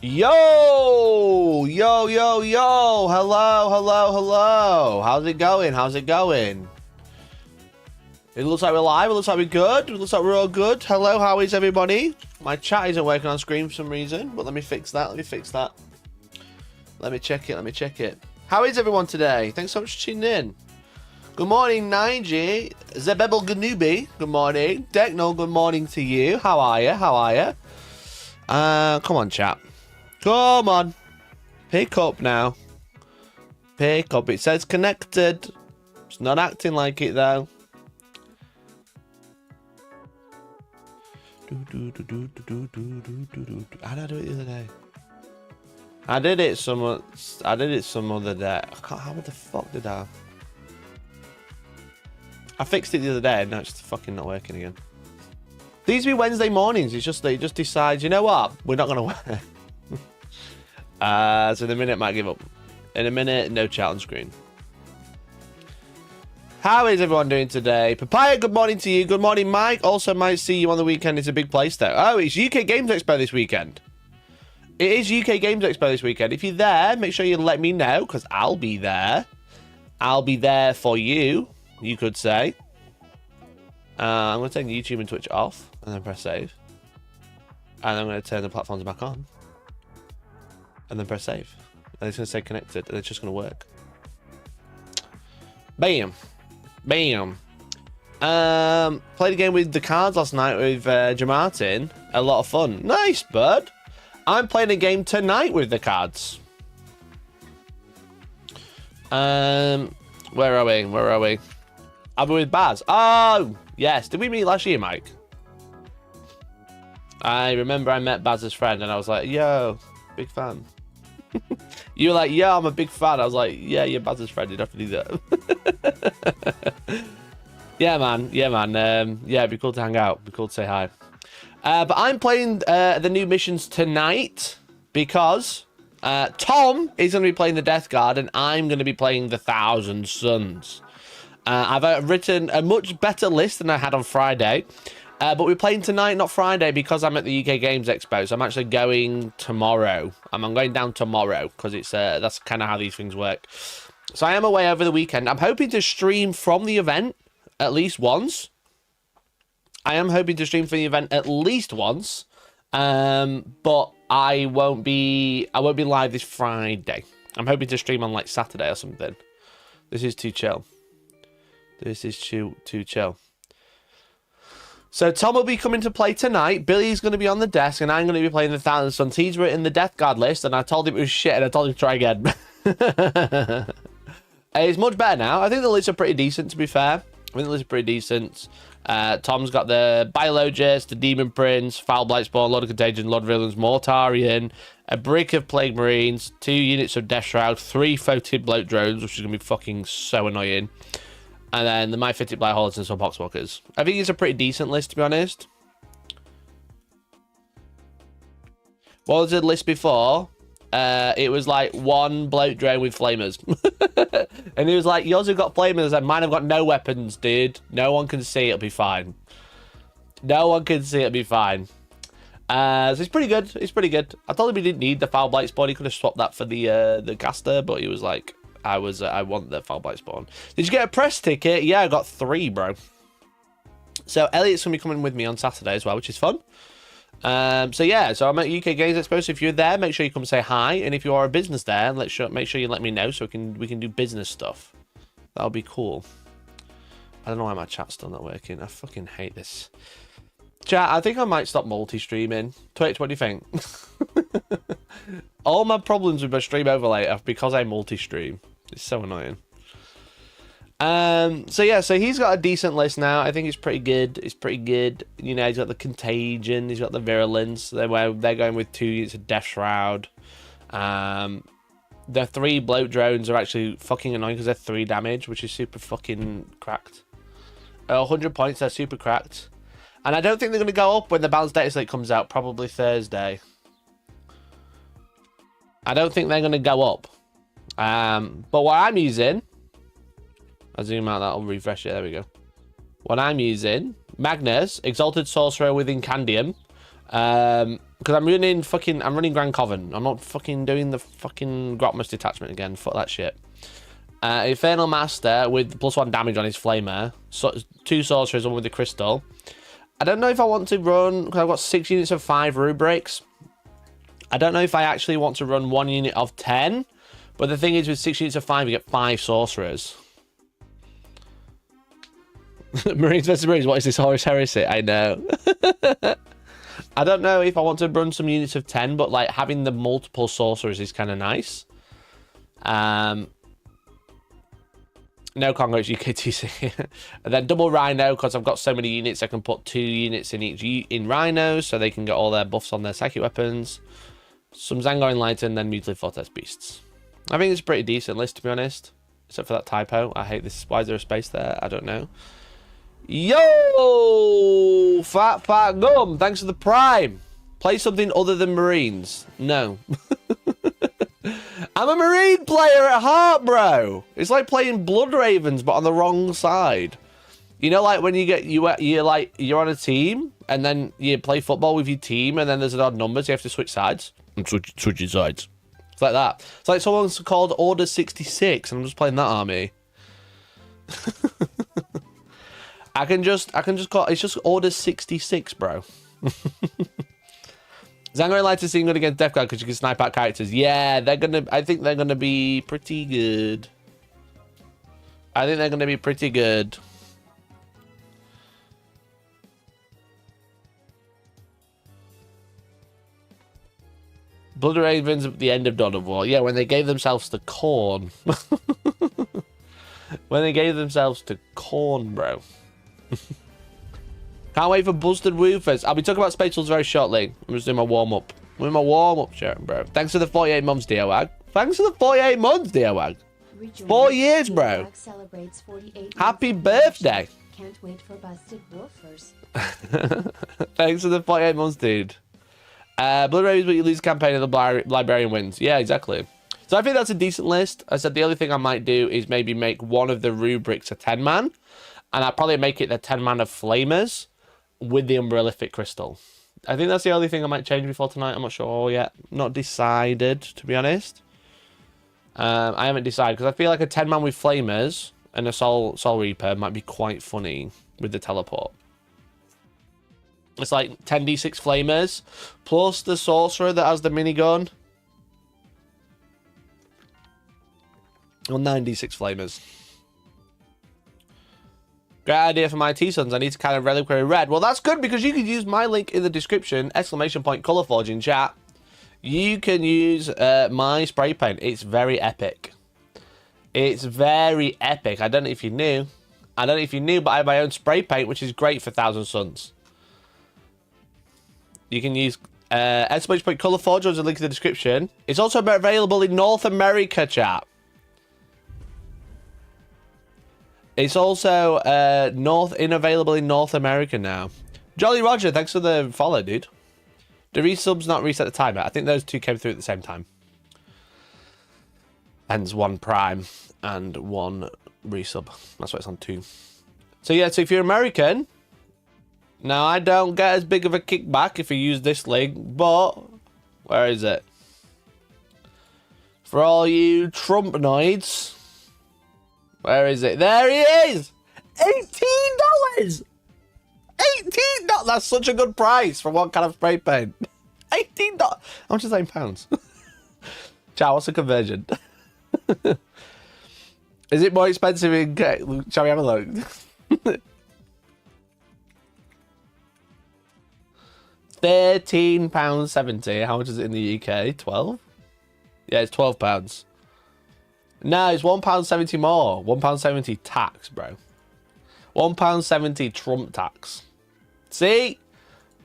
Yo, yo, yo, yo. Hello, hello, hello. How's it going? How's it going? It looks like we're live. It looks like we're good. It looks like we're all good. Hello, how is everybody? My chat isn't working on screen for some reason, but let me fix that. Let me fix that. Let me check it. Let me check it. How is everyone today? Thanks so much for tuning in. Good morning, Nige. Zebebel Ganubi. Good morning. Decknell, good morning to you. How are you? How are you? Come on, chat. Come on. Pick up now. Pick up. It says connected. It's not acting like it, though. How did I do it the other day? I did it some other day. How the fuck did I? I fixed it the other day and now it's fucking not working again. These be Wednesday mornings. It's just that it just decides, you know what? We're not gonna work. So in a minute, might give up. In a minute, no chat on screen. How is everyone doing today? Papaya, good morning to you. Good morning, Mike. Also, might see you on the weekend. It's a big place, though. Oh, it's UK Games Expo this weekend. It is UK Games Expo this weekend. If you're there, make sure you let me know, because I'll be there. I'll be there for you, you could say. I'm going to turn YouTube and Twitch off, and then press save. And I'm going to turn the platforms back on. And then press save. And it's going to say connected, and it's just going to work. Bam. Bam. Played a game with the cards last night with Jamartin. A lot of fun. Nice, bud. I'm playing a game tonight with the cards. Where are we? Where are we? I'll be with Baz. Oh, yes. Did we meet last year, Mike? I remember I met Baz's friend and I was like, yo, big fan. You were like, yeah, I'm a big fan. I was like, yeah, you're Baz's friend. You'd have to do that. Yeah, man. Yeah, man. Yeah, it'd be cool to hang out. It'd be cool to say hi. But I'm playing the new missions tonight because Tom is going to be playing the Death Guard and I'm going to be playing the Thousand Suns. I've written a much better list than I had on Friday. But we're playing tonight, not Friday, because I'm at the UK Games Expo. So I'm actually going tomorrow. I'm going down tomorrow because it's that's kind of how these things work. So I am away over the weekend. I'm hoping to stream from the event at least once. I am hoping to stream from the event at least once. But I won't be live this Friday. I'm hoping to stream on like Saturday or something. This is too chill. This is too chill. So Tom will be coming to play tonight. Billy's going to be on the desk, and I'm going to be playing the Thousand Suns. He's written the Death Guard list, and I told him it was shit, and I told him to try again. It's much better now. I think the lists are pretty decent, to be fair. I think the lists are pretty decent. Tom's got the Biologist, the Demon Prince, Foul Blightspawn, Lord of Contagion, Lord of Villains, Mortarian, a brick of Plague Marines, 2 units of Death Shroud, 3 Photed Bloat Drones, which is going to be fucking so annoying. And then the My Fitted Black Holes and some Poxwalkers. I think it's a pretty decent list, to be honest. What was the list before? It was like 1 bloat drone with flamers. And he was like, yours have got flamers and mine have got no weapons, dude. No one can see, it'll be fine. No one can see, it'll be fine. So it's pretty good. It's pretty good. I told him he didn't need the Foul Blight Spawn. He could have swapped that for the caster, but he was like, I want the Foul Blight Spawn. Did you get a press ticket? Yeah, I got 3, bro. So Elliot's gonna be coming with me on Saturday as well, which is fun. So yeah, so I'm at UK Games Expo. So if you're there, make sure you come say hi. And if you are a business there, make sure you let me know so we can do business stuff. That'll be cool. I don't know why my chat's still not working. I fucking hate this. Chat, I think I might stop multi-streaming. Twitch, what do you think? All my problems with my stream overlay are because I multi-stream. It's so annoying. So yeah, so he's got a decent list now. I think it's pretty good. It's pretty good. You know, he's got the Contagion. He's got the Virulence. They're going with 2 units of Death Shroud. The 3 bloat drones are actually fucking annoying because they're 3 damage, which is super fucking cracked. 100 points, they're super cracked. And I don't think they're going to go up when the balanced data slate comes out, probably Thursday. I don't think they're going to go up. But what I'm using... I'll zoom out, that'll refresh it. There we go. What I'm using... Magnus, Exalted Sorcerer with Incandium. Because I'm running Grand Coven. I'm not fucking doing the fucking Grotmus detachment again. Fuck that shit. Infernal Master with +1 damage on his flamer. So, 2 sorcerers, one with the crystal. I don't know if I want to run, because I've got 6 units of 5 rubrics. I don't know if I actually want to run 1 unit of 10. But the thing is, with 6 units of 5, you get 5 sorcerers. Marines versus Marines, what is this Horus Heresy? I know. I don't know if I want to run some units of 10, but like having the multiple sorcerers is kind of nice. No Congress UKTC. And then double Rhino, because I've got so many units, I can put 2 units in each in Rhinos, so they can get all their buffs on their psychic weapons. Some Zangor Enlightened, then Mutilate Vortex Beasts. I think it's a pretty decent list, to be honest. Except for that typo. I hate this. Why is there a space there? I don't know. Yo! Fat Gum, thanks for the Prime. Play something other than Marines. No. I'm a Marine player at heart, bro. It's like playing Blood Ravens, but on the wrong side. You know, like when you're on a team, and then you play football with your team, and then there's an odd number, so you have to switch sides. And switching sides. It's like that. It's like someone's called Order 66, and I'm just playing that army. I can just call it's just Order 66, bro. Zangor Light is good against Death Guard because you can snipe out characters. Yeah, I think they're gonna be pretty good. I think they're gonna be pretty good. Blood Ravens at the end of Dawn of War. Yeah, when they gave themselves to corn. When they gave themselves to corn, bro. Can't wait for Busted Woofers. I'll be talking about Space Tools very shortly. I'm just doing my warm-up. I'm doing my warm-up shirt, bro. Thanks for the 48 months, Diawag. Thanks for the 48 months, Diawag. 4 years, bro. Happy birthday. Can't wait for Busted Woofers. Thanks for the 48 months, dude. Blood Ravens, but you lose campaign and the librarian wins. Yeah, exactly. So I think that's a decent list. I said the only thing I might do is maybe make one of the rubrics a 10-man. And I'll probably make it the 10-man of flamers with the umbrellific crystal. I think that's the only thing I might change before tonight. I'm not sure yet. Not decided, to be honest. I haven't decided, because I feel like a 10-man with flamers and a Soul Reaper might be quite funny with the teleport. It's like 10d6 flamers, plus the sorcerer that has the minigun. Or 9d6 flamers. Great idea for my T-Sons. I need to kind of reliquary red. Well, that's good, because you can use my link in the description, ! Colorforge in chat. You can use my spray paint. It's very epic. It's very epic. I don't know if you knew. But I have my own spray paint, which is great for Thousand Suns. You can use Colorforge, there's a link in the description. It's also available in North America, chat. It's also available in North America now. Jolly Roger, thanks for the follow, dude. The resubs not reset the timer. I think those two came through at the same time. Hence 1 Prime and 1 resub. That's why it's on 2. So yeah, so if you're American, now I don't get as big of a kickback if you use this link, but where is it? For all you Trumpnoids. Where is it? There he is! $18! $18! That's such a good price for one kind of spray paint. $18! How much is that in pounds? Chow, what's the conversion? Is it more expensive in... Shall we have a look? £13.70. How much is it in the UK? 12? Yeah, it's £12. No, it's £1.70 more. £1.70 tax, bro. £1.70 Trump tax. See?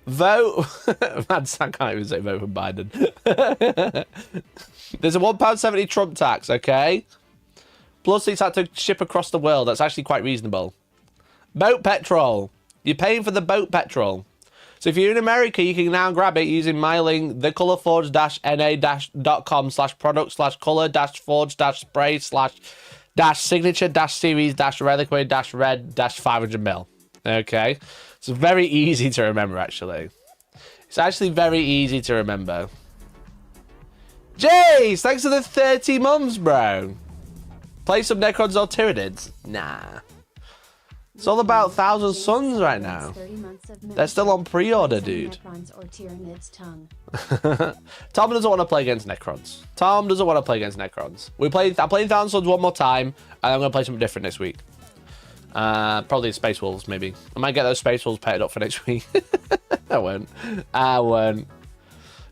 Vote. I can't even say vote for Biden. There's a £1.70 Trump tax, okay? Plus, it's had to ship across the world. That's actually quite reasonable. Boat petrol. You're paying for the boat petrol. So if you're in America, you can now grab it using my link, thecolorforge-na.com/product/color-forge-spray/-signature-series-reliquary-red-500ml. Okay? It's very easy to remember, actually. It's actually very easy to remember. Jace, thanks for the 30 months, bro. Play some Necrons or Tyranids? Nah. It's all about Thousand Suns right now. They're still on pre-order, dude. Tom doesn't want to play against Necrons. Tom doesn't want to play against Necrons. I'm playing Thousand Suns one more time, and I'm going to play something different next week. Probably Space Wolves, maybe. I might get those Space Wolves paired up for next week. I won't.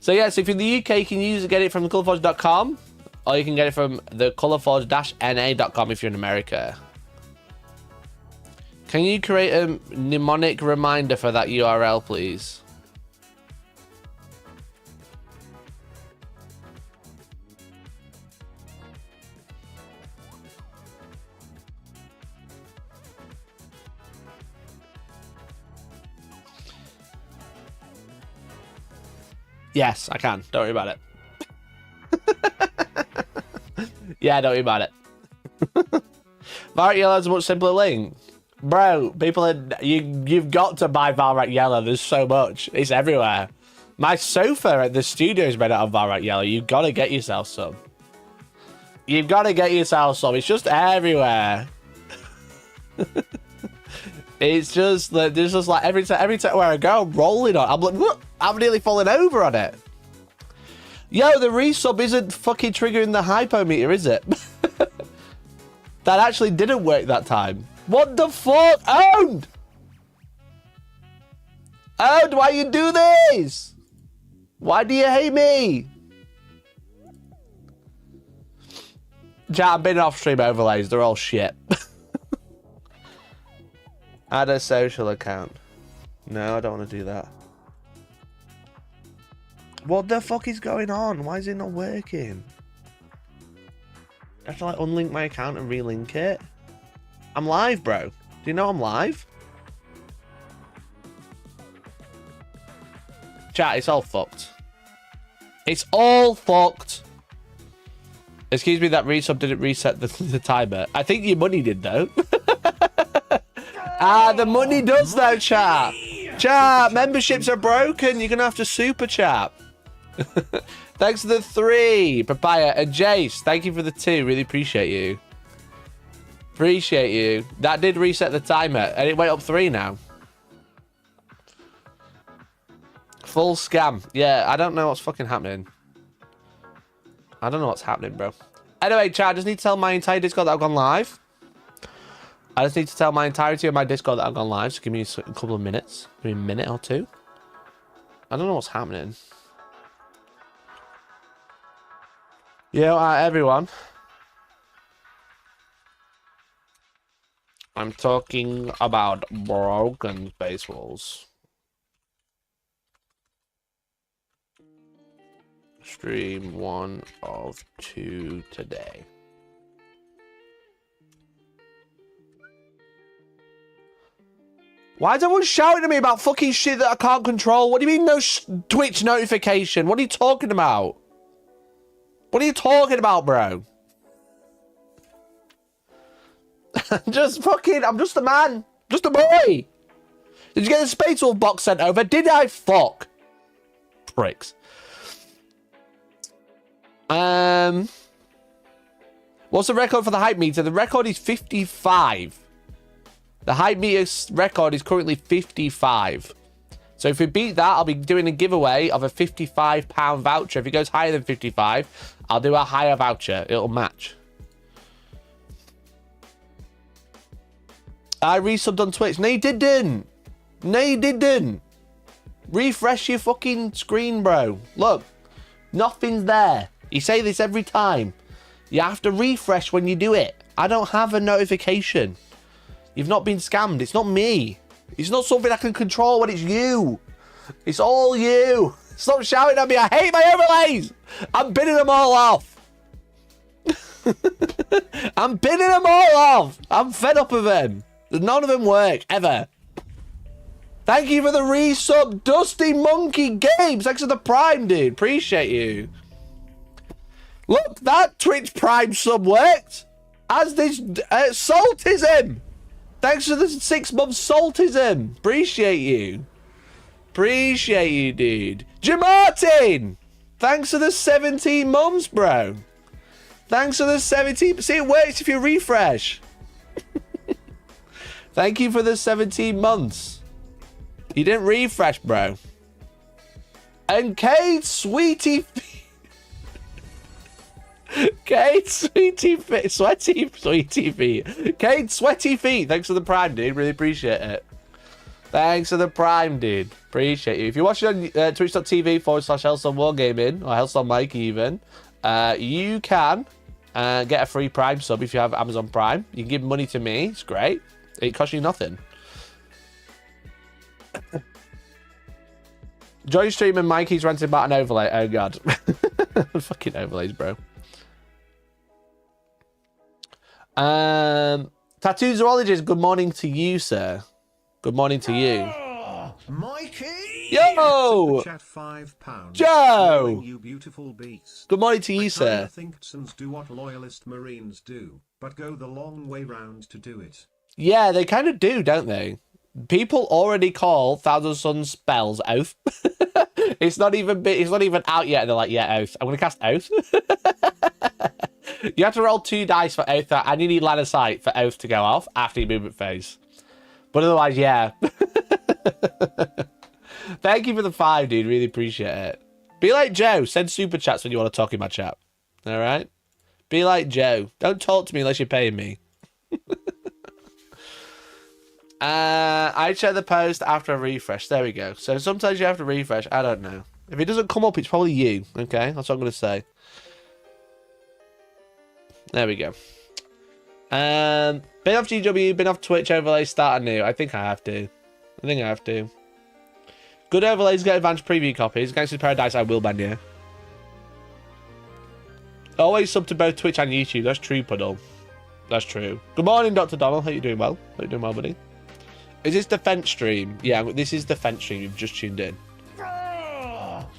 So yeah, so if you're in the UK, you can get it from thecolourforge.com, or you can get it from thecolourforge-na.com if you're in America. Can you create a mnemonic reminder for that URL, please? Yes, I can. Don't worry about it. Yeah, don't worry about it. Valrat Yellow is a much simpler link. Bro, people are... You've got to buy Valrat Yellow. There's so much. It's everywhere. My sofa at the studio is made out of Valrat Yellow. You've got to get yourself some. You've got to get yourself some. It's just everywhere. It's just like, there's just like every time where I go, I'm rolling on. I'm like, what? I'm nearly falling over on it. Yo, the resub isn't fucking triggering the hypometer, is it? That actually didn't work that time. What the fuck? Owned! Owned, why you do this? Why do you hate me? Chat, I've been off stream overlays. They're all shit. Add a social account. No, I don't want to do that. What the fuck is going on? Why is it not working? I have to like unlink my account and relink it. I'm live, bro. Do you know I'm live? Chat, it's all fucked. It's all fucked. Excuse me, that resub didn't reset the timer. I think your money did, though. The money does, though, chat. Chat, memberships are broken. You're going to have to super chat. Thanks for the 3, Papaya. And Jace, thank you for the 2. Really appreciate you. Appreciate you. That did reset the timer, and it went up 3 now. Full scam. Yeah, I don't know what's fucking happening. I don't know what's happening, bro. Anyway, chat, I just need to tell my entire Discord that I've gone live. I just need to tell my entirety of my Discord that I've gone live, so give me a couple of minutes. Maybe a minute or 2. I don't know what's happening. Yo, everyone. I'm talking about broken space walls. Stream 1 of 2 today. Why is everyone shouting at me about fucking shit that I can't control? What do you mean no Twitch notification? What are you talking about? What are you talking about, bro? I'm just a man. Just a boy. Did you get the Space Wolf box sent over? Did I? Fuck. Pricks. What's the record for the hype meter? The record is 55. The hype meter record is currently 55. So if we beat that, I'll be doing a giveaway of a £55 voucher. If it goes higher than 55, I'll do a higher voucher. It'll match. I resubbed on Twitch. No, you didn't. No, you didn't. Refresh your fucking screen, bro. Look, nothing's there. You say this every time. You have to refresh when you do it. I don't have a notification. You've not been scammed. It's not me. It's not something I can control when it's you. It's all you. Stop shouting at me. I hate my overlays. I'm binning them all off. I'm binning them all off. I'm fed up of them. None of them work, ever. Thank you for the resub, Dusty Monkey Games. Thanks for the Prime, dude. Appreciate you. Look, that Twitch Prime sub worked. As this Saltism. Thanks for the 6 months Saltism. Appreciate you. Appreciate you, dude. Jamartin! Thanks for the 17 months, bro. Thanks for the 17. See, it works if you refresh. Thank you for the 17 months. You didn't refresh, bro. And Kate Sweetie... Kate Sweetie Feet. Sweaty Sweetie Feet. Kate Sweaty Feet. Thanks for the Prime, dude. Really appreciate it. Thanks for the Prime, dude. Appreciate you. If you're watching on twitch.tv/Hellstormwargaming or Hellstorm Mike even, you can get a free Prime sub if you have Amazon Prime. You can give money to me. It's great. It costs you nothing. Join stream and Mikey's ranting about an overlay. Oh, God. Fucking overlays, bro. Tattoo Zoologist, good morning to you, sir. Good morning to you. Mikey! Yo! Chat £5. Joe! You beautiful beast. Good morning to you, sir. I think Tsons do what loyalist Marines do, but go the long way round to do it. Yeah, they kind of do, don't they? People already call Thousand Suns spells Oath. It's not even out yet. And they're like, yeah, Oath. I'm gonna cast Oath. You have to roll 2 dice for Oath, and you need line of sight for Oath to go off after your movement phase. But otherwise, yeah. Thank you for the 5, dude. Really appreciate it. Be like Joe. Send super chats when you want to talk in my chat. All right? Be like Joe. Don't talk to me unless you're paying me. I check the post after a refresh. There we go. So sometimes you have to refresh. I don't know. If it doesn't come up, it's probably you. Okay? That's what I'm going to say. There we go. Been off GW, been off Twitch overlay, start anew. I think I have to. Good overlays get advanced preview copies. Gangster's Paradise, I will ban you. Always sub to both Twitch and YouTube. That's true, Puddle. That's true. Good morning, Dr. Donald. Hope you're doing well. Hope you're doing well, buddy. Is this defense stream? Yeah, this is defense stream. You've just tuned in.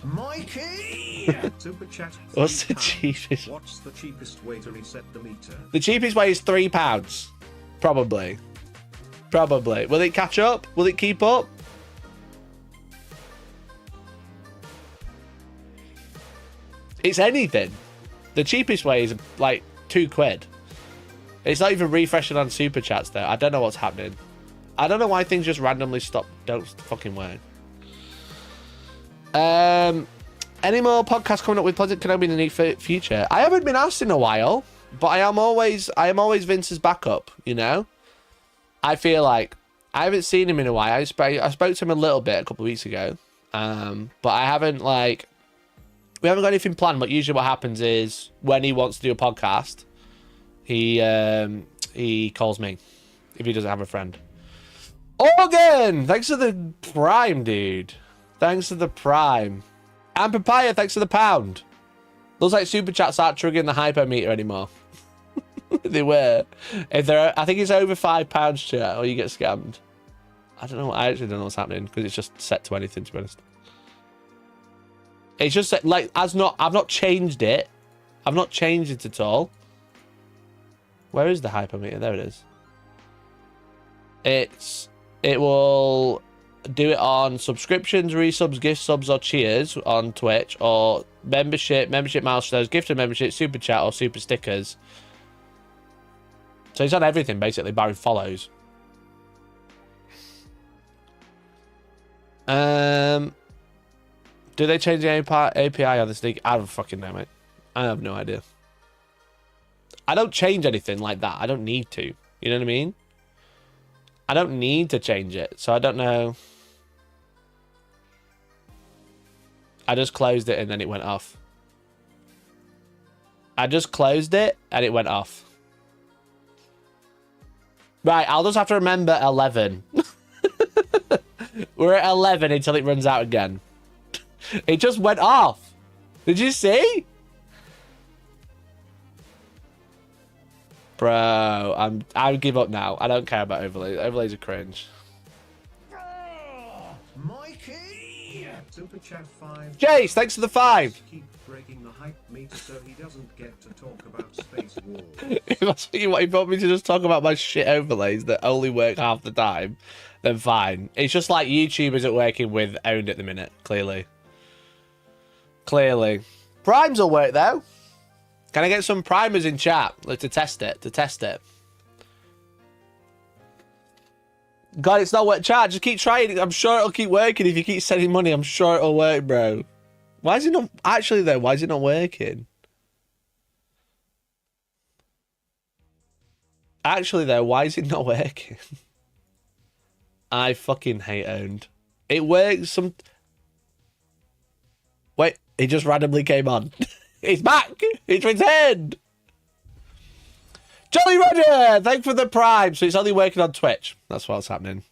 Mikey! Super chat. What's the cheapest? What's the cheapest way to reset the meter? The cheapest way is £3. Probably. Will it catch up? Will it keep up? It's anything. The cheapest way is like £2. It's not even refreshing on super chats though. I don't know what's happening. I don't know why things just randomly stop. Don't fucking work. Any more podcasts coming up with Pleasant Kenobi in the near future? I haven't been asked in a while, but I am always Vince's backup, you know? I feel like I haven't seen him in a while. I spoke to him a little bit a couple of weeks ago. But I haven't we haven't got anything planned, but usually what happens is when he wants to do a podcast, he calls me if he doesn't have a friend. Organ! Thanks for the Prime, dude. Thanks for the Prime. And Papaya, thanks for the £1. Looks like super chats aren't triggering the hypermeter anymore. They were. If they're, I think it's over £5 chat, or you get scammed. I don't know. I actually don't know what's happening because it's just set to anything, to be honest. It's just like I've not changed it. I've not changed it at all. Where is the hypermeter? There it is. It will do it on subscriptions, resubs, gift subs, or cheers on Twitch, or membership milestones, gifted membership, super chat, or super stickers. So it's on everything basically, barring follows. Do they change the API on this thing? I don't fucking know, mate. I have no idea. I don't change anything like that. I don't need to. You know what I mean? I don't need to change it, so I don't know. I just closed it and then it went off. I just closed it and it went off. Right, I'll just have to remember 11. We're at 11 until it runs out again. It just went off. Did you see? Bro, I give up now. I don't care about overlays. Overlays are cringe. Mikey! Super chat 5. Jace, thanks for the 5. Keep breaking the hype meter so he doesn't get to talk about space wars. That's what you want me to just talk about my shit overlays that only work half the time. then fine. It's just like YouTube isn't working with owned at the minute, clearly. Clearly. Primes will work, though. Can I get some primers in chat? Like, to test it, God, it's not working. Chat, just keep trying. I'm sure it'll keep working if you keep sending money. I'm sure it'll work, bro. Why is it not... Actually, though, why is it not working? Actually, though, why is it not working? I fucking hate owned. It works some... Wait, it just randomly came on. It's back! It's returned! Jolly Roger! Thanks for the prime. So it's only working on Twitch. That's what's happening.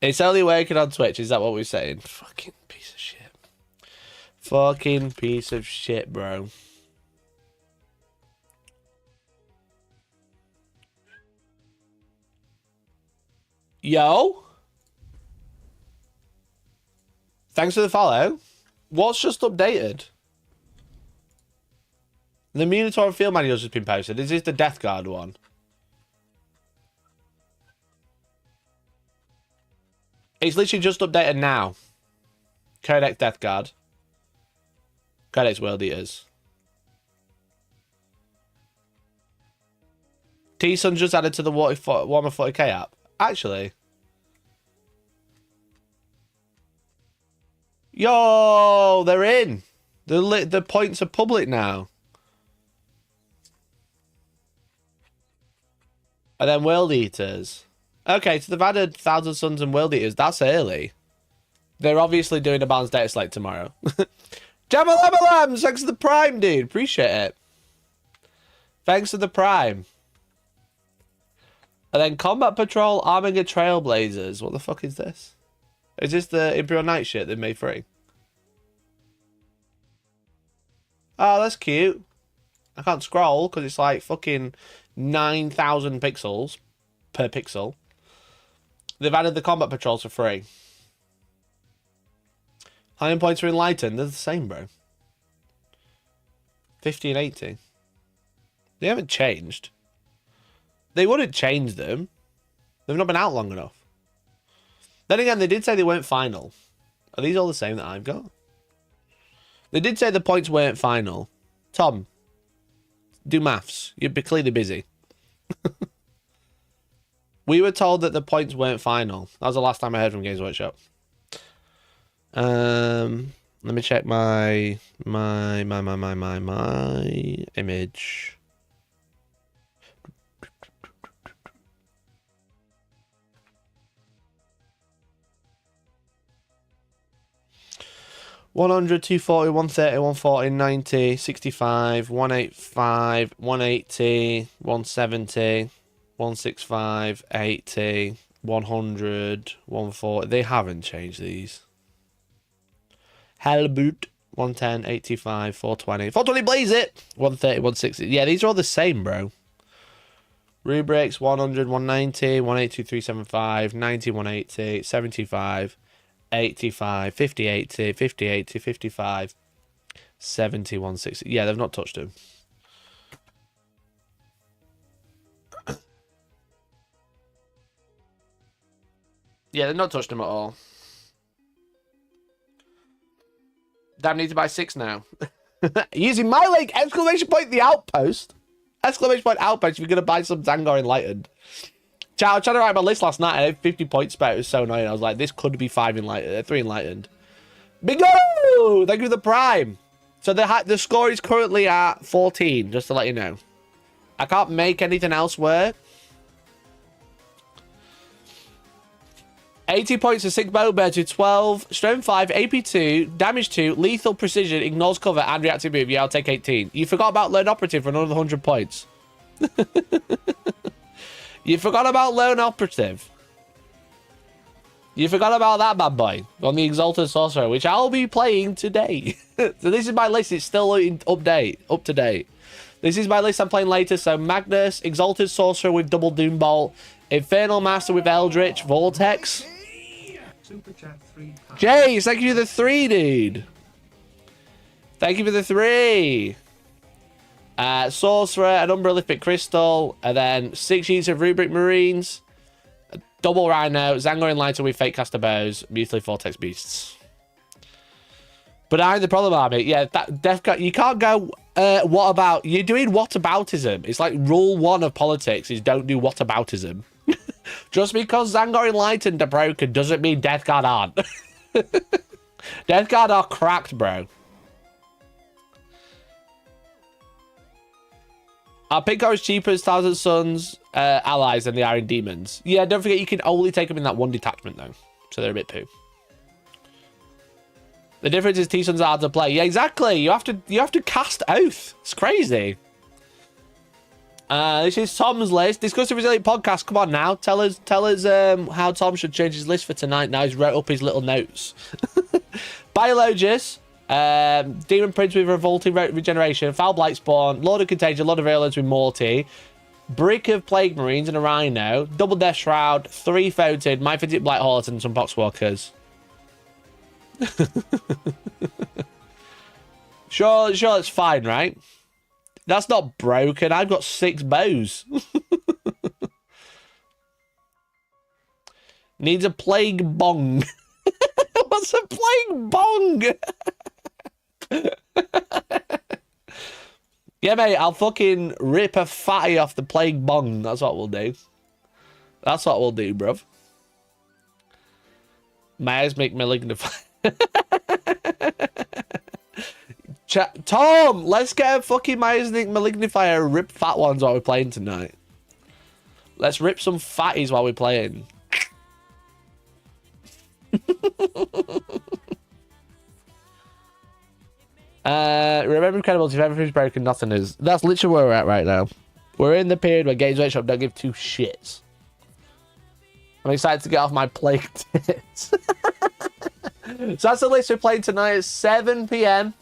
It's only working on Twitch. Is that what we're saying? Fucking piece of shit. Fucking piece of shit, bro. Yo. Thanks for the follow. What's just updated? The Minotaur field manual has been posted. Is this the Death Guard one? It's literally just updated now. Codex Death Guard. Codex World Eaters. T-Sun just added to the Warhammer 40k app. Actually. Yo, they're in. The points are public now. And then World Eaters. Okay, so they've added Thousand Suns and World Eaters. That's early. They're obviously doing a balanced data slate tomorrow. Jamalamalam, thanks for the prime, dude. Appreciate it. Thanks for the prime. And then Combat Patrol, Arming and Trailblazers. What the fuck is this? Is this the Imperial Knight shit they made free? Oh, that's cute. I can't scroll because it's like fucking 9,000 pixels per pixel. They've added the Combat Patrols for free. Iron points are enlightened. They're the same, bro. 50 and 80. They haven't changed. They wouldn't change them. They've not been out long enough. Then again, they did say they weren't final. Are these all the same that I've got? They did say the points weren't final. Tom, do maths. You're clearly busy. We were told that the points weren't final. That was the last time I heard from Games Workshop. Let me check my image. $100, $240, $130, $140, $90, $65, $185, $180, $170, $165, $80, $100, $140. They haven't changed these. Hellboot, $110, $85, $420. $420 blaze it! $130, $160. Yeah, these are all the same, bro. Rubrics, $100, $190, $182, $375, $90, $180, $75, $85, $50, $80, $50, $80, $55, $70, $160. Yeah, they've not touched them. Yeah, they've not touched them at all. Damn, need to buy 6 now. Using my link, exclamation point, the Outpost. Exclamation point, Outpost, if you're going to buy some Zangor Enlightened. I was trying to write my list last night. I had 50 points spent. It was so annoying. I was like, this could be 3 Enlightened. Bingo! Thank you for the prime. So the score is currently at 14, just to let you know. I can't make anything else work. 80 points to 6 bowbear to 12, strength 5, AP 2, damage 2, lethal precision, ignores cover, and reactive move. Yeah, I'll take 18. You forgot about Learn Operative for another 100 points. You forgot about Lone Operative. You forgot about that bad boy on the Exalted Sorcerer, which I'll be playing today. So this is my list. It's still up to date. This is my list I'm playing later. So Magnus, Exalted Sorcerer with Double Doom Bolt, Infernal Master with Eldritch, Vortex. Jace, thank you for the 3, dude. Thank you for the 3. Sorcerer, an Umbralific Crystal, and then 6 sheets of Rubric Marines, Double Rhino, Zangor Lighter with Fake Caster Bows, Mutilate Vortex Beasts. But I'm the problem, Army. Yeah, that Death Guard, you can't go, what about, you're doing whataboutism. It's like rule 1 of politics is don't do whataboutism. Just because Zangor Enlightened are broken doesn't mean Death Guard aren't. Death Guard are cracked, bro. Our Pinkar is cheaper as Thousand Suns allies than the Iron Demons. Yeah, don't forget you can only take them in that one detachment though. So they're a bit poo. The difference is T-Suns are hard to play. Yeah, exactly. You have to cast Oath. It's crazy. This is Tom's list. Discuss the Resilient podcast. Come on now. Tell us how Tom should change his list for tonight. Now he's wrote up his little notes. Biologus, Demon Prince with Revolting Regeneration, Foul Blight Spawn, Lord of Contagion, Lord of Virulence with Morty, Brick of Plague Marines and a Rhino, Double Death Shroud, 3 Photon, Myphatic Blight Harlots and some Poxwalkers. Sure, it's fine, right? That's not broken. I've got 6 bows. Needs a plague bong. What's a plague bong? Yeah, mate, I'll fucking rip a fatty off the plague bong. That's what we'll do. That's what we'll do, bruv. My eyes make me lignify. Tom, let's get a fucking Myosnic Malignifier and rip fat ones while we're playing tonight. Let's rip some fatties while we're playing. Remember Incredibles, if everything's broken, nothing is. That's literally where we're at right now. We're in the period where Games Workshop don't give 2 shits. I'm excited to get off my plague tits. So that's the list we're playing tonight at 7 p.m.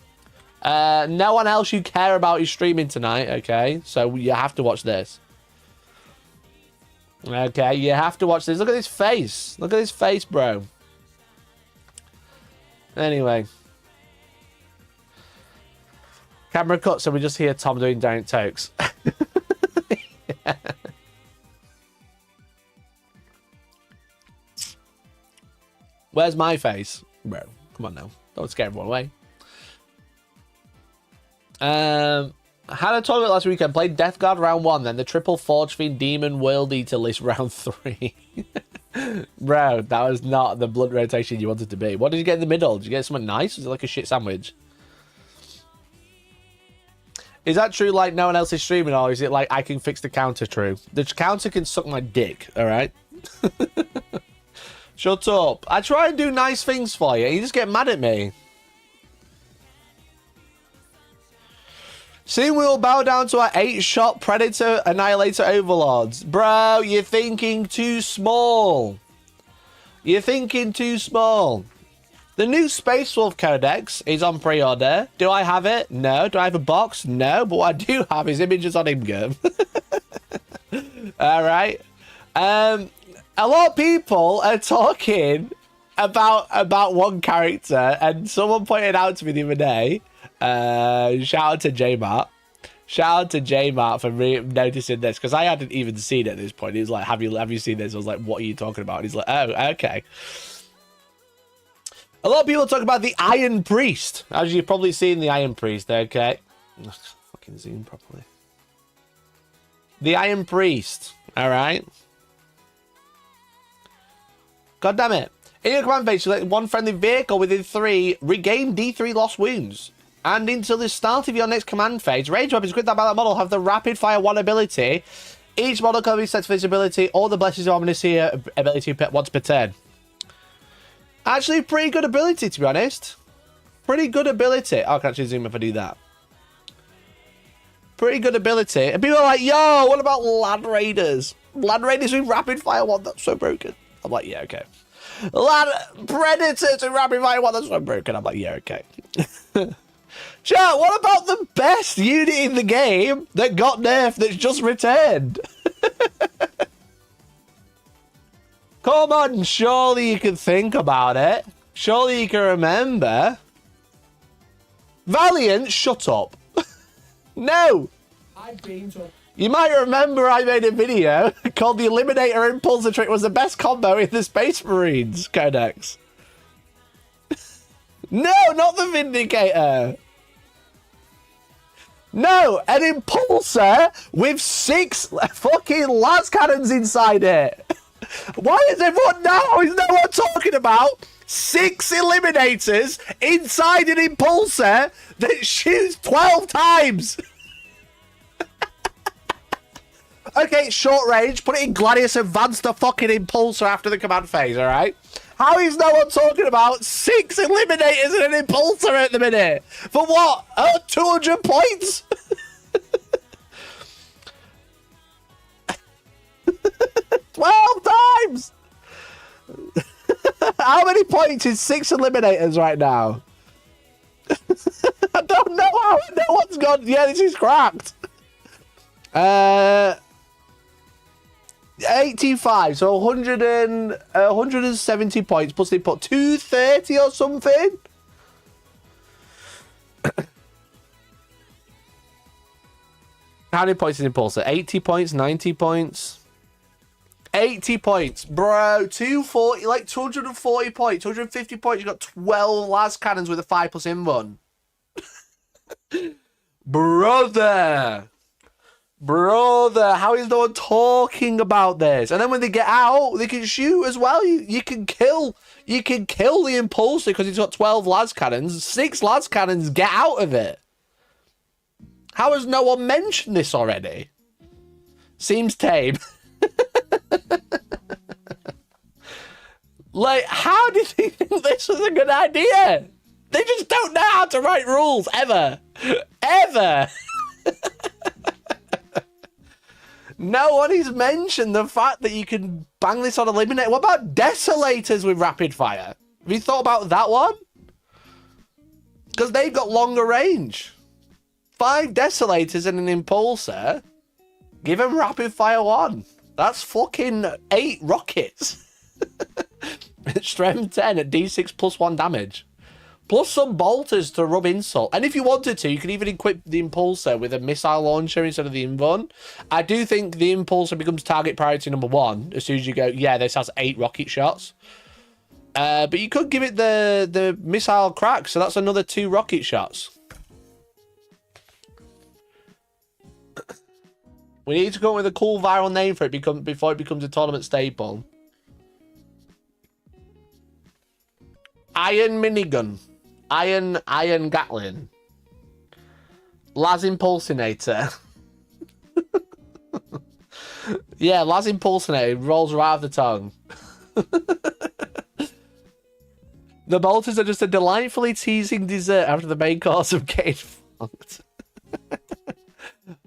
No one else you care about is streaming tonight, okay? So you have to watch this. Okay, you have to watch this. Look at his face. Look at his face, bro. Anyway. Camera cut, so we just hear Tom doing giant tokes. Yeah. Where's my face? Bro, come on now. Don't scare everyone away. Had a tournament last weekend. Played Death Guard round 1, then the triple Forge Fiend Demon World Eater list round 3. Bro, that was not the blunt rotation you wanted to be. What did you get in the middle? Did you get something nice? Was it like a shit sandwich? Is that true, like, no one else is streaming, or is it like I can fix the counter true? The counter can suck my dick, alright? Shut up. I try and do nice things for you. You just get mad at me. Soon we will bow down to our 8-shot Predator Annihilator Overlords. Bro, you're thinking too small. You're thinking too small. The new Space Wolf Codex is on pre-order. Do I have it? No. Do I have a box? No. But what I do have is images on Imgur. Alright. A lot of people are talking about one character, and someone pointed out to me the other day, shout out to J-Mart. Shout out to J-Mart for noticing this, because I hadn't even seen it at this point. He was like, have you seen this? I was like, what are you talking about? And he's like, oh, okay. A lot of people talk about the Iron Priest. As you've probably seen the Iron Priest, okay? Let's fucking zoom properly. The Iron Priest, alright? God damn it. In your command phase, select one friendly vehicle within 3, regain D3 lost wounds. And until the start of your next command phase, range weapons equipped by that model have the rapid fire 1 ability. Each model can be set for this ability or the Blessings of Omniseer ability once per turn. Actually, pretty good ability, to be honest. Pretty good ability. Oh, I can actually zoom if I do that. Pretty good ability. And people are like, yo, what about Land Raiders? Land Raiders with rapid fire 1, that's so broken. I'm like, yeah, okay. Predators with rapid fire 1, that's so broken. I'm like, yeah, okay. Chat, what about the best unit in the game that got nerfed that's just returned? Come on, surely you can think about it. Surely you can remember. Valiant, shut up. No. I've been to... You might remember I made a video called the Eliminator Impulsor Trick was the best combo in the Space Marines Codex. No, not the Vindicator. No, an Impulsor with 6 fucking las cannons inside it. Why is everyone now? Is no one talking about 6 Eliminators inside an Impulsor that shoots 12 times? Okay, short range. Put it in Gladius Advance the fucking Impulsor after the command phase, alright? How is no one talking about 6 Eliminators and an Impulsor at the minute? For what? 200 points? 12 times! How many points is 6 Eliminators right now? I don't know how no one's gone. Yeah, this is cracked. 85, so 170 points, plus they put 230 or something. How many points is Impulsor? 80 points, 90 points. 80 points, bro. 240, like 240 points, 250 points. You got 12 las cannons with a 5+ invuln. Brother, how is no one talking about this? And then when they get out, they can shoot as well. You can kill the Impulsor because it's got 12 las cannons. 6 las cannons get out of it. How has no one mentioned this already? Seems tame. Like, how did they think this was a good idea? They just don't know how to write rules, ever. Ever. No one has mentioned the fact that you can bang this on Eliminator. What about Desolators with rapid fire? Have you thought about that one? Because they've got longer range. 5 Desolators and an Impulsor. Give them rapid fire 1. That's fucking 8 rockets. Strength 10 at D6 plus 1 damage. Plus some bolters to rub insult. And if you wanted to, you could even equip the Impulsor with a missile launcher instead of the invuln. I do think the Impulsor becomes target priority number 1 as soon as you go, yeah, this has 8 rocket shots. But you could give it the missile crack, so that's another 2 rocket shots. We need to go with a cool viral name for it before it becomes a tournament staple. Iron minigun. Iron Gatling. Las Impulsinator. Yeah, Las Impulsinator rolls right off the tongue. The bolters are just a delightfully teasing dessert after the main course of getting fucked.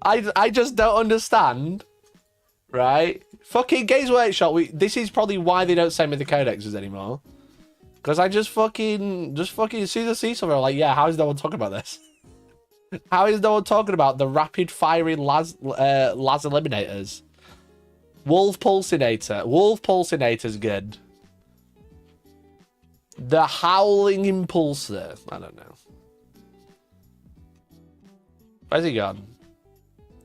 I just don't understand, right? Fucking Games Workshop, this is probably why they don't send me the codexes anymore. Because I just fucking, as soon as I see something, I'm like, yeah, how is no one talking about this? How is no one talking about the rapid firing las eliminators? Wolf Pulsinator's good. The Howling Impulsor. I don't know. Where's he gone?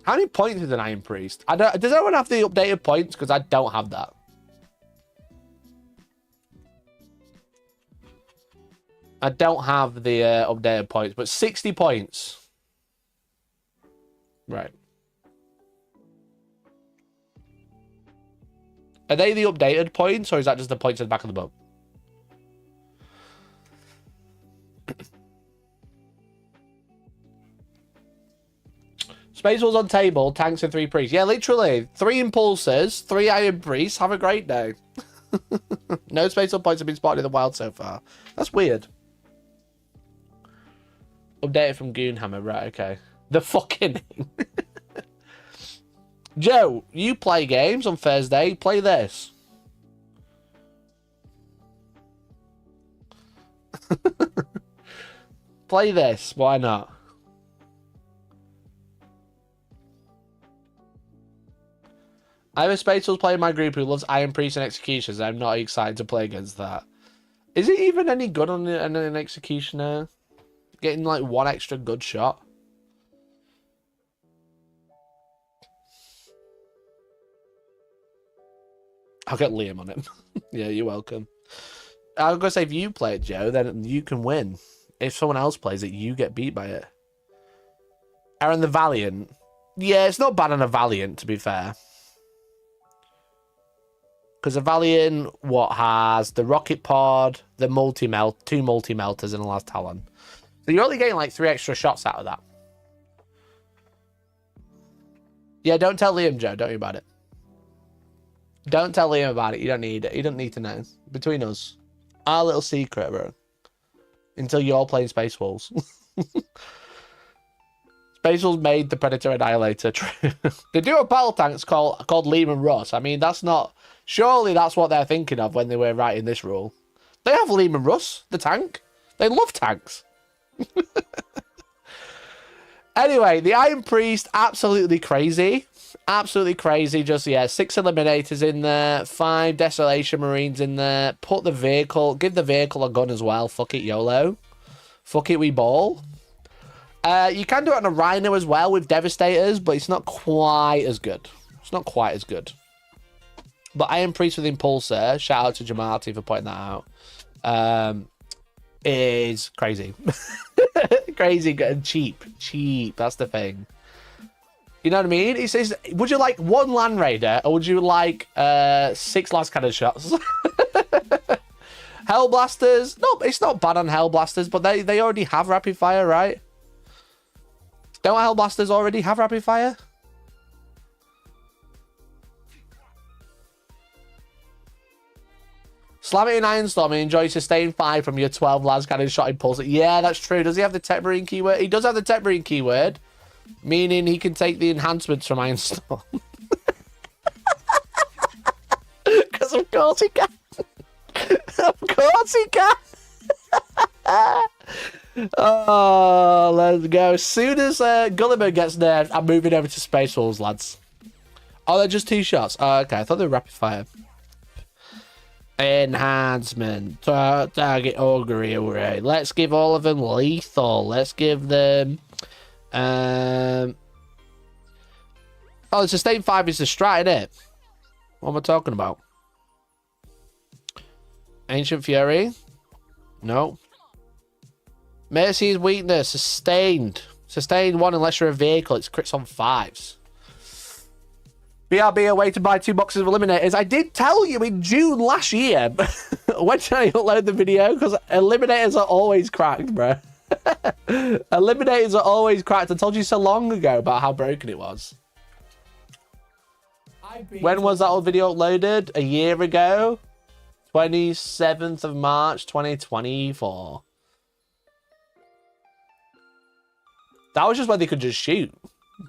How many points is an Iron Priest? Does anyone have the updated points? Because I don't have that. I don't have the updated points, but 60 points. Right. Are they the updated points, or is that just the points at the back of the book? Space Wars on table, tanks and 3 priests. Yeah, literally. 3 impulsors, 3 iron priests. Have a great day. No Space War points have been spotted in the wild so far. That's weird. Updated from Goonhammer. Right, okay. The fucking... Joe, you play games on Thursday. Play this. Play this. Why not? I have a Space Wars player in my group who loves Iron Priests and Executioners. I'm not excited to play against that. Is it even any good on an Executioner? Getting like 1 extra good shot. I'll get Liam on it. Yeah, you're welcome. I was going to say, if you play it, Joe, then you can win. If someone else plays it, you get beat by it. Aaron the Valiant. Yeah, it's not bad on a Valiant, to be fair. Because a Valiant, has the rocket pod, the multi-melt, 2 multi-melters, and a last Talon. So you're only getting like 3 extra shots out of that. Yeah, don't tell Liam, Joe. Don't worry about it. Don't tell Liam about it. You don't need it. You don't need to know. Between us. Our little secret, bro. Until you're playing Space Wolves. Space Wolves made the Predator Annihilator. They do have battle tanks called Lehman Russ. I mean, that's not... Surely that's what they're thinking of when they were writing this rule. They have Lehman Russ, the tank. They love tanks. Anyway, the Iron Priest, absolutely crazy. Absolutely crazy. Just, yeah, 6 Eliminators in there, 5 Desolation Marines in there. Put the vehicle, give the vehicle a gun as well. Fuck it, YOLO. Fuck it, we ball. You can do it on a Rhino as well with Devastators, but it's not quite as good. It's not quite as good. But Iron Priest with Impulsor, shout out to Jamati for pointing that out, is crazy. Crazy and cheap. Cheap, that's the thing. You know what I mean? It says, would you like 1 Land Raider, or would you like 6 last cannon shots? Hellblasters? No, it's not bad on Hellblasters, but they already have rapid fire, right? Don't Hellblasters already have rapid fire? Slam it in Ironstorm and enjoy sustain 5 from your 12 las cannon shot impulse. Yeah, that's true. Does he have the Tech Marine keyword? He does have the Tech Marine keyword, meaning he can take the enhancements from Ironstorm. Because of course he can. Of course he can. Oh, let's go. As soon as Gulliver gets nerfed, I'm moving over to Space Wolves, lads. Oh, they're just 2 shots. Oh, okay. I thought they were rapid fire. Enhancement. Target augury array. Let's give all of them lethal. Let's give them... Oh, sustain 5 is the strat, isn't it? What am I talking about? Ancient Fury? No. Mercy's weakness. Sustained. Sustained 1 unless you're a vehicle. It's crits on 5s. BRB, a way to buy 2 boxes of Eliminators. I did tell you in June last year. When did I upload the video? Because Eliminators are always cracked, bro. Eliminators are always cracked. I told you so long ago about how broken it was. When was that old video uploaded? A year ago? 27th of March, 2024. That was just when they could just shoot.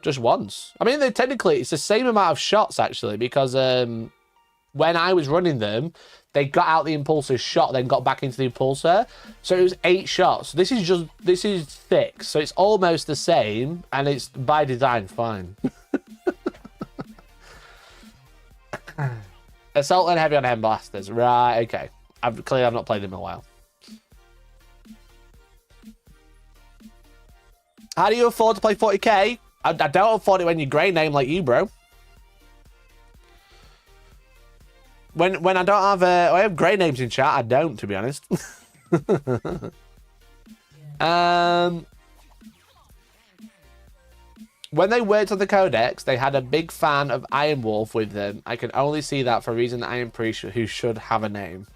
Just once. I mean, technically, it's the same amount of shots, actually, because when I was running them, they got out the impulsor shot, then got back into the impulsor. So it was 8 shots. This is thick, so it's almost the same, and it's by design fine. Assault and heavy on hand blasters. Right, okay. I've not played them in a while. How do you afford to play 40k? I don't afford it when you're grey name like you, bro. When I don't have I have grey names in chat, I don't, to be honest. When they worked on the Codex, they had a big fan of Iron Wolf with them. I can only see that for a reason that Iron Priest who should have a name.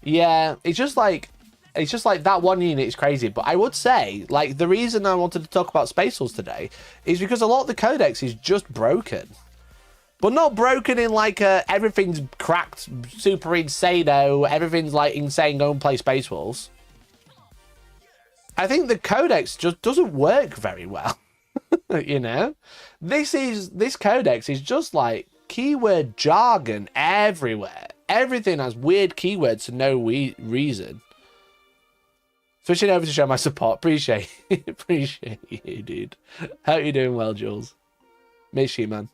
Yeah, it's just like that one unit is crazy. But I would say, like, the reason I wanted to talk about Space Wolves today is because a lot of the Codex is just broken. But not broken in like everything's cracked, super insane-o, everything's like insane, go and play Space Wolves. I think the Codex just doesn't work very well. You know? This Codex is just like keyword jargon everywhere. Everything has weird keywords for no reason. Switching over to show my support. Appreciate you, dude. Hope you're doing well, Jules. Miss you, man.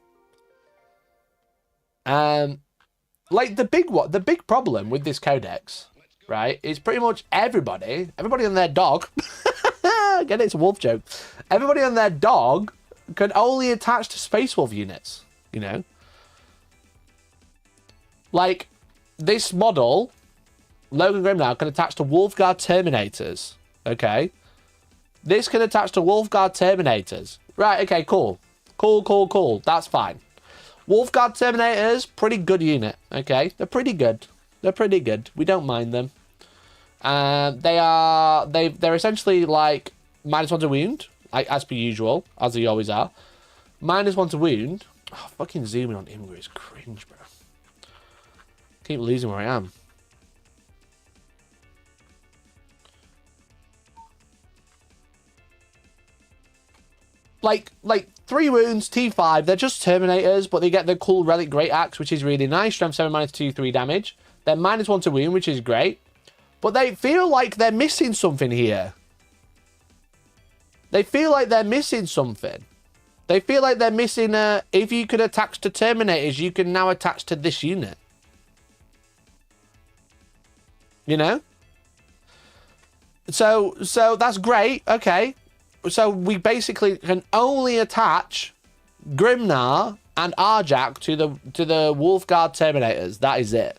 Like the big problem with this Codex, right, is pretty much everybody on their dog. Get it? It's a wolf joke. Everybody on their dog can only attach to Space Wolf units, you know? Like, this model, Logan Grimnow, can attach to Wolfguard Terminators. Okay? This can attach to Wolfguard Terminators. Right, okay, cool. Cool. That's fine. Wolfguard Terminators, pretty good unit. Okay? They're pretty good. We don't mind them. They're essentially like -1 to wound, like as per usual, as they always are. -1 to wound. Oh, fucking zooming on Imgur is cringe, bro. Keep losing where I am. Like 3 wounds, T5. They're just Terminators, but they get the cool Relic Great Axe, which is really nice. Strength 7, -2, 3 damage. They're -1 to wound, which is great. But they feel like they're missing something here. They feel like they're missing something. They feel like they're missing if you could attach to Terminators, you can now attach to this unit. You know? So that's great. Okay. So we basically can only attach Grimnar and Arjak to the Wolfguard Terminators. That is it.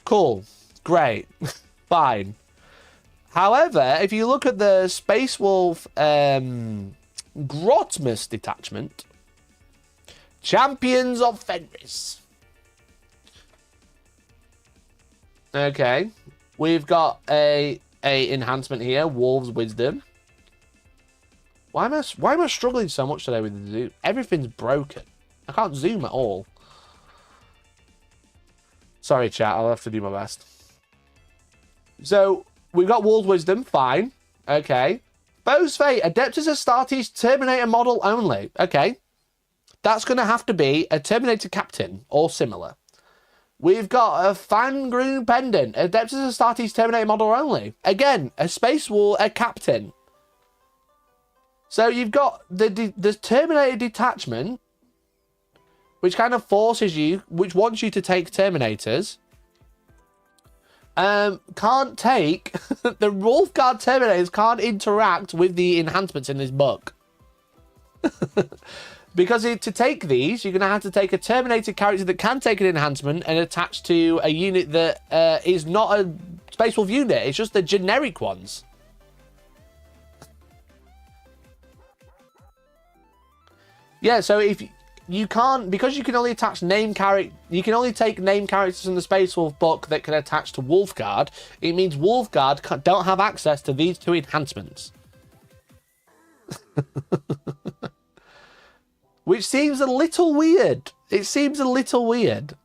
Cool. Great. Fine. However, if you look at the Space Wolf Grotmus detachment, Champions of Fenris. Okay. We've got a enhancement here, Wolves Wisdom. Why am I struggling so much today with the zoom? Everything's broken. I can't zoom at all. Sorry, chat. I'll have to do my best. So, we've got Wolves Wisdom. Fine. Okay. Foe's Fate. Adeptus Astartes Terminator model only. Okay. That's going to have to be a Terminator Captain or similar. We've got a Fangroon Pendant. Adeptus Astartes Terminator model only. Again, a Space War, a Captain. So you've got the Terminator detachment, which kind of forces you, which wants you to take Terminators. Can't take... the Wolfguard Terminators can't interact with the enhancements in this book. Because to take these, you're going to have to take a Terminator character that can take an enhancement and attach to a unit that is not a Space Wolf unit. It's just the generic ones. Yeah, so if you can't, because you can only attach you can only take name characters in the Space Wolf book that can attach to Wolfguard. It means Wolfguard don't have access to these 2 enhancements. Which seems a little weird. It seems a little weird.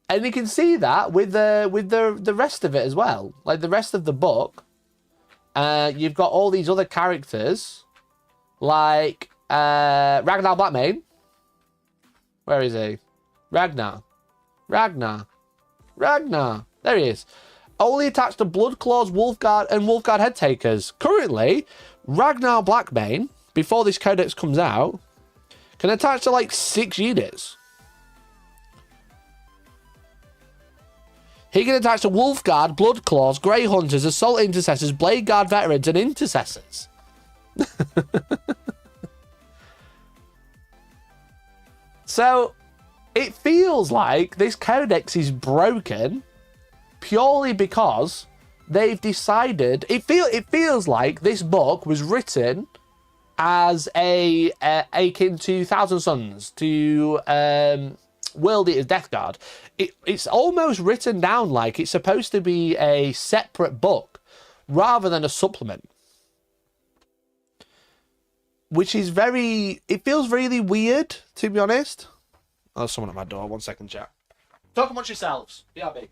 And you can see that with the rest of it as well. Like the rest of the book. You've got all these other characters. Like Ragnar Blackmane. Where is he? Ragnar. There he is. Only attached to Bloodclaws, Wolfguard, and Wolfguard Headtakers. Currently, Ragnar Blackmane, before this codex comes out, can attach to like 6 units. He can attach to Wolfguard, Bloodclaws, Grey Hunters, Assault Intercessors, Blade Guard Veterans, and Intercessors. So, it feels like this codex is broken purely because they've decided... It feels like this book was written as akin to Thousand Suns, to World Eater's Death Guard. It's almost written down like it's supposed to be a separate book rather than a supplement. Which is it feels really weird, to be honest. Oh, there's someone at my door. 1 second, chat. Talk amongst yourselves. BRB.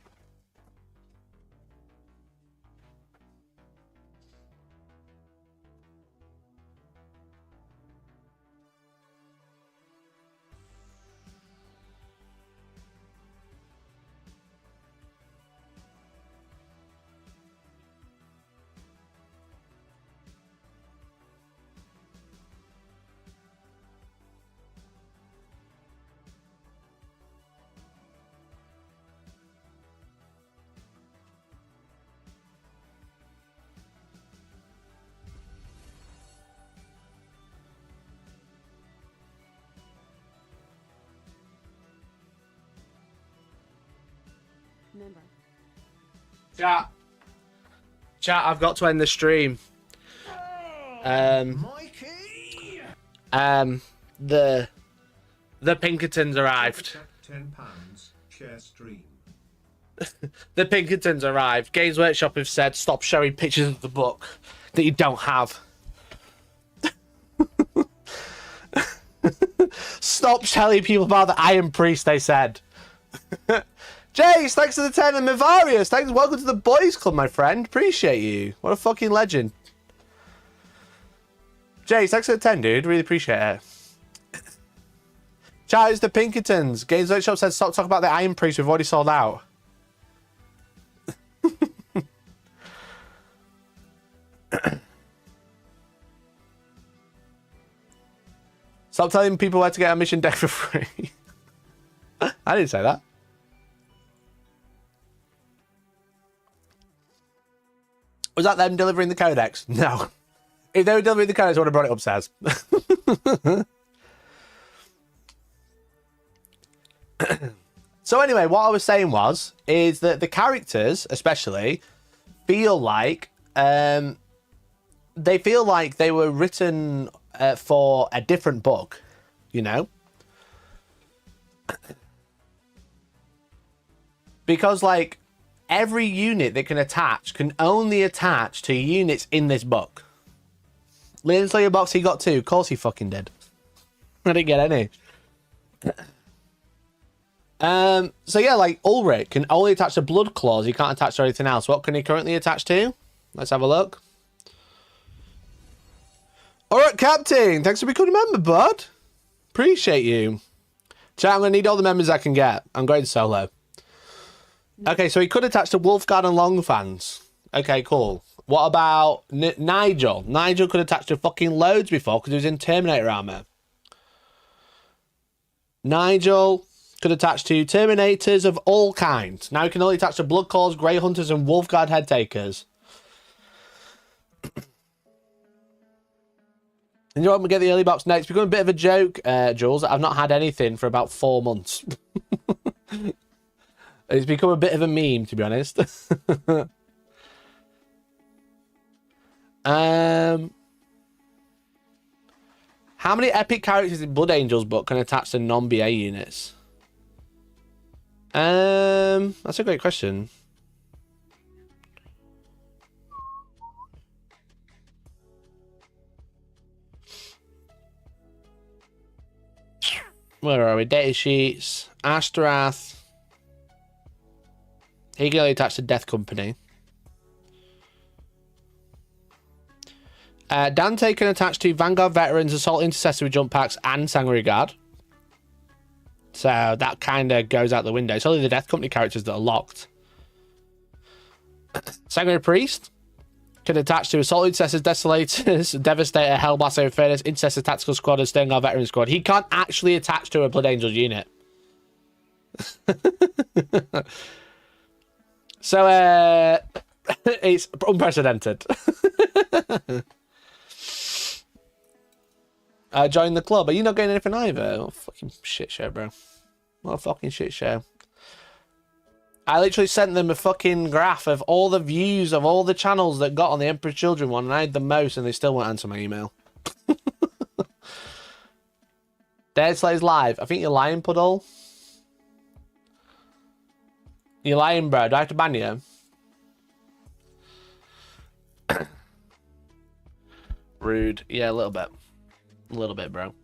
remember. Chat, I've got to end the stream. The Pinkertons arrived. £10, share stream. The Pinkertons arrived. Games Workshop have said stop showing pictures of the book that you don't have. Stop telling people about the Iron Priest, they said. Jace, thanks for the 10, and Mivarius, thanks. Welcome to the boys club, my friend. Appreciate you. What a fucking legend. Jace, thanks for the 10, dude. Really appreciate it. Chat, it's the Pinkertons. Games Workshop said stop talking about the Iron Priest. We've already sold out. Stop telling people where to get a mission deck for free. I didn't say that. Was that them delivering the codex? No. If they were delivering the codex, I would have brought it upstairs. So anyway, what I was saying is that the characters, especially, feel like they were written for a different book, you know? Because, like, every unit that can attach can only attach to units in this book. Linsley box, he got 2. Of course he fucking did. I didn't get any. So yeah, like, Ulrich can only attach to blood claws. He can't attach to anything else. What can he currently attach to? Let's have a look. Alright, Captain. Thanks for becoming a member, bud. Appreciate you. Chat, I'm going to need all the members I can get. I'm going solo. Okay, so he could attach to Wolfguard and Longfans. Okay, cool. What about Nigel? Nigel could attach to fucking loads before because he was in Terminator armor. Nigel could attach to Terminators of all kinds. Now he can only attach to Bloodclaws, Grey Hunters, and Wolfguard Headtakers. And you want me to get the early box next? It's become a bit of a joke, Jules. I've not had anything for about 4 months. It's become a bit of a meme, to be honest. How many epic characters in Blood Angels book can attach to non-BA units? That's a great question. Where are we? Data sheets. Astartes. He can only attach to Death Company. Dante can attach to Vanguard Veterans, Assault Intercessor with jump packs, and Sanguinary Guard. So that kind of goes out the window. It's only the Death Company characters that are locked. Sanguinary Priest can attach to Assault Intercessors, Desolators, Devastator, Hellblaster, Fairness, Intercessor Tactical Squad, and Stern Guard Veteran Squad. He can't actually attach to a Blood Angels unit. So, it's unprecedented. Join the club. Are you not getting anything either? What a fucking shit show, bro. What a fucking shit show. I literally sent them a fucking graph of all the views of all the channels that got on the Emperor's Children one, and I had the most, and they still won't answer my email. Dead Slay's live. I think you're lying, Puddle. You're lying, bro. Do I have to ban you? Rude. Yeah, a little bit. A little bit, bro.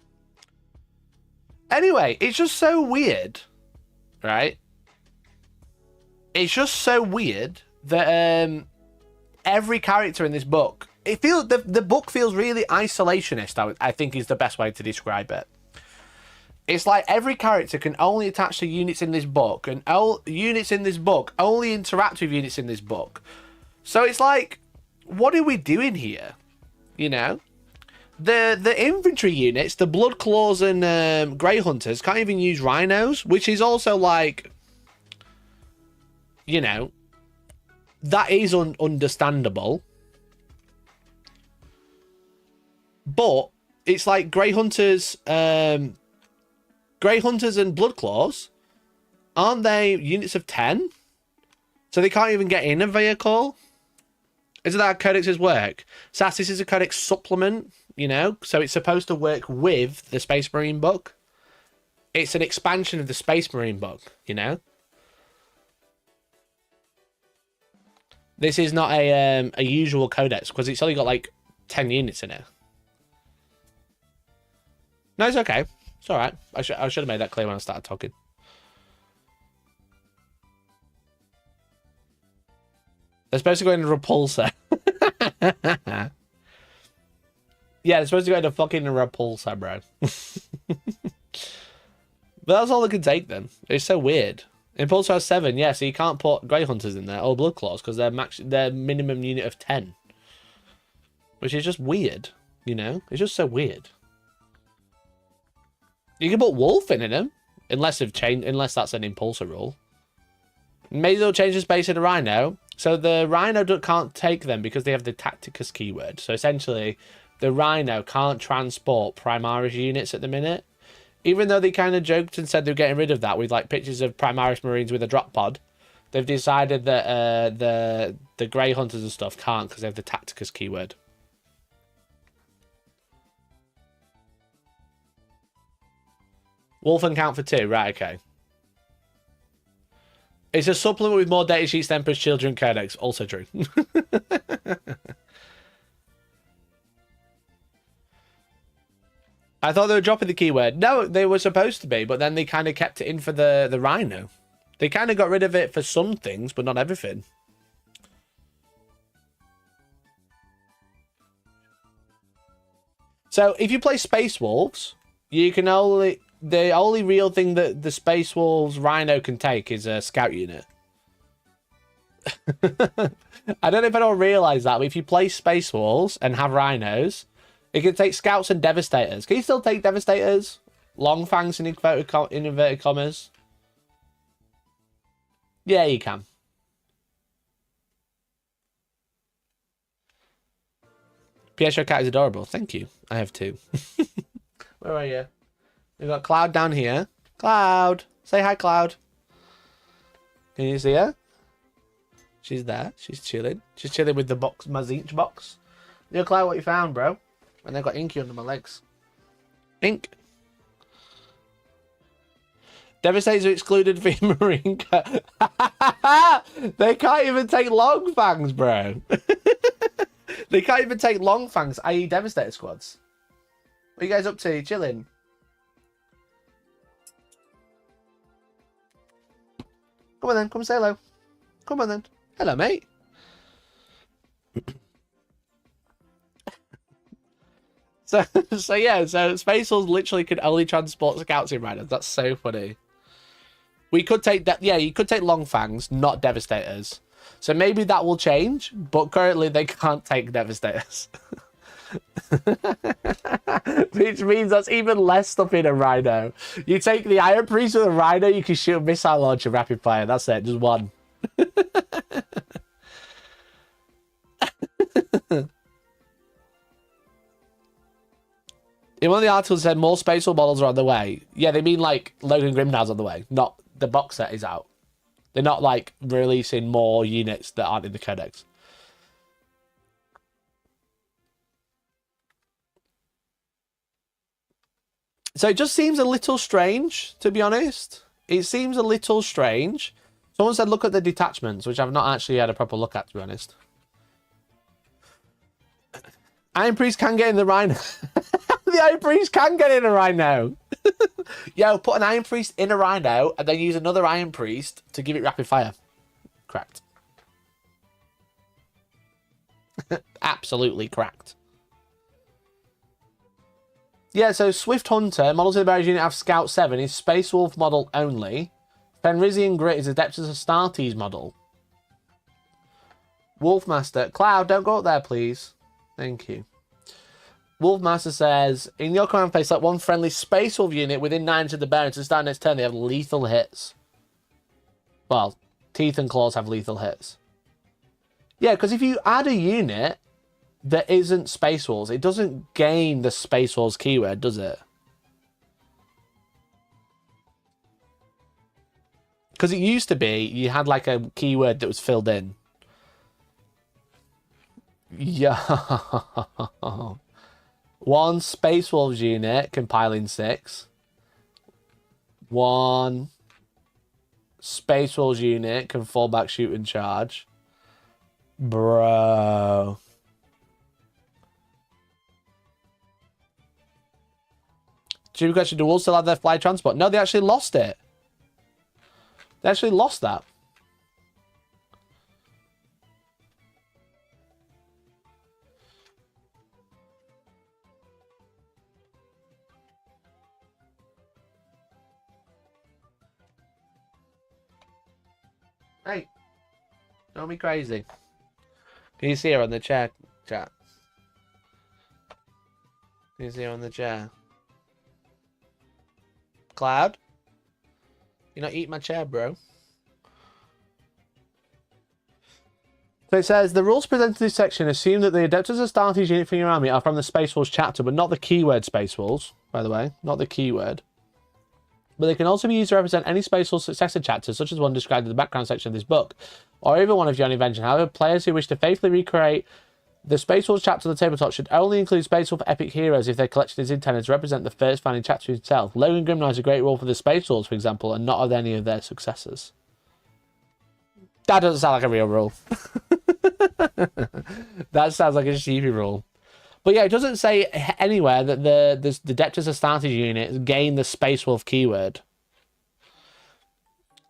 Anyway, it's just so weird, right? It's just so weird that every character in this book, it feels the book feels really isolationist. I think is the best way to describe it. It's like every character can only attach to units in this book, and units in this book only interact with units in this book. So it's like, what are we doing here? You know? The infantry units, the Blood Claws and Grey Hunters can't even use Rhinos, which is also like, you know, that is understandable. But it's like Grey Hunters and Blood Claws, aren't they units of 10? So they can't even get in a vehicle? Isn't that how codexes work? SAS, this is a codex supplement, you know? So it's supposed to work with the Space Marine book. It's an expansion of the Space Marine book, you know? This is not a usual codex, because it's only got, like, 10 units in it. No, it's okay. It's alright. I should have made that clear when I started talking. They're supposed to go into repulsor. Yeah, they're supposed to go into fucking repulsor, bro. But that's all they can take then. It's so weird. Impulsor has 7, yeah, so you can't put Grey Hunters in there or Blood Claws because they're minimum unit of 10. Which is just weird, you know? It's just so weird. You can put Wolf in them, unless that's an Impulsor rule. Maybe they'll change the space in the Rhino. So the Rhino can't take them because they have the Tacticus keyword. So essentially, the Rhino can't transport Primaris units at the minute. Even though they kind of joked and said they were getting rid of that with like pictures of Primaris Marines with a drop pod, they've decided that the Grey Hunters and stuff can't because they have the Tacticus keyword. Wolf and count for 2, right, okay. It's a supplement with more data sheets than Emperor's Children Codex. Also true. I thought they were dropping the keyword. No, they were supposed to be, but then they kind of kept it in for the Rhino. They kind of got rid of it for some things, but not everything. So if you play Space Wolves, you can only... The only real thing that the Space Wolves Rhino can take is a scout unit. I don't know if anyone realised that, but if you play Space Wolves and have Rhinos, it can take scouts and devastators. Can you still take devastators? Long fangs in inverted commas? Yeah, you can. Pietro Cat is adorable. Thank you. I have 2. Where are you? We've got Cloud down here. Cloud! Say hi, Cloud. Can you see her? She's there. She's chilling. She's chilling with the box, Mazinch box. Yo, Cloud, what you found, bro? And I've got Inky under my legs. Ink. Devastators are excluded for Marine. They can't even take long fangs, bro. They can't even take long fangs, i.e. Devastator squads. What are you guys up to? Chilling? Come on then, come say hello. Come on then. Hello, mate. So yeah, so Space Wolves literally could only transport scouts in Rhinos. That's so funny. We could take that, yeah, you could take long fangs, not devastators. So maybe that will change, but currently they can't take devastators. Which means that's even less stuff in a Rhino. You take the Iron Priest with a Rhino, you can shoot a missile launcher rapid fire. That's it, just one. In one of the articles, it said more Space Wolf models are on the way. Yeah, they mean like Logan Grimdar's on the way, not the box set is out. They're not like releasing more units that aren't in the codex. So it just seems a little strange, to be honest. It seems a little strange. Someone said look at the detachments, which I've not actually had a proper look at, to be honest. Iron Priest can get in the Rhino. The Iron Priest can get in a Rhino. Yo, put an Iron Priest in a Rhino and then use another Iron Priest to give it rapid fire. Cracked. Absolutely cracked. Yeah, so Swift Hunter, models in the barriers unit have Scout 7, is Space Wolf model only. Fenrisian Grit is Adeptus Astartes model. Wolfmaster. Cloud, don't go up there, please. Thank you. Wolfmaster says, in your command phase, select one friendly Space Wolf unit within 9 of the bearing. To start next turn, they have lethal hits. Well, Teeth and Claws have lethal hits. Yeah, because if you add a unit that isn't Space Wolves, it doesn't gain the Space Wolves keyword, does it? Because it used to be, you had like a keyword that was filled in. Yeah. One Space Wolves unit, compiling 6. One Space Wolves unit can fall back, shoot, and charge. Bro. Stupid question, do wolves still have their fly transport? No, they actually lost it. They actually lost that. Hey, don't be crazy. Can you see her on the chair, chat? Can you see her on the chair? Cloud? You're not eating my chair, bro. So it says, the rules presented in this section assume that the Adeptus Astartes unit for your army are from the Space Wolves chapter, but not the keyword Space Wolves, by the way. Not the keyword. But they can also be used to represent any Space Wolves successor chapters, such as one described in the background section of this book, or even one of your own invention. However, players who wish to faithfully recreate the Space Wolves chapter of the tabletop should only include Space Wolf epic heroes if their collection is intended to represent the first founding chapter itself. Logan Grimnar is a great role for the Space Wolves, for example, and not of any of their successors. That doesn't sound like a real rule. That sounds like a sheepy rule. But yeah, it doesn't say anywhere that the Adeptus Astartes unit gain the Space Wolf keyword.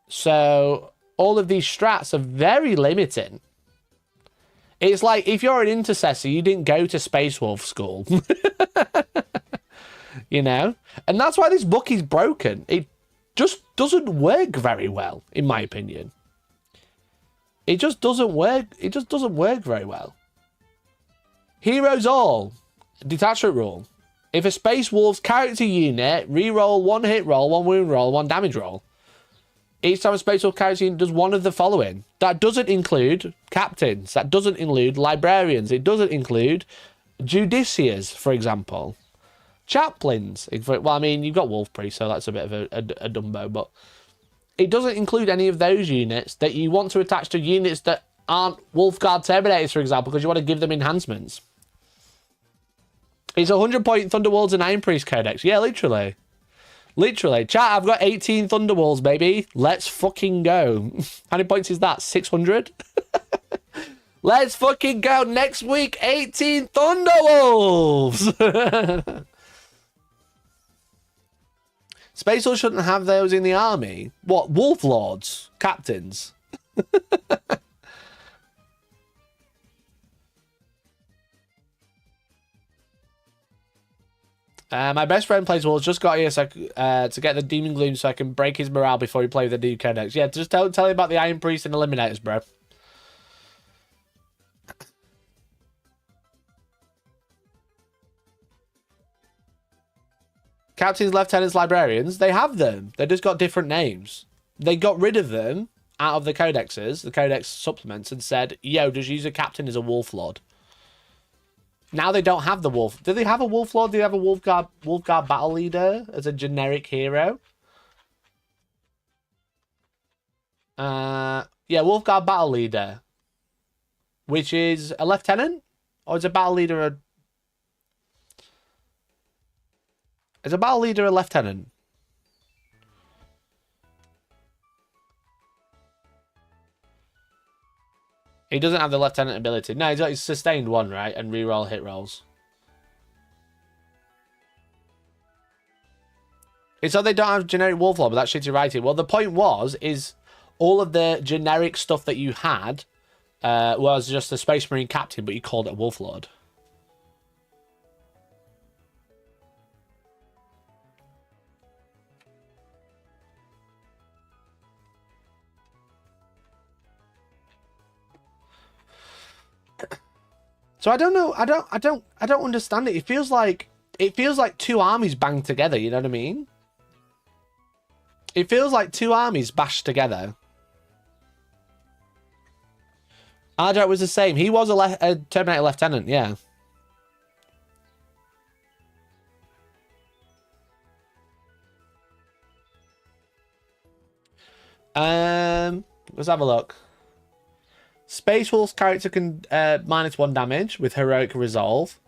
So all of these strats are very limiting. It's like if you're an intercessor, you didn't go to Space Wolf school. You know? And that's why this book is broken. It just doesn't work very well, in my opinion. It just doesn't work. It just doesn't work very well. Heroes all. Detachment rule. If a Space Wolves character unit reroll 1 hit roll, 1 wound roll, 1 damage roll, each time a Space Wolf character unit does one of the following. That doesn't include captains. That doesn't include librarians. It doesn't include judiciaries, for example. Chaplains. Well, I mean, you've got Wolf Priest, so that's a bit of a dumbo, but it doesn't include any of those units that you want to attach to units that aren't Wolfguard Terminators, for example, because you want to give them enhancements. It's a 100-point Thunderwolves and Iron Priest Codex. Yeah, literally. Literally. Chat, I've got 18 Thunderwolves, baby. Let's fucking go. How many points is that? 600? Let's fucking go. Next week, 18 Thunderwolves. Space Wolves shouldn't have those in the army. What? Wolf Lords? Captains? My best friend plays Wolves. Just got here so to get the Demon Gloom so I can break his morale before we play with the new codex. Yeah, just tell him about the Iron Priest and Eliminators, bro. Captains, Lieutenants, Librarians, they have them. They just got different names. They got rid of them out of the codexes, the codex supplements, and said, yo, just use a captain as a Wolf Lord. Now they don't have the Wolf. Do they have a Wolf Lord? Do they have a Wolfguard Battle Leader as a generic hero? Yeah, Wolfguard Battle Leader. Which is a lieutenant? Or is a battle leader a... Is a battle leader a lieutenant? He doesn't have the lieutenant ability. No, he's got his sustained 1, right? And reroll hit rolls. It's so they don't have generic Wolf Lord, but that's shitty writing. Well, the point is all of the generic stuff that you had was just a Space Marine captain, but you called it a Wolf Lord. So I don't know. I don't understand it. It feels like two armies banged together. You know what I mean? It feels like two armies bashed together. Ardrat was the same. He was a Terminator Lieutenant. Yeah. Let's have a look. Space Wolf's character can -1 damage with heroic resolve.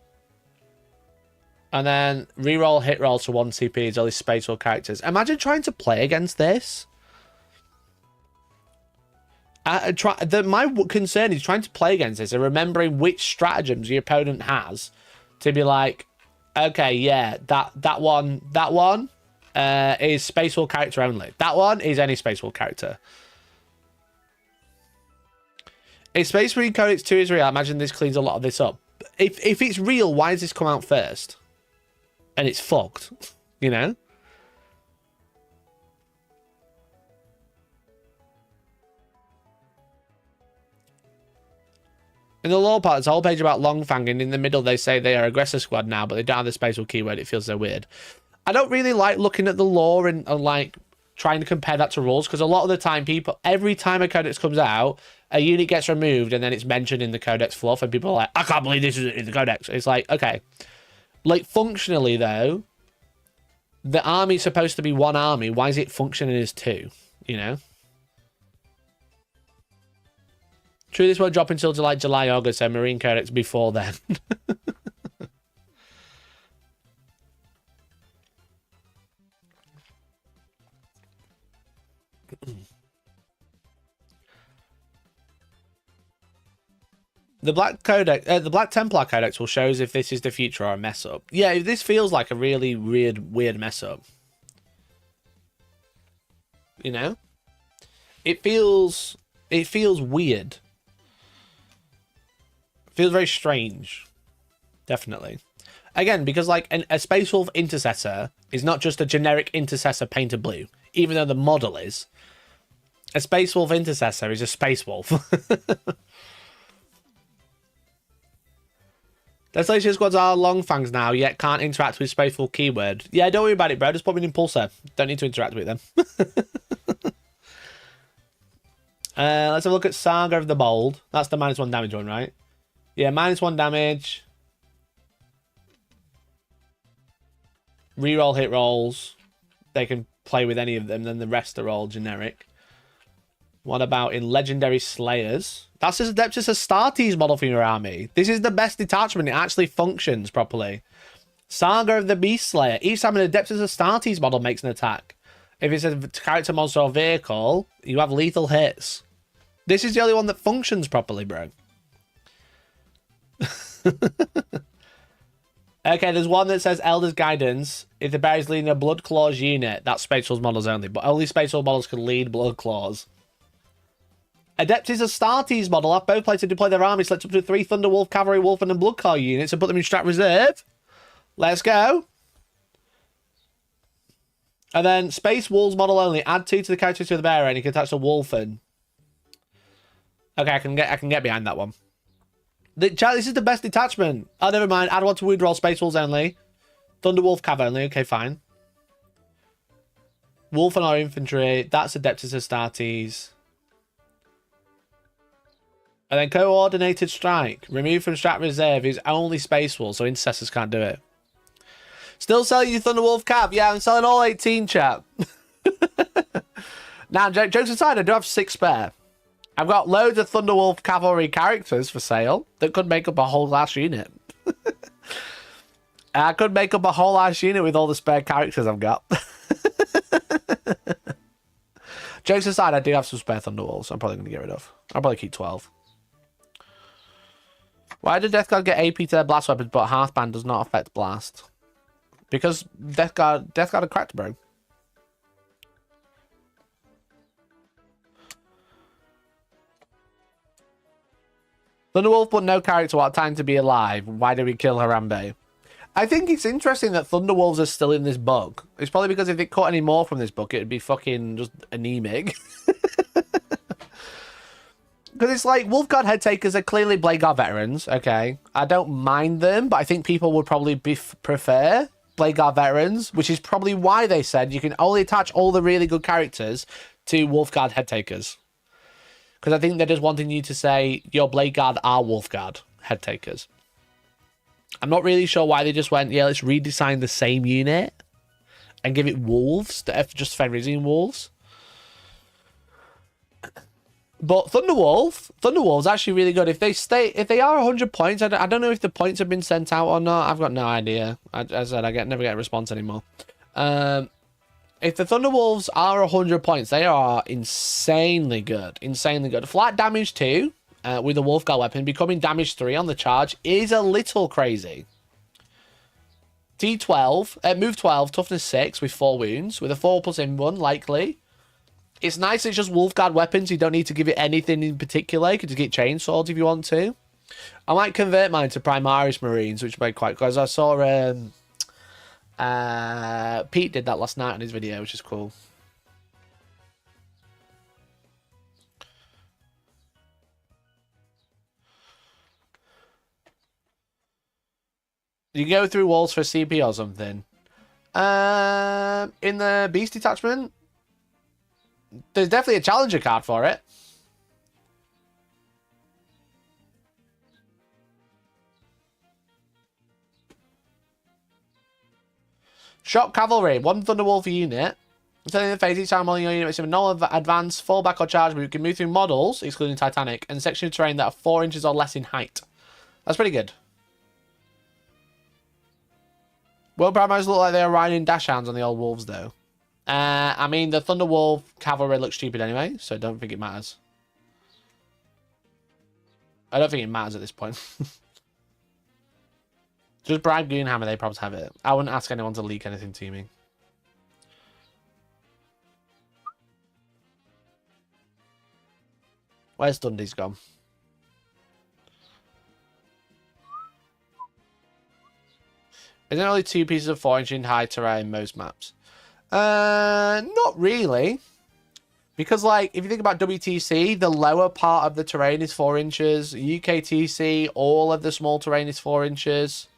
And then reroll hit rolls for 1 CP is only Space Wolf characters. Imagine trying to play against this. My concern is trying to play against this and remembering which stratagems your opponent has to be like, okay, yeah, that one is Space Wolf character only. That one is any Space Wolf character. If Space Marine Codex 2 is real, I imagine this cleans a lot of this up. If it's real, why does this come out first? And it's fucked, you know? In the lore part, there's a whole page about Longfang, and in the middle they say they are aggressor squad now, but they don't have the Space Wolf keyword. It feels so weird. I don't really like looking at the lore and like trying to compare that to rules, because a lot of the time every time a codex comes out, a unit gets removed and then it's mentioned in the codex fluff and people are like, I can't believe this is in the codex. It's like, okay. Like, functionally though, the army's supposed to be one army. Why is it functioning as two? You know? True, this won't drop until like July, August, so Marine Codex before then. The Black Codex, the Black Templar Codex will show us if this is the future or a mess up. Yeah, this feels like a really weird mess up. You know, it feels weird. It feels very strange. Definitely. Again, because like a Space Wolf Intercessor is not just a generic Intercessor painted blue, even though the model is. A Space Wolf Intercessor is a Space Wolf. Desolation squads are long fangs now, yet can't interact with Space Wolf keyword. Yeah, don't worry about it, bro. Just put me in Impulsor. Don't need to interact with them. Let's have a look at Saga of the Bold. That's the -1 damage one, right? Yeah, -1 damage. Reroll hit rolls. They can play with any of them, then the rest are all generic. What about in Legendary Slayers? That's just Adeptus Astartes model for your army. This is the best detachment. It actually functions properly. Saga of the Beast Slayer. Each time an Adeptus Astartes model makes an attack, if it's a character, monster, or vehicle, you have lethal hits. This is the only one that functions properly, bro. Okay, there's one that says Elder's Guidance. If the bear is leading a Blood Claws unit, that's Space Wolf models only, but only Space Wolf models can lead Blood Claws. Adeptus Astartes model have both players to deploy their army, select up to 3 Thunderwolf, Cavalry, Wolf, and Bloodcar units and put them in strat reserve. Let's go. And then Space Wolves model only. Add 2 to the characteristic of the bearer and you can attach a Wolfen. Okay, I can get behind that one. This is the best detachment. Oh, never mind. Add 1 to wound roll. Space Wolves only. Thunderwolf Cav only. Okay, fine. Wolf and our infantry. That's Adeptus Astartes. And then Coordinated Strike. Remove from strat reserve is only Space Wolves, so Intercessors can't do it. Still selling you Thunderwolf Cav? Yeah, I'm selling all 18, chap. Now, jokes aside, I do have 6 spare. I've got loads of Thunderwolf Cavalry characters for sale that could make up a whole ass unit. I could make up a whole ass unit with all the spare characters I've got. Jokes aside, I do have some spare Thunderwolves I'm probably going to get rid of. I'll probably keep 12. Why did Death Guard get AP to their blast weapons, but Hearthband does not affect blast? Because Death Guard are cracked, bro. Thunderwolf, but no character. What time to be alive? Why did we kill Harambe? I think it's interesting that Thunderwolves are still in this book. It's probably because if they cut any more from this book, it'd be fucking just anemic. Because it's like, Wolfguard Head Takers are clearly Blade Guard veterans, okay? I don't mind them, but I think people would probably prefer Blade Guard veterans, which is probably why they said you can only attach all the really good characters to Wolfguard Head Takers. Because I think they're just wanting you to say, your Blade Guard are Wolfguard Head Takers. I'm not really sure why they just went, yeah, let's redesign the same unit. and give it wolves, just Fenrisian wolves. But Thunderwolf's actually really good. If they are 100 points, I don't know if the points have been sent out or not. I've got no idea. As I said, never get a response anymore. If the Thunderwolves are 100 points, they are insanely good. Insanely good. Flat damage 2 with the Wolfguard weapon, becoming damage 3 on the charge is a little crazy. T12, move 12, toughness 6 with 4 wounds, with a 4+ in 1, likely. It's nice it's just Wolfguard weapons. You don't need to give it anything in particular. You can just get chainswords if you want to. I might convert mine to Primaris Marines, which would be quite cool. Because I saw Pete did that last night in his video, which is cool. You go through walls for CP or something. In the Beast Detachment, there's definitely a Challenger card for it. Shock Cavalry, 1 Thunderwolf unit. Instead of the phase, each time on your unit receives no advance, fall back or charge, but you can move through models, excluding Titanic, and section of terrain that are 4 inches or less in height. That's pretty good. World Primaries look like they are riding dash hounds on the old wolves, though. I mean, the Thunderwolf Cavalry looks stupid anyway, so I don't think it matters. I don't think it matters at this point. Just bribe Goonhammer, they probably have it. I wouldn't ask anyone to leak anything to me. Where's Dundee's gone? Isn't there only 2 pieces of 4-inch in high terrain in most maps? Not really. Because, like, if you think about WTC, the lower part of the terrain is 4 inches. UKTC, all of the small terrain is 4 inches.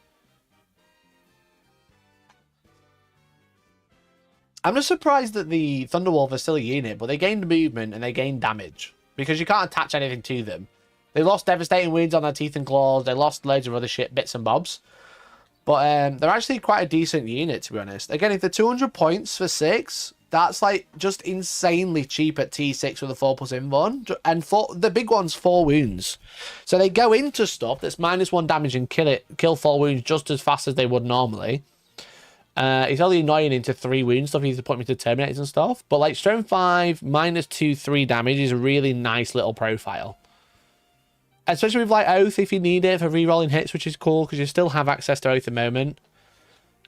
I'm just surprised that the Thunderwolf are still a unit, but they gained movement and they gained damage. Because you can't attach anything to them. They lost devastating wounds on their teeth and claws. They lost loads of other shit, bits and bobs. But they're actually quite a decent unit, to be honest. Again, if they're 200 points for 6, that's like just insanely cheap at T6 with a 4+ in 1. And the big one's 4 wounds. So they go into stuff that's -1 damage and kill 4 wounds just as fast as they would normally. It's only annoying into 3 wounds stuff. You need to put me to Terminators and stuff. But like Strength 5, -2, 3 damage is a really nice little profile. Especially with like Oath if you need it for re-rolling hits, which is cool because you still have access to Oath at the moment.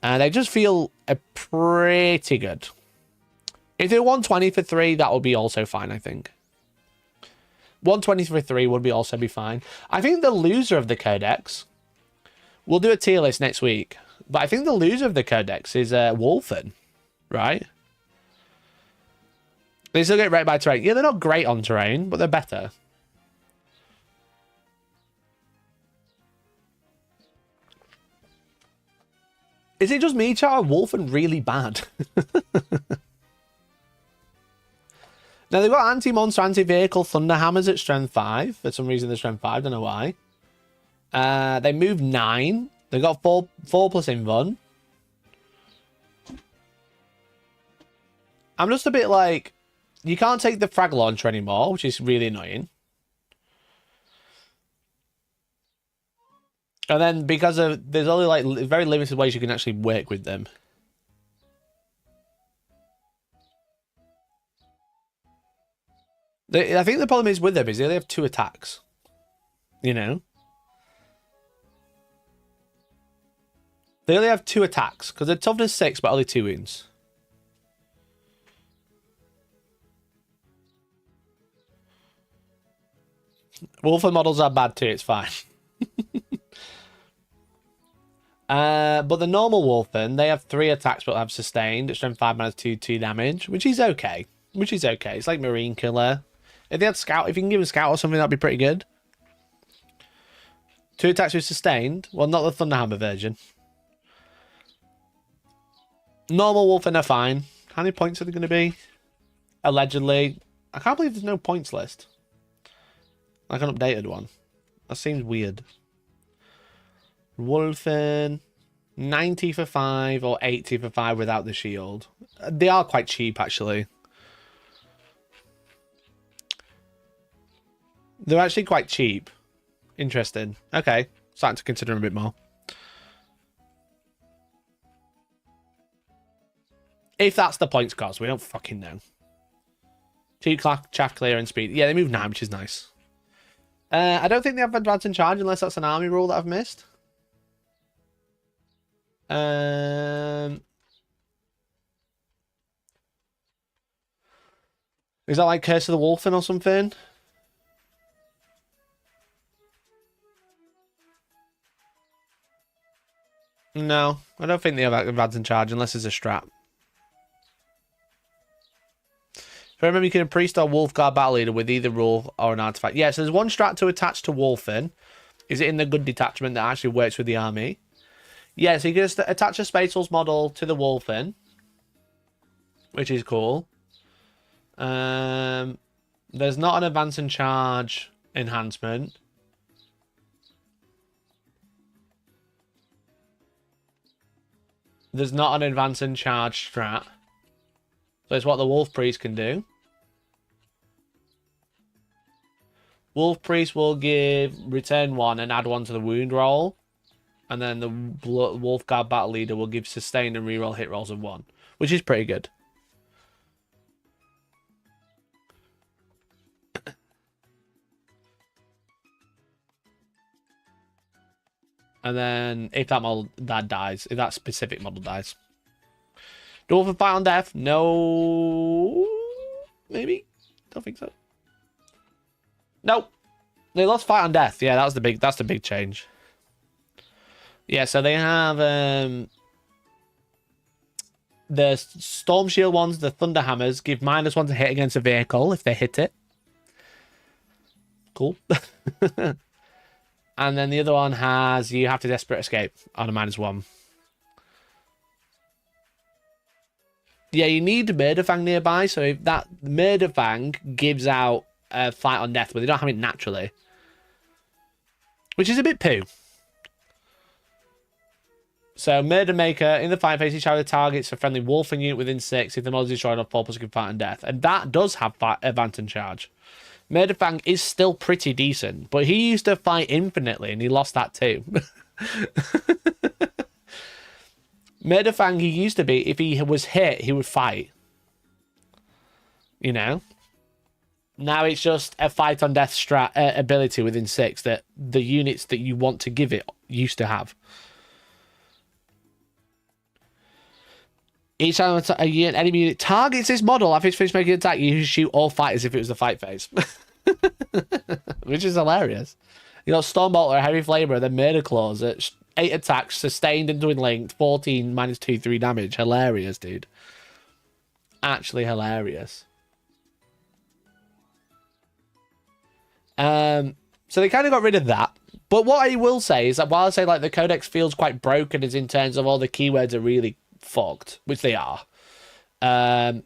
They just feel pretty good. If they're 120 for 3, that would be also fine, I think. 120 for 3 would also be fine. I think the loser of the Codex, we'll do a tier list next week, but I think the loser of the Codex is Wolfen, right? They still get rated by terrain. Yeah, they're not great on terrain, but they're better. Is it just me, chat, or Wolfen really bad? Now, they've got anti-monster, anti-vehicle thunder hammers at strength 5. For some reason, they're strength 5. Don't know why. They move 9. They got 4+ in 1. I'm just a bit like, you can't take the frag launcher anymore, which is really annoying. And then because of, there's only like very limited ways you can actually work with them. I think the problem is with them is they only have 2 attacks. You know? They only have 2 attacks because they're toughness 6 but only 2 wounds. Wolfen models are bad too, it's fine. But the normal Wolfen, they have 3 attacks but have sustained. It's strength 5 -2, 2 damage, which is okay. It's like Marine Killer. If they had Scout, if you can give a Scout or something, that'd be pretty good. 2 attacks with sustained. Well, not the Thunderhammer version. Normal Wolfen are fine. How many points are they going to be? Allegedly. I can't believe there's no points list. Like an updated one. That seems weird. Wolfen. 90 for 5 or 80 for 5 without the shield. They are quite cheap, actually. They're actually quite cheap. Interesting. Okay. Starting to consider them a bit more. If that's the points cost, we don't fucking know. 2 chaff clear and speed. Yeah, they move 9, which is nice. I don't think they have advance and charge unless that's an army rule that I've missed. Is that like Curse of the Wolfen or something? No, I don't think they have advance and charge unless it's a strat. If I remember, you can a priest or Wolfguard battle leader with either rule or an artifact. Yeah, so there's one strat to attach to Wolfen. Is it in the good detachment that actually works with the army? Yeah, so you can just attach a Space Wolves model to the Wolfen, which is cool. There's not an advance and charge enhancement. There's not an advance and charge strat. So it's what the Wolf Priest can do. Wolf Priest will give return 1 and add 1 to the wound roll. And then the Wolf Guard Battle Leader will give sustain and reroll hit rolls of 1. Which is pretty good. And then if that model dies, if that specific model dies. Dwarven fight on death? No. Maybe? Don't think so. Nope. They lost fight on death. Yeah, that's the big change. Yeah, so they have the Storm Shield ones, the Thunder Hammers, give -1 to hit against a vehicle if they hit it. Cool. And then the other one has you have to desperate escape on a -1. Yeah, you need Murderfang nearby, so if that Murderfang gives out a fight on death, but they don't have it naturally. Which is a bit poo. So, Murder Maker, in the fight phase, each other targets a friendly wolfing unit within 6 if the model is destroyed or 4+ can fight on death. And that does have advance and charge. Murderfang is still pretty decent, but he used to fight infinitely and he lost that too. Murderfang, he used to be, if he was hit, he would fight. You know? Now it's just a fight on death strat ability within 6 that the units that you want to give it used to have. Each time an enemy unit targets this model after it's finished making an attack, you shoot all fighters if it was the fight phase. Which is hilarious. You got Stormbolt or Heavy Flamer, then Murder Claws at 8 attacks, sustained and doing linked, 14 -2, 3 damage. Hilarious, dude. Actually hilarious. So they kind of got rid of that. But what I will say is that while I say like the codex feels quite broken is in terms of all the keywords are really fucked, which they are. The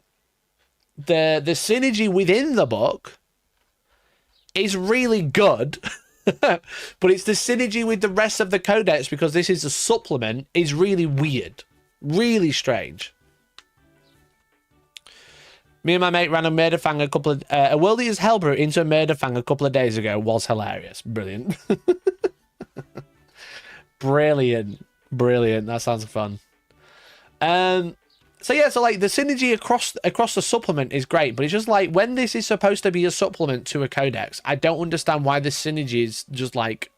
synergy within the book is really good. But it's the synergy with the rest of the codex, because this is a supplement, is really weird. Really strange. Me and my mate ran a Murderfang a World Eater's Hellbrew into a Murderfang a couple of days ago. Was hilarious. Brilliant. Brilliant. Brilliant. That sounds fun. So yeah, so like the synergy across the supplement is great, but it's just like when this is supposed to be a supplement to a codex, I don't understand why the synergy is just like,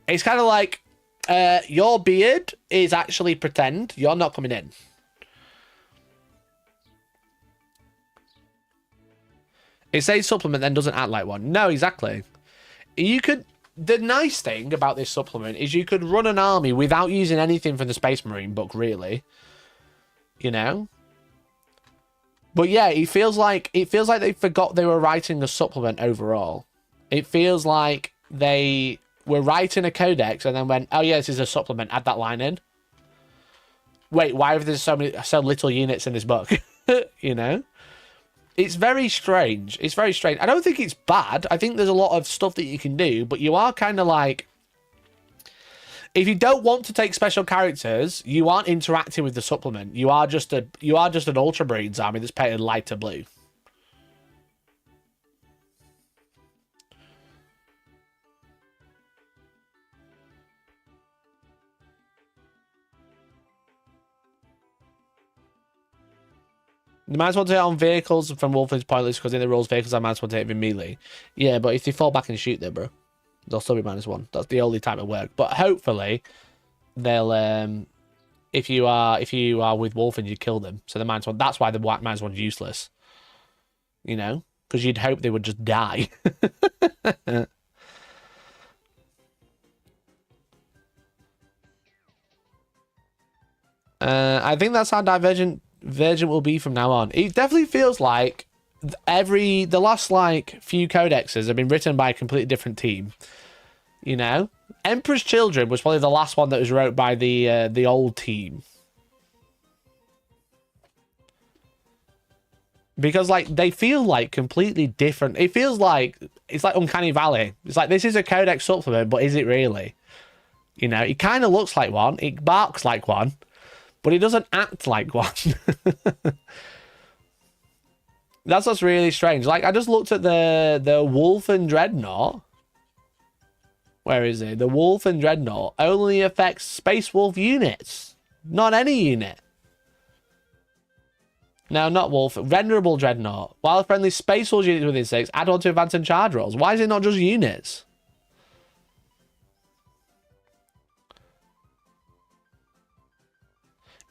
it's kind of like your beard is actually pretend, you're not coming in. It says supplement then doesn't act like one. No, exactly. You could, the nice thing about this supplement is you could run an army without using anything from the Space Marine book, really. You know? But yeah, it feels like they forgot they were writing a supplement overall. It feels like they were writing a codex and then went, oh yeah, this is a supplement, add that line in. Wait, why are there so little units in this book? You know? It's very strange. It's very strange. I don't think it's bad. I think there's a lot of stuff that you can do, but you are kind of like, if you don't want to take special characters, you aren't interacting with the supplement. You are just an Ultramarines army that's painted lighter blue. The -1 to hit on vehicles from Wolfen is pointless because in the rules, vehicles are -1 to hit with melee. Yeah, but if they fall back and shoot there, bro, they'll still be -1. That's the only time it work. But hopefully, they'll if you are with Wolfen, you kill them. So the -1. That's why the -1's useless. You know, because you'd hope they would just die. I think that's how Divergent will be from now on. It definitely feels like the last like few codexes have been written by a completely different team. You know, Emperor's Children was probably the last one that was wrote by the old team. Because like they feel like completely different. It feels like it's like Uncanny Valley. It's like this is a codex supplement, but is it really? You know, it kind of looks like one. It barks like one. But it doesn't act like one. That's what's really strange. Like, I just looked at the Wolfen Dreadnought. Where is it? The Wolfen Dreadnought only affects Space Wolf units. Not any unit. No, not Wolf. Venerable Dreadnought. While friendly Space Wolf units within 6, add on to advance and charge rolls. Why is it not just units?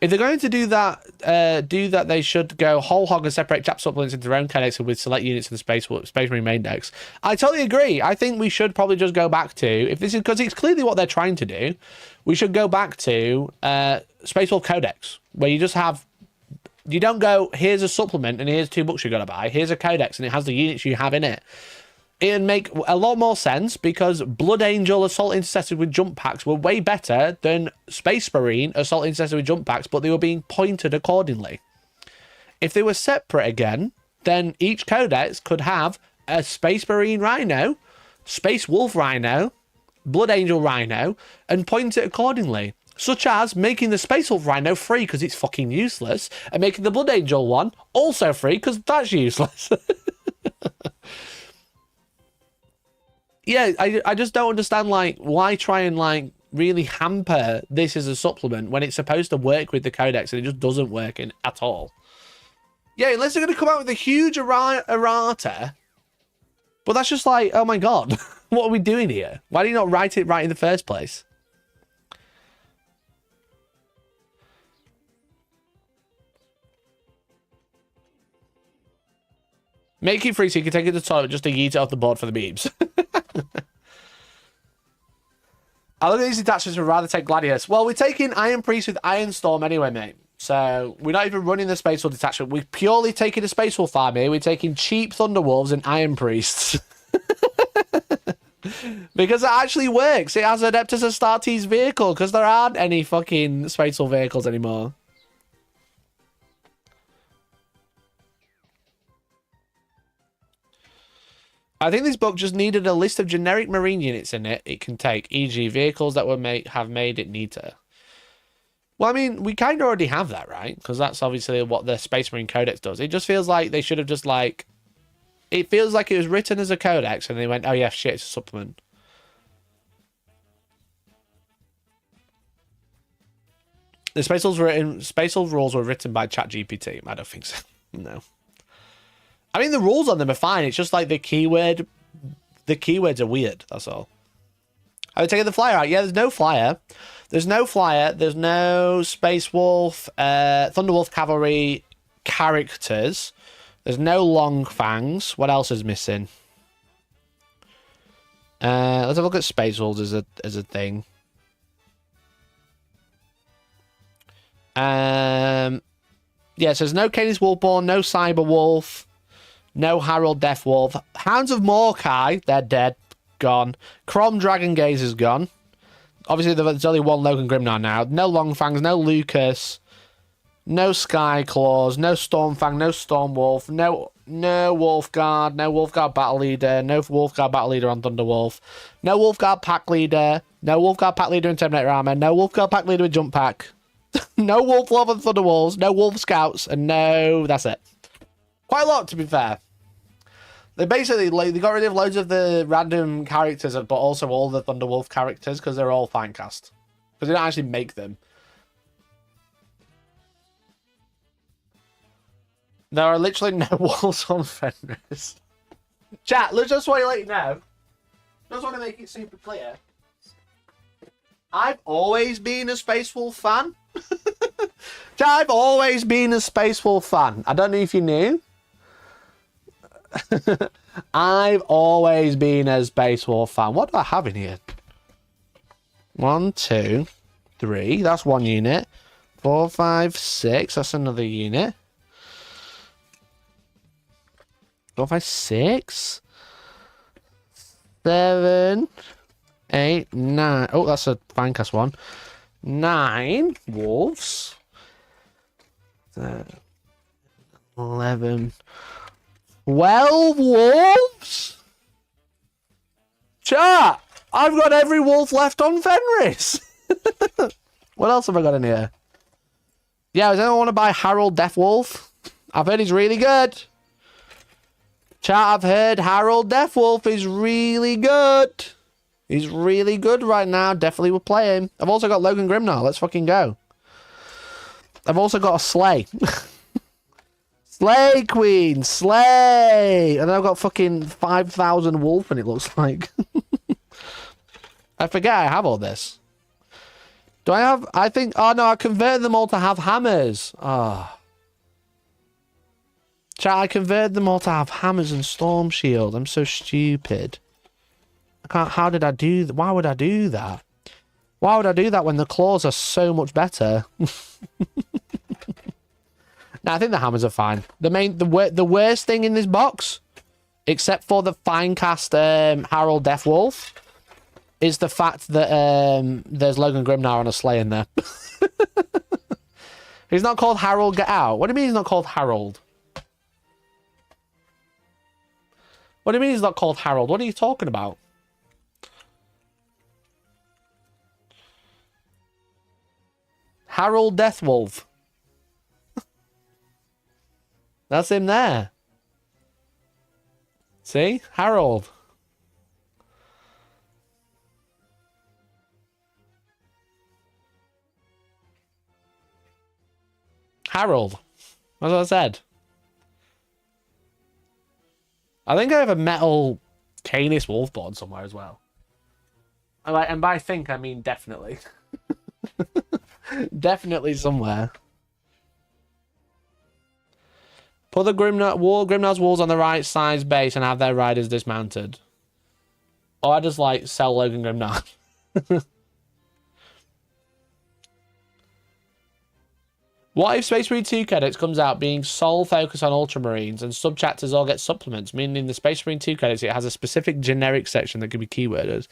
If they're going to do that, they should go whole hog and separate chap supplements into their own codex with select units in the Space Marine main decks. I totally agree. I think we should probably just go back to, if this is because it's clearly what they're trying to do, we should go back to Space Wolf Codex, where you just have, you don't go, here's a supplement and here's 2 books you're going to buy. Here's a codex and it has the units you have in it. It'd make a lot more sense because Blood Angel Assault Intercessor with jump packs were way better than Space Marine Assault Intercessor with jump packs, but they were being pointed accordingly. If they were separate again, then each codex could have a Space Marine Rhino, Space Wolf Rhino, Blood Angel Rhino, and point it accordingly. Such as making the Space Wolf Rhino free because it's fucking useless, and making the Blood Angel one also free because that's useless. Yeah, I just don't understand, like, why try and, like, really hamper this as a supplement when it's supposed to work with the codex and it just doesn't work in at all. Yeah, unless they're going to come out with a huge errata. But that's just like, oh my god, what are we doing here? Why do you not write it right in the first place? Make it free so you can take it to the toilet just to yeet it off the board for the memes. I look at these attachments and would rather take Gladius. Well, we're taking Iron Priest with Iron Storm anyway, mate. So we're not even running the Space Wolf detachment. We're purely taking a Space Wolf army. We're taking cheap Thunderwolves and Iron Priests. Because it actually works. It has Adeptus Astartes vehicle because there aren't any fucking Space Wolf vehicles anymore. I think this book just needed a list of generic marine units in it can take, e.g. vehicles that have made it neater. Well, I mean, we kind of already have that, right? Because that's obviously what the Space Marine Codex does. It just feels like they should have just, like... It feels like it was written as a codex and they went, oh yeah, shit, it's a supplement. The Space Wolf rules were written by ChatGPT. I don't think so. No. I mean, the rules on them are fine. It's just like the keywords are weird. That's all. Are we taking the flyer out? Yeah, there's no flyer. There's no flyer. There's no Space Wolf, Thunderwolf Cavalry characters. There's no Long Fangs. What else is missing? Let's have a look at Space Wolves as a thing. Yeah, so there's no Canis Wolfborn, no Cyber Wolf. No Harold Deathwolf. Hounds of Morkai, they're dead. Gone. Crom Dragon Gaze is gone. Obviously, there's only one Logan Grimnar now. No Longfangs, no Lucas. No Sky Claws, no Stormfang, no Stormwolf, no Wolfguard, no Wolfguard Battle Leader, no Wolfguard Battle Leader on Thunderwolf, no Wolfguard Pack Leader, no Wolfguard Pack Leader in Terminator Armor, no Wolfguard Pack Leader with Jump Pack, no Wolf Love and Thunderwolves, no Wolf Scouts, and no, that's it. Quite a lot, to be fair. They basically, like, they got rid of loads of the random characters, but also all the Thunderwolf characters, because they're all fan cast. Because they don't actually make them. There are literally no walls on Fenris. Chat, let's just want to let you know. Just want to make it super clear. I've always been a Space Wolf fan. Chat, I've always been a Space Wolf fan. I don't know if you knew. I've always been a Space Wolf fan. What do I have in here? 1, 2, 3. That's one unit. 4, 5, 6. That's another unit. 4, 5, 6. 7, 8, 9. Oh, that's a Finecast one. 9 wolves. 11. 12 wolves? Chat! I've got every wolf left on Fenris. What else have I got in here? Yeah, does anyone want to buy Harold Deathwolf? I've heard he's really good. Chat, I've heard Harold Deathwolf is really good. He's really good right now. Definitely will play him. I've also got Logan Grimnar. Let's fucking go. I've also got a Slay. Slay Queen. Slay. And I've got fucking 5,000 wolf and it looks like. I forget I have all this. Do I have... I think... Oh, no. I converted them all to have hammers. Ah. Oh. Chat, I converted them all to have hammers and storm shield. I'm so stupid. I can't... How did I do that? Why would I do that? Why would I do that when the claws are so much better? Now, I think the hammers are fine. The worst thing in this box, except for the Finecast Harold Deathwolf, is the fact that there's Logan Grimnar on a Slay in there. He's not called Harold Get Out. What do you mean he's not called Harold? What do you mean he's not called Harold? What are you talking about? Harold Deathwolf. That's him there. See? Harold. Harold. That's what I said. I think I have a metal Canis Wolfborn somewhere as well. And by think, I mean definitely. Definitely somewhere. Put the Grimnar's walls on the right size base and have their riders dismounted. Or I just like sell Logan Grimnar. What if Space Marine 2 credits comes out being sole focus on Ultramarines and sub-chapters all get supplements, meaning in the Space Marine 2 credits it has a specific generic section that could be keyworded?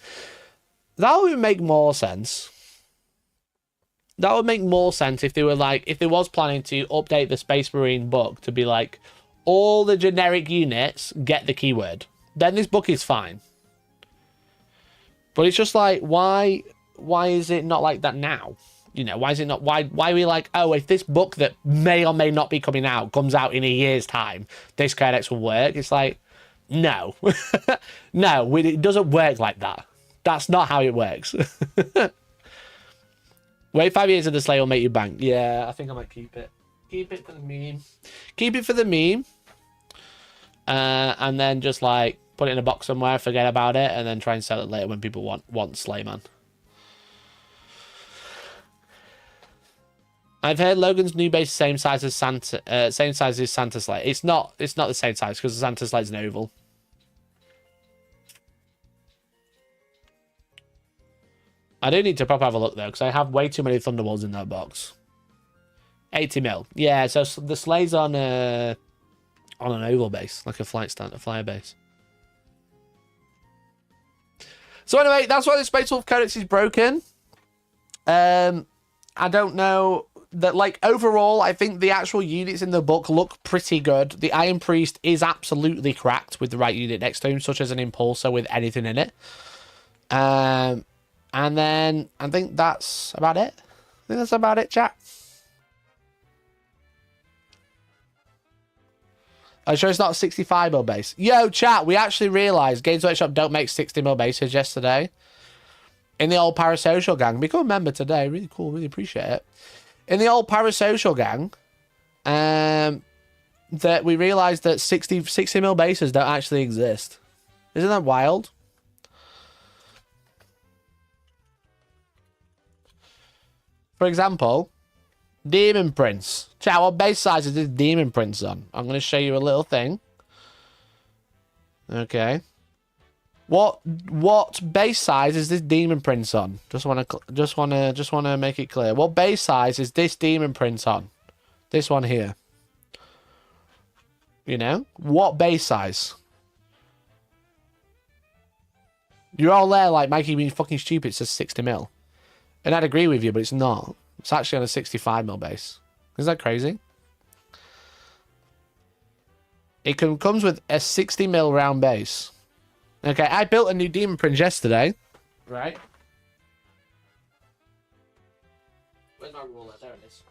That would make more sense. That would make more sense if they were like, if they was planning to update the Space Marine book to be like, all the generic units get the keyword. Then this book is fine. But it's just like, why is it not like that now? You know, why is it not? Why are we like, oh, if this book that may or may not be coming out comes out in a year's time, this codex will work? It's like, no. No, it doesn't work like that. That's not how it works. Wait 5 years and the Slay will make you bank. Yeah, I think I might keep it. Keep it for the meme. Keep it for the meme. And then just like put it in a box somewhere, forget about it, and then try and sell it later when people want Slayman. I've heard Logan's new base same size as Santa, same size as Santa Slay. It's not the same size because the Santa Slay's an oval. I do need to proper have a look though because I have way too many Thunderbolts in that box. 80 mil. Yeah, so the Slay's on an oval base, like a flyer base. So anyway, that's why the Space Wolf Codex is broken. I don't know. That, like, overall, I think the actual units in the book look pretty good. The Iron Priest is absolutely cracked with the right unit next to him, such as an Impulsor with anything in it. And then I think that's about it. I think that's about it, chat. I'm sure it's not a 65mm base. Yo, chat, we actually realised Games Workshop don't make 60mm bases yesterday. In the old Parasocial gang. Become a member today. Really cool. Really appreciate it. In the old Parasocial gang, that we realized that 60 mil bases don't actually exist. Isn't that wild? For example, Demon Prince. Chat, what base size is this Demon Prince on? I'm going to show you a little thing. Okay. What base size is this Demon Prince on? Just want to make it clear. What base size is this Demon Prince on? This one here. You know? What base size? You're all there like, Mikey, being fucking stupid. It says 60 mil. And I'd agree with you, but it's not. It's actually on a 65 mil base. Isn't that crazy? It comes with a 60 mil round base. Okay, I built a new Demon Prince yesterday. Right? Where's my ruler? There it is.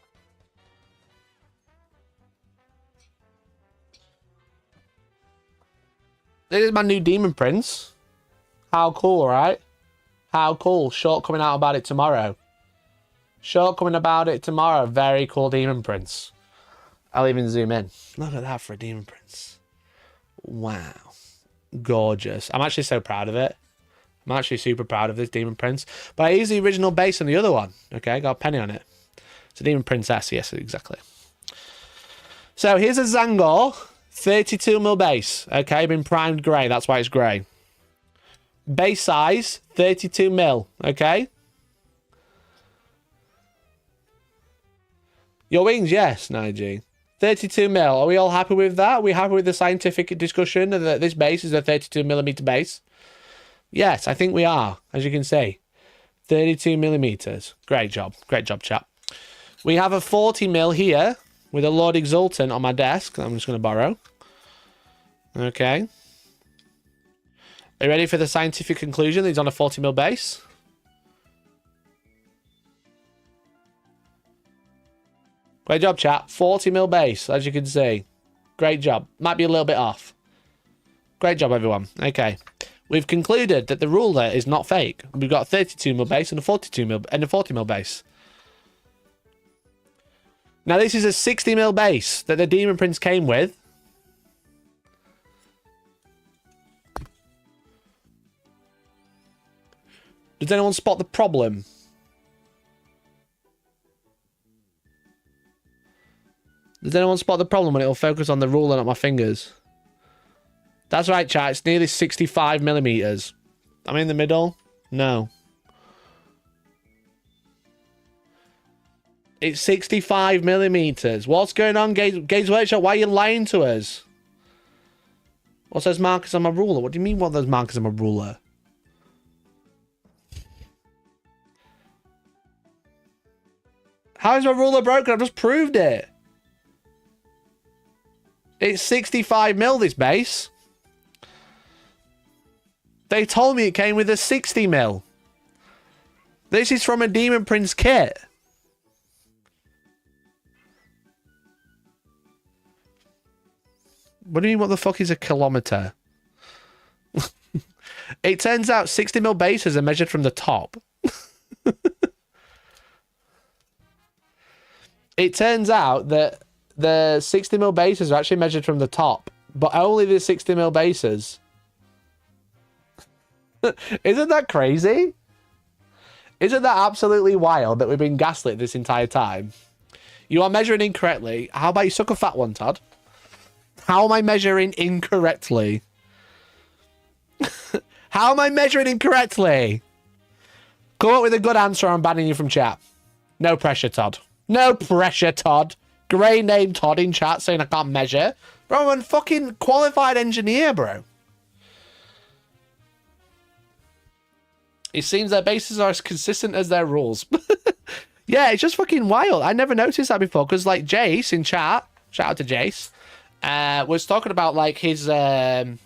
This is my new Demon Prince. How cool, right? How cool. Short coming out about it tomorrow. Short coming about it tomorrow. Very cool Demon Prince. I'll even zoom in. Look at that for a Demon Prince. Wow. Gorgeous. I'm actually so proud of it. I'm actually super proud of this Demon Prince. But I use the original base on the other one. Okay, got a penny on it. It's a Demon Princess. Yes, exactly. So here's a Zangor. 32 mil base. Okay, been primed grey. That's why it's grey. Base size, 32 mil. Okay. Your wings, yes, Nige. 32 mil. Are we all happy with that? Are we happy with the scientific discussion that this base is a 32 millimeter base? Yes, I think we are, as you can see. 32 millimeters. Great job. Great job, chap. We have a 40 mil here with a Lord Exultant on my desk. I'm just going to borrow. Okay. Are you ready for the scientific conclusion? He's on a 40 mil base. Great job, chat. 40 mil base, as you can see. Great job. Might be a little bit off. Great job, everyone. Okay. We've concluded that the ruler is not fake. We've got a 32 mil base and a 42 mil and a 40 mil base. Now, this is a 60 mil base that the Demon Prince came with. Does anyone spot the problem? Does anyone spot the problem when it will focus on the ruler, not my fingers? That's right, chat. It's nearly 65 millimeters. Am I in the middle? No. It's 65 millimeters. What's going on, Games Workshop? Why are you lying to us? What says markers on my ruler? What do you mean, what those markers on my ruler? How is my ruler broken? I've just proved it. It's 65 mil, this base. They told me it came with a 60 mil. This is from a Demon Prince kit. What do you mean, what the fuck is a kilometer? It turns out 60 mil bases are measured from the top. It turns out that the 60 mil bases are actually measured from the top, but only the 60 mil bases. Isn't that crazy? Isn't that absolutely wild that we've been gaslit this entire time? You are measuring incorrectly. How about you suck a fat one, Todd? How am I measuring incorrectly? How am I measuring incorrectly? Come up with a good answer or I'm banning you from chat. No pressure, Todd. No pressure, Todd. Grey name Todd in chat saying I can't measure. Bro, I'm a fucking qualified engineer, bro. It seems their bases are as consistent as their rules. Yeah, it's just fucking wild. I never noticed that before because, like, Jace in chat, shout out to Jace, was talking about, like, his... Jace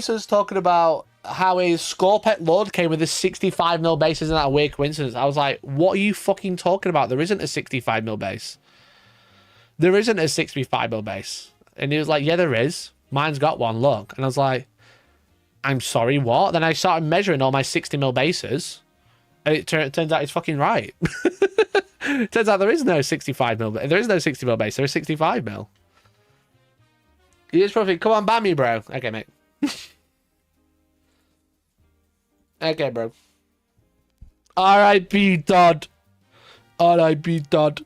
was talking about how his Scorpet Lord came with a 65 mil base. Isn't that a weird coincidence? I was like, what are you fucking talking about? There isn't a 65 mil base. There isn't a 65 mil base. And he was like, yeah, there is. Mine's got one, look. And I was like, I'm sorry, what? Then I started measuring all my 60 mil bases. And it turns out he's fucking right. Turns out there is no 65mm. There is no 60mm base. There is 65mm. You just probably come on, ban me, bro. Okay, mate. Okay, bro. R.I.P. Dodd. R.I.P. Dodd.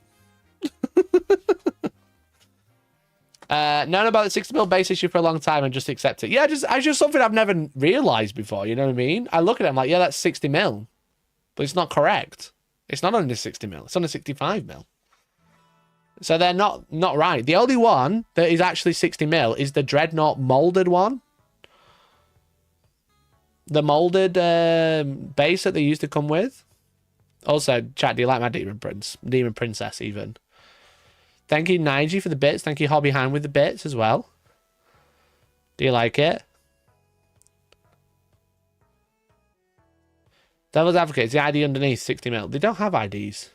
Known about the 60mm base issue for a long time and just accept it. Yeah, it's just something I've never realized before. You know what I mean? I look at it, I'm like, yeah, that's 60mm, but it's not correct. It's not under 60mm. It's under 65mm. So they're not right. The only one that is actually 60mm is the dreadnought molded one. The molded base that they used to come with. Also, chat, do you like my demon prince? Demon princess, even. Thank you, Nige, for the bits. Thank you, Hobby Hand, with the bits as well. Do you like it? Devil's Advocate, is the ID underneath 60mm? They don't have IDs.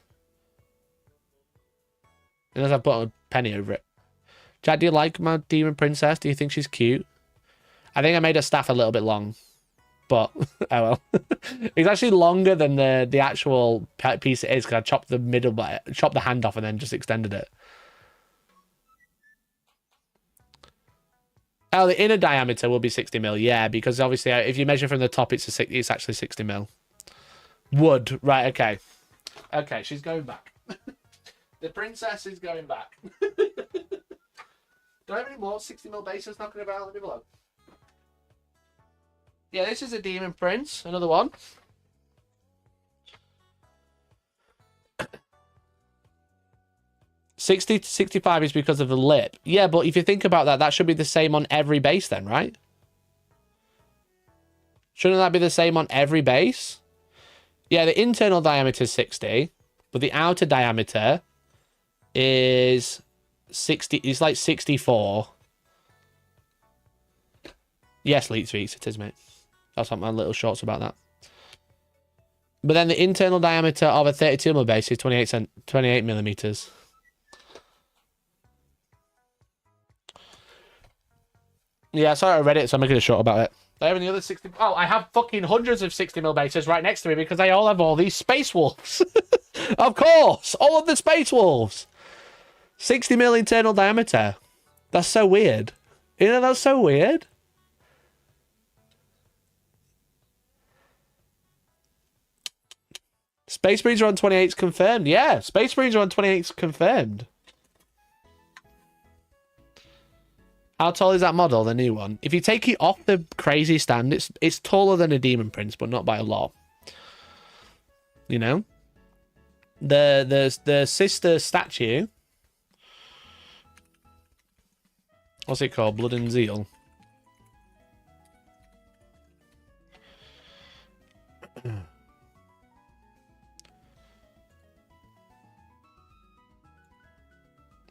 Unless I put a penny over it. Chat, do you like my demon princess? Do you think she's cute? I think I made her staff a little bit long. But, oh well. It's actually longer than the actual piece it is, because I chopped the hand off and then just extended it. Oh, the inner diameter will be 60mm, yeah, because obviously if you measure from the top, it's actually 60mm. Wood, right, okay. Okay, she's going back. The princess is going back. Do I have any more 60mm bases knocking about? Let me have a look. Yeah, this is a demon prince, another one. $60 to $65 is because of the lip. Yeah, but if you think about that, that should be the same on every base then, right? Shouldn't that be the same on every base? Yeah, the internal diameter is 60, but the outer diameter is 60. It's like 64. Yes, Leet Sweets, it is, mate. That's what my little shorts about that. But then the internal diameter of a 32mm base is 28mm. Yeah, sorry I read it, so I'm making a short about it. Do I have any other 60... Oh, I have fucking hundreds of 60mm bases right next to me because they all have all these Space Wolves. Of course! All of the Space Wolves! 60mm internal diameter. That's so weird. You know, that's so weird. Space Marines are on 28s confirmed. Yeah, Space Marines are on 28s confirmed. How tall is that model, the new one? If you take it off the crazy stand, it's taller than a Demon Prince, but not by a lot. You know? The sister statue. What's it called? Blood and Zeal.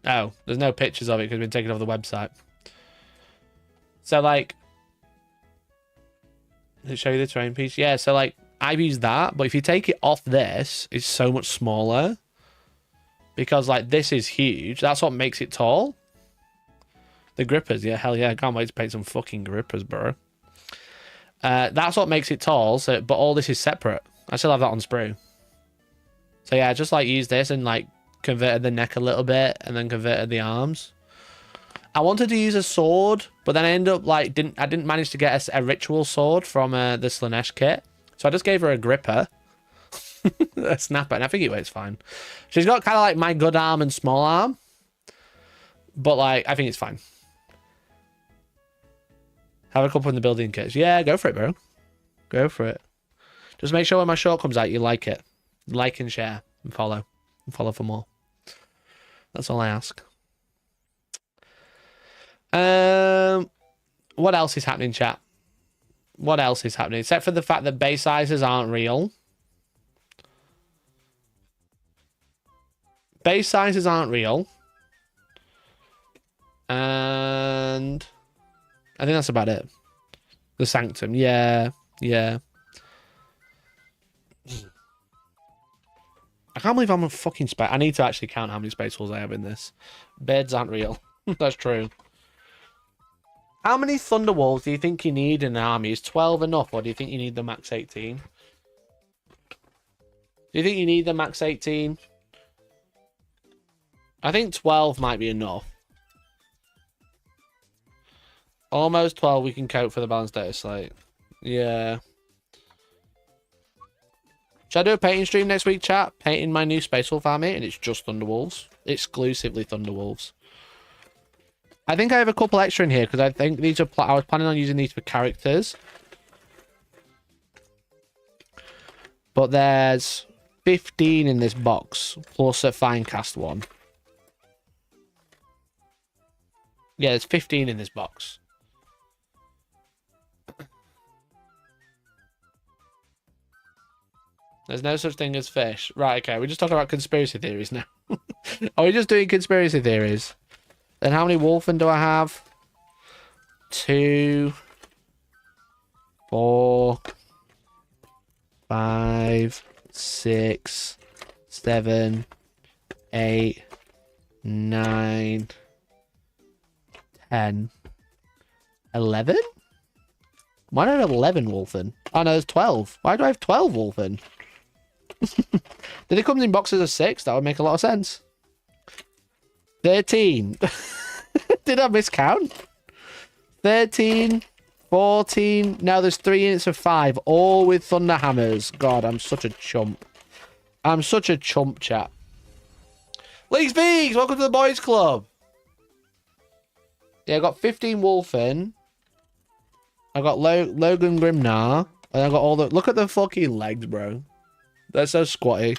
Oh, there's no pictures of it because it's been taken off the website. So, like... Does it show you the terrain piece? Yeah, so, like, I've used that, but if you take it off this, it's so much smaller. Because, like, this is huge. That's what makes it tall. The grippers, yeah, hell yeah. I can't wait to paint some fucking grippers, bro. That's what makes it tall, so, but all this is separate. I still have that on sprue. So, yeah, just, like, use this and, like, converted the neck a little bit and then converted the arms. I wanted to use a sword, but then I ended up like I didn't manage to get a ritual sword from the Slanesh kit, so I just gave her a gripper, a snapper, and I think it works fine. She's got kind of like my good arm and small arm, but like I think it's fine. Have a couple in the building kits. Yeah, go for it, bro. Go for it. Just make sure when my short comes out, you like it, like and share and follow for more. That's all I ask. What else is happening, chat? What else is happening? Except for the fact that base sizes aren't real. Base sizes aren't real. And I think that's about it. The Sanctum. Yeah. Yeah. I can't believe I'm a fucking space. I need to actually count how many Space Wolves I have in this. Beds aren't real. That's true. How many Thunderwolves do you think you need in an army? Is 12 enough, or do you think you need the max 18? Do you think you need the max 18? I think 12 might be enough. Almost 12 we can cope for the balanced data slate. Yeah. Should I do a painting stream next week, chat? Painting my new Space Wolf army, and it's just Thunderwolves. Exclusively Thunderwolves. I think I have a couple extra in here, because I think these are... I was planning on using these for characters. But there's 15 in this box, plus a Finecast one. Yeah, there's 15 in this box. There's no such thing as fish. Right, okay, we're just talking about conspiracy theories now. Are we just doing conspiracy theories? Then how many Wolfen do I have? 2, 4, 5, 6, 7, 8, 9, 10, 11? Why do I have 11 Wolfen? Oh no, there's 12. Why do I have 12 Wolfen? Did it come in boxes of 6? That would make a lot of sense. 13. Did I miscount? 13, 14. Now there's 3 units of 5, all with thunder hammers. God, I'm such a chump. I'm such a chump, chat. Leagues Vegs, welcome to the boys club. Yeah, I got 15 Wolfen. I got Logan Grimnar. And I got all the... Look at the fucking legs, bro. They're so squatty.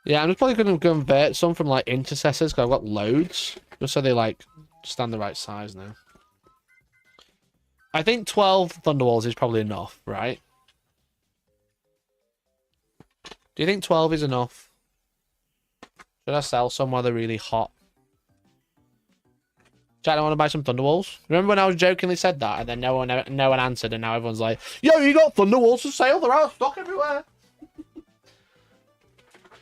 Yeah, I'm just probably going to convert some from, like, intercessors, because I've got loads. Just so they, like, stand the right size now. I think 12 Thunderwolves is probably enough, right? Do you think 12 is enough? Should I sell some while they're really hot? Chat, I want to buy some Thunderwolves. Remember when I was jokingly said that, and then no one answered, and now everyone's like, "Yo, you got Thunderwolves for sale? They're out of stock everywhere."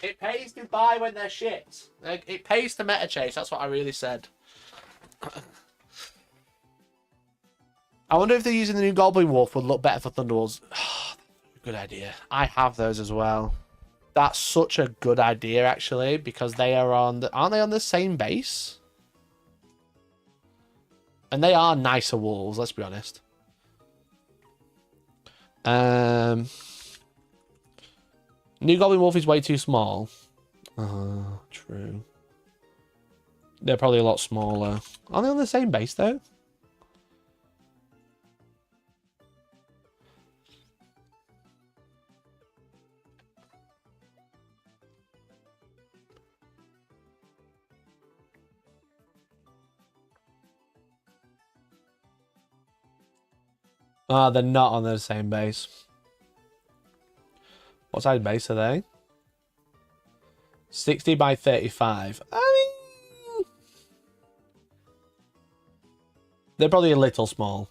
It pays to buy when they're shit. Like, it pays to meta chase. That's what I really said. I wonder if they're using the new Goblin Wolf would look better for Thunderwolves. Good idea. I have those as well. That's such a good idea, actually, because they are on the... Aren't they on the same base? And they are nicer wolves, let's be honest. New Goblin Wolf is way too small. True. They're probably a lot smaller. Are they on the same base, though? Ah, they're not on the same base. What size base are they? 60 by 35. I mean... They're probably a little small.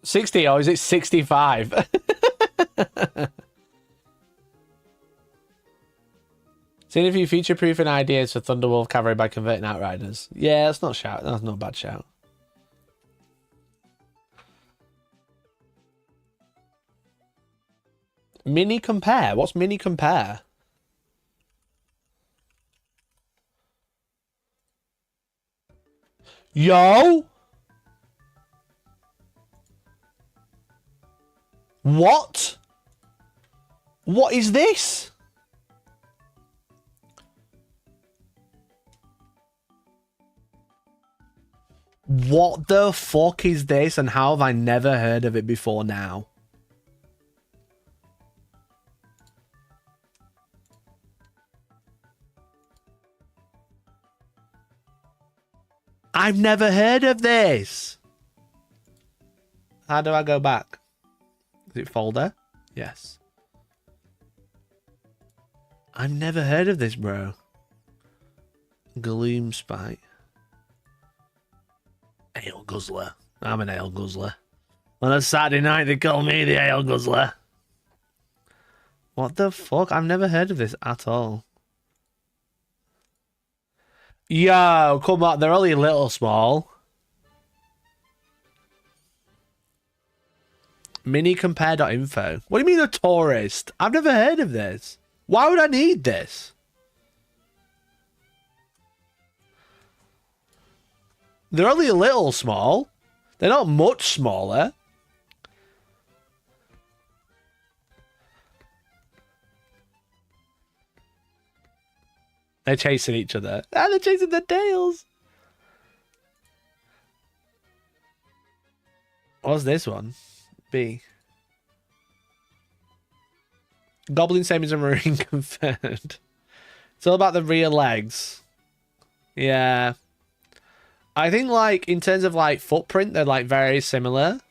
$60, or is it 65? Seeing if you future-proofing ideas for Thunderwolf cavalry by converting Outriders. Yeah, that's not shout. That's not a bad shout. Mini compare? What's mini compare? Yo! What? What is this? What the fuck is this, and how have I never heard of it before now? I've never heard of this. How do I go back? Is it folder? Yes. I've never heard of this, bro. Gloom Spike. Ale Guzzler. I'm an Ale Guzzler. On a Saturday night, they call me the Ale Guzzler. What the fuck? I've never heard of this at all. Yo, come on. They're only a little small. Minicompare.info. What do you mean a tourist? I've never heard of this. Why would I need this? They're only a little small. They're not much smaller. They're chasing each other. Ah, they're chasing their tails. What's this one? B. Goblin same as a marine confirmed. It's all about the rear legs. Yeah. I think, like, in terms of, like, footprint, they're, like, very similar.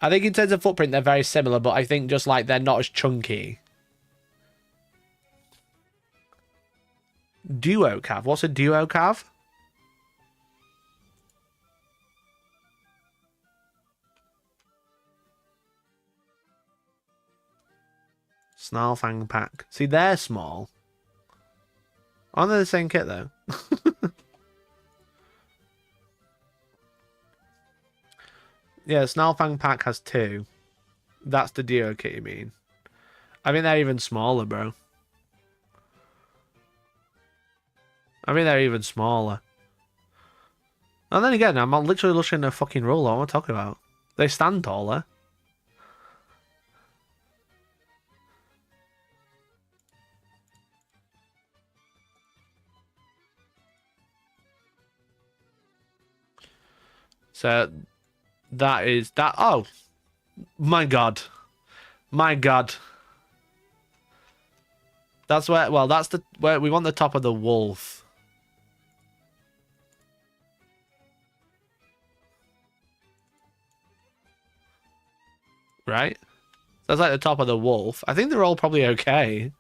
I think in terms of footprint, they're very similar, but I think just, like, they're not as chunky. Duo cav. What's a duo cav? Snarlfang pack. See, they're small. Aren't they the same kit, though? Yeah, Snarlfang pack has 2. That's the duo kit, you mean? I think they're even smaller, bro. I mean, they're even smaller. And then again, I'm literally looking at a fucking ruler. What am I talking about? They stand taller. So, that is that. Oh, my God. My God. That's where, well, that's the, where we want the top of the wolf. Right? That's like the top of the wolf. I think they're all probably okay.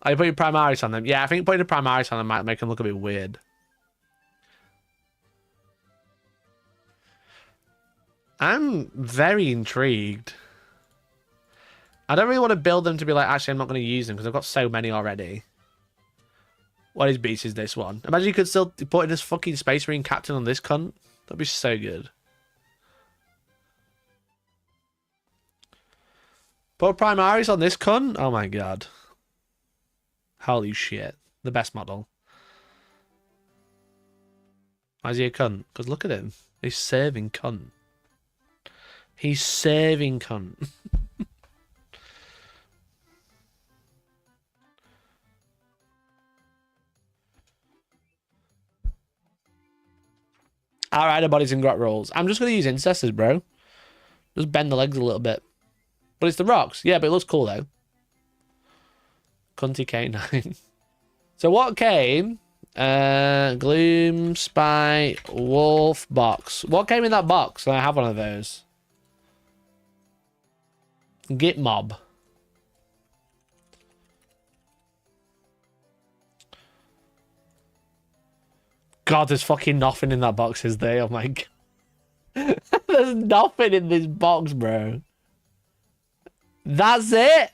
Are you putting Primaris on them? Yeah, I think putting a Primaris on them might make them look a bit weird. I'm very intrigued. I don't really want to build them to be like, actually, I'm not going to use them because I've got so many already. What is beast is this one? Imagine you could still put in this fucking Space Marine captain on this cunt. That'd be so good. Put Primaris on this cunt? Oh my God. Holy shit. The best model. Why is he a cunt? Because look at him. He's serving cunt. He's serving cunt. Alright, the bodies and grot rolls. I'm just going to use incestors, bro. Just bend the legs a little bit. But it's the rocks. Yeah, but it looks cool, though. Cunty K9. So what came? Gloom, Spy, Wolf, box. What came in that box? I have one of those. Git mob. God, there's fucking nothing in that box, is there? Oh my God. There's nothing in this box, bro. That's it.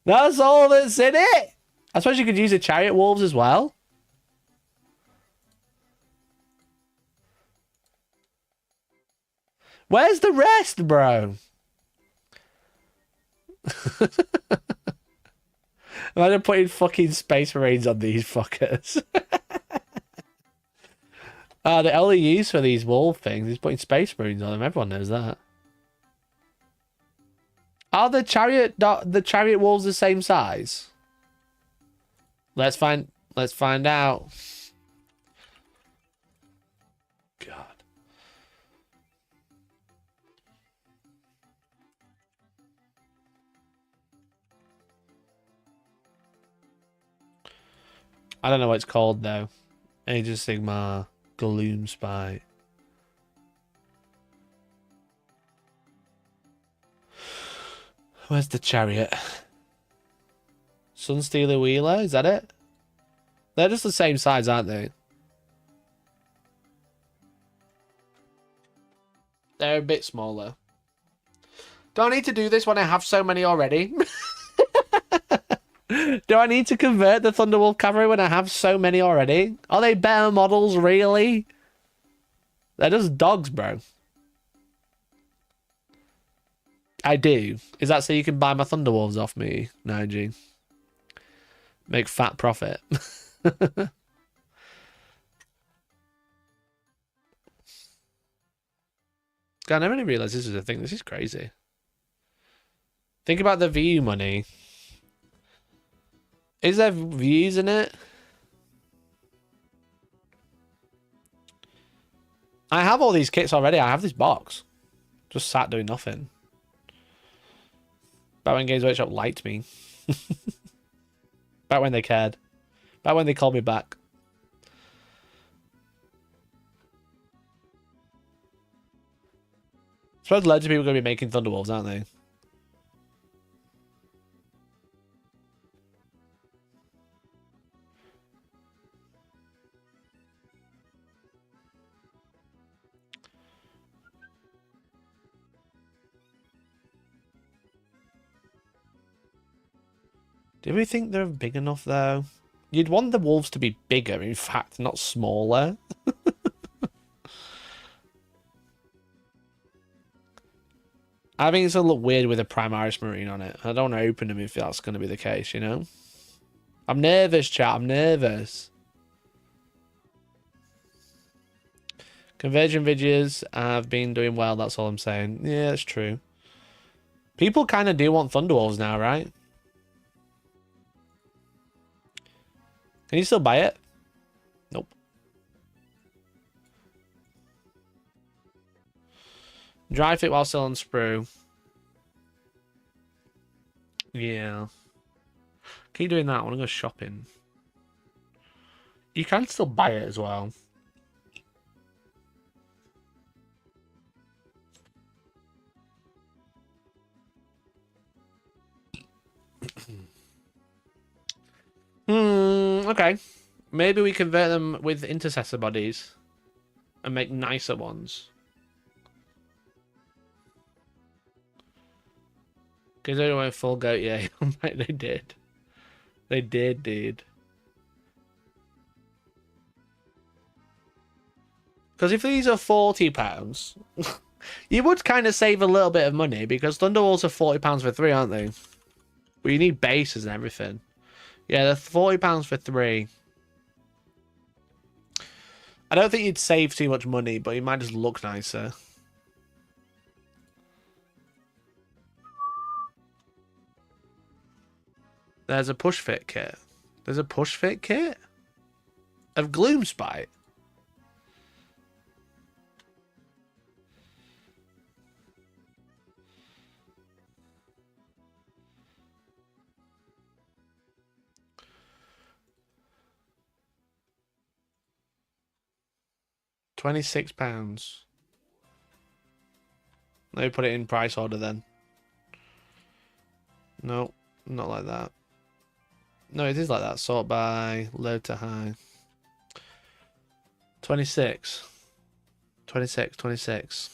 That's all that's in it. I suppose you could use the chariot wolves as well. Where's the rest, bro? Imagine putting fucking space marines on these fuckers. The only use for these wolf things is putting space marines on them. Everyone knows that. Are the chariot wolves the same size? Let's find out. God. I don't know what it's called though. Age of Sigmar, Gloom Spy. Where's the chariot? Sunstealer Wheeler, is that it? They're just the same size, aren't they? They're a bit smaller. Do I need to do this when I have so many already? Do I need to convert the Thunderwolf Cavalry when I have so many already? Are they better models, really? They're just dogs, bro. I do. Is that so you can buy my Thunderwolves off me, Nige? Make fat profit. God, I never really realised this was a thing. This is crazy. Think about the view money. Is there views in it? I have all these kits already. I have this box. Just sat doing nothing. Back when Games Workshop liked me. Back when they cared. Back when they called me back. I suppose loads of people are going to be making Thunderwolves, aren't they? Do we think they're big enough, though? You'd want the wolves to be bigger, in fact, not smaller. I think it's going to look weird with a Primaris Marine on it. I don't want to open them if that's going to be the case, you know? I'm nervous, chat. I'm nervous. Conversion videos have been doing well, that's all I'm saying. Yeah, it's true. People kind of do want Thunderwolves now, right? Can you still buy it? Nope. Dry fit while still on sprue. Yeah. Keep doing that. I want to go shopping. You can still buy it as well. Okay. Maybe we convert them with intercessor bodies and make nicer ones. Because they don't want full goat, yeah. They did. They did, dude. Because if these are £40, you would kind of save a little bit of money because Thunderwolves are £40 for 3, aren't they? But you need bases and everything. Yeah, they're £40 for 3. I don't think you'd save too much money, but you might just look nicer. There's a push fit kit. There's a push fit kit? Of Gloomspite? £26. Let me put it in price order then. No, not like that. No, it is like that. Sort by low to high. 26. 26, 26.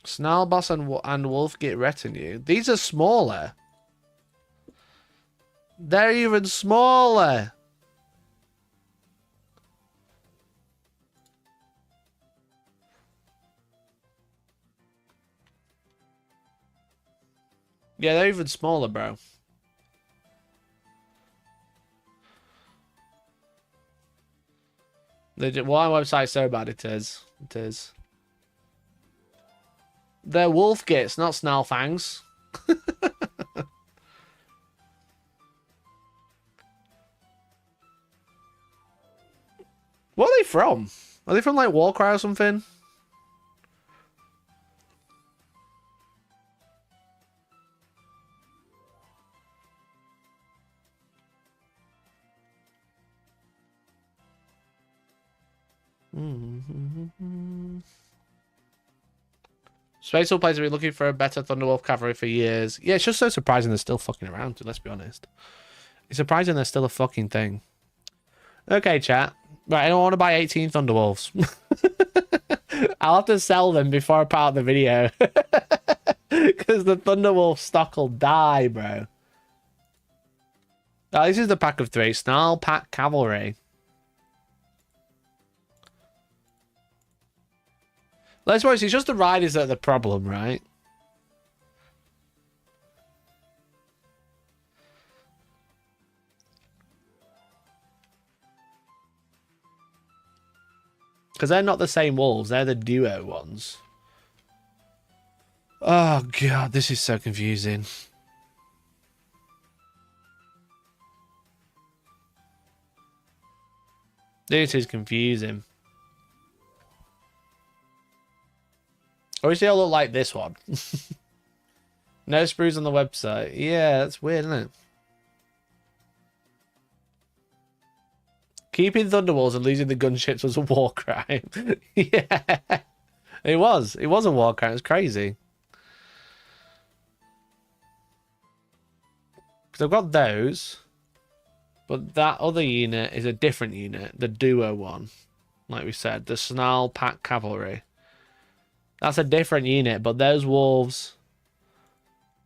Snarlboss and Wolfgate Retinue. These are smaller. They're even smaller. Yeah, they're even smaller, bro. They did, why website so bad? It is. It is. They're Wolfgates, not Snarlfangs. What are they from? Are they from like Warcry or something? Spacewalk players have been looking for a better Thunderwolf cavalry for years. Yeah, it's just so surprising they're still fucking around, let's be honest. It's surprising they're still a fucking thing. Okay, chat. Right, I don't want to buy 18 Thunderwolves. I'll have to sell them before I put out the video. Because the Thunderwolf stock will die, bro. Oh, this is the pack of 3. Snarl Pack Cavalry. Let's suppose it's just the riders that are the problem, right? Because they're not the same wolves. They're the duo ones. Oh, God. This is so confusing. This is confusing. I wish they all look like this one. No sprues on the website. Yeah, that's weird, isn't it? Keeping Thunderwolves and losing the gunships was a war crime. Yeah. It was. It was a war crime. It was crazy. Because I've got those. But that other unit is a different unit. The duo one. Like we said. The Snarl Pack Cavalry. That's a different unit. But those wolves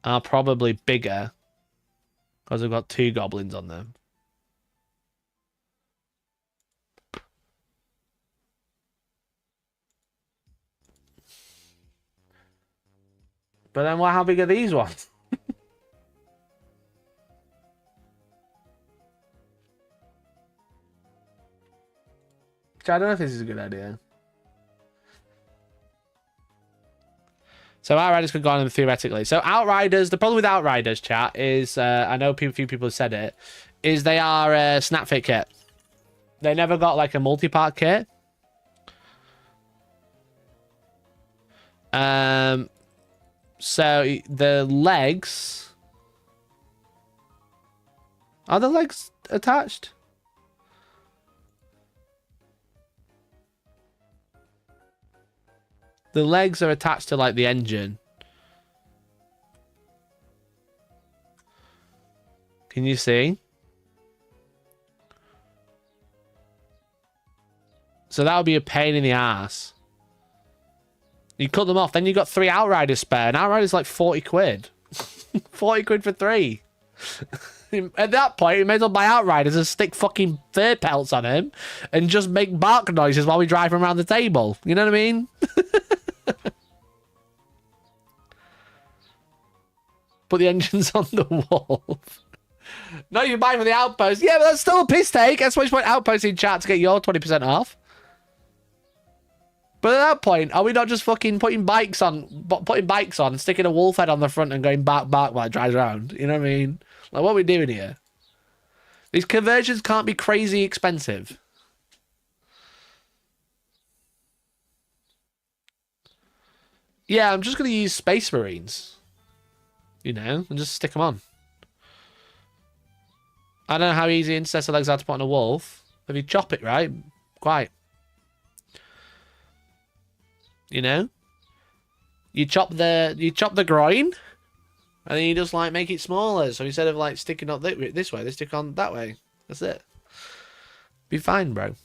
are probably bigger. Because they've got 2 goblins on them. But then how big are these ones? I don't know if this is a good idea. So Outriders could go on them theoretically. So Outriders, the problem with Outriders, chat, is, I know a few people have said it, is they are a snap fit kit. They never got like a multi-part kit. So the legs... Are the legs attached? The legs are attached to like the engine. Can you see? So that would be a pain in the ass. You cut them off, then you got 3 Outriders spare. And Outriders like 40 quid. 40 quid for 3. At that point, we may as well buy Outriders and stick fucking fur pelts on him and just make bark noises while we drive him around the table. You know what I mean? Put the engines on the wolf. No, you buy for the Outpost. Yeah, but that's still a piss take. That's why you put Outpost in chat to get your 20% off. But at that point, are we not just fucking putting bikes on, sticking a wolf head on the front and going bark, bark while it drives around? You know what I mean? Like, what are we doing here? These conversions can't be crazy expensive. Yeah, I'm just going to use Space Marines. You know, and just stick them on. I don't know how easy intercessor legs are to put on a wolf. If you chop it right, quite. You know? You chop the groin, and then you just like make it smaller. So instead of like sticking up this way, they stick on that way. That's it. Be fine, bro.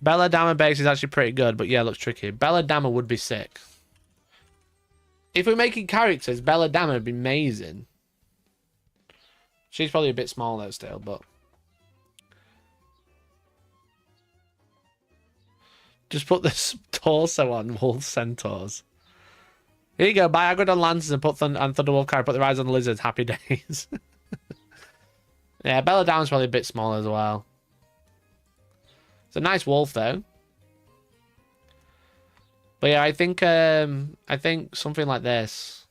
Belladamma base is actually pretty good, but yeah, it looks tricky. Belladamma would be sick. If we're making characters, Belladamma would be amazing. She's probably a bit small though still, but... Just put this torso on wolf centaurs. Here you go, buy Agrodon Lancers and put Thunderwolf Carry, put the rise on the lizards, happy days. Yeah, Belladamma's probably a bit smaller as well. It's a nice wolf though. But yeah, I think something like this.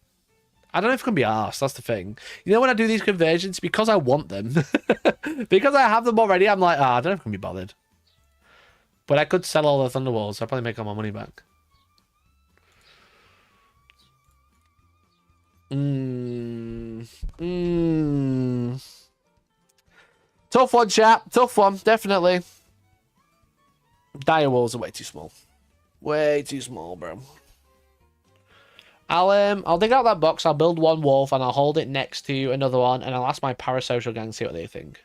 I don't know if it can be arsed, that's the thing. You know when I do these conversions, because I want them, because I have them already, I'm like, I don't know if I can be bothered. But I could sell all the Thunderwolves, so I'll probably make all my money back. Tough one, chat. Tough one, definitely. Dire Wolves are way too small. Way too small, bro. I'll dig out that box, I'll build one wolf, and I'll hold it next to another one, and I'll ask my parasocial gang to see what they think.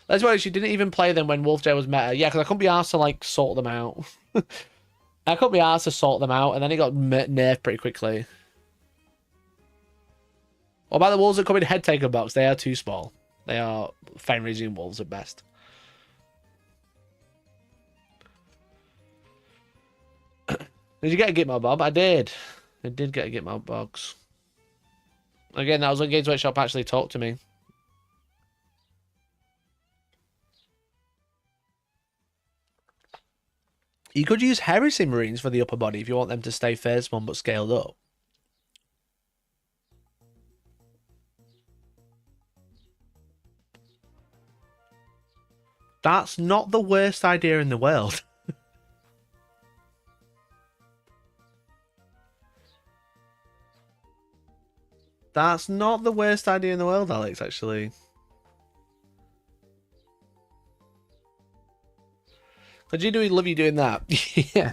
Let's be honest, you didn't even play them when Wolf J was meta. Yeah, because I couldn't be asked to, like, sort them out. I couldn't be asked to sort them out, and then it got nerfed pretty quickly. What about the wolves that come in head taker box? They are too small. They are Fenrisian wolves at best. Did you get a Gitmo, Bob? I did. I did get a Gitmo box. Again, that was when Games Workshop actually talked to me. You could use Heresy Marines for the upper body if you want them to stay phase one but scaled up. That's not the worst idea in the world. That's not the worst idea in the world, Alex, actually. But do we love you doing that? Yeah.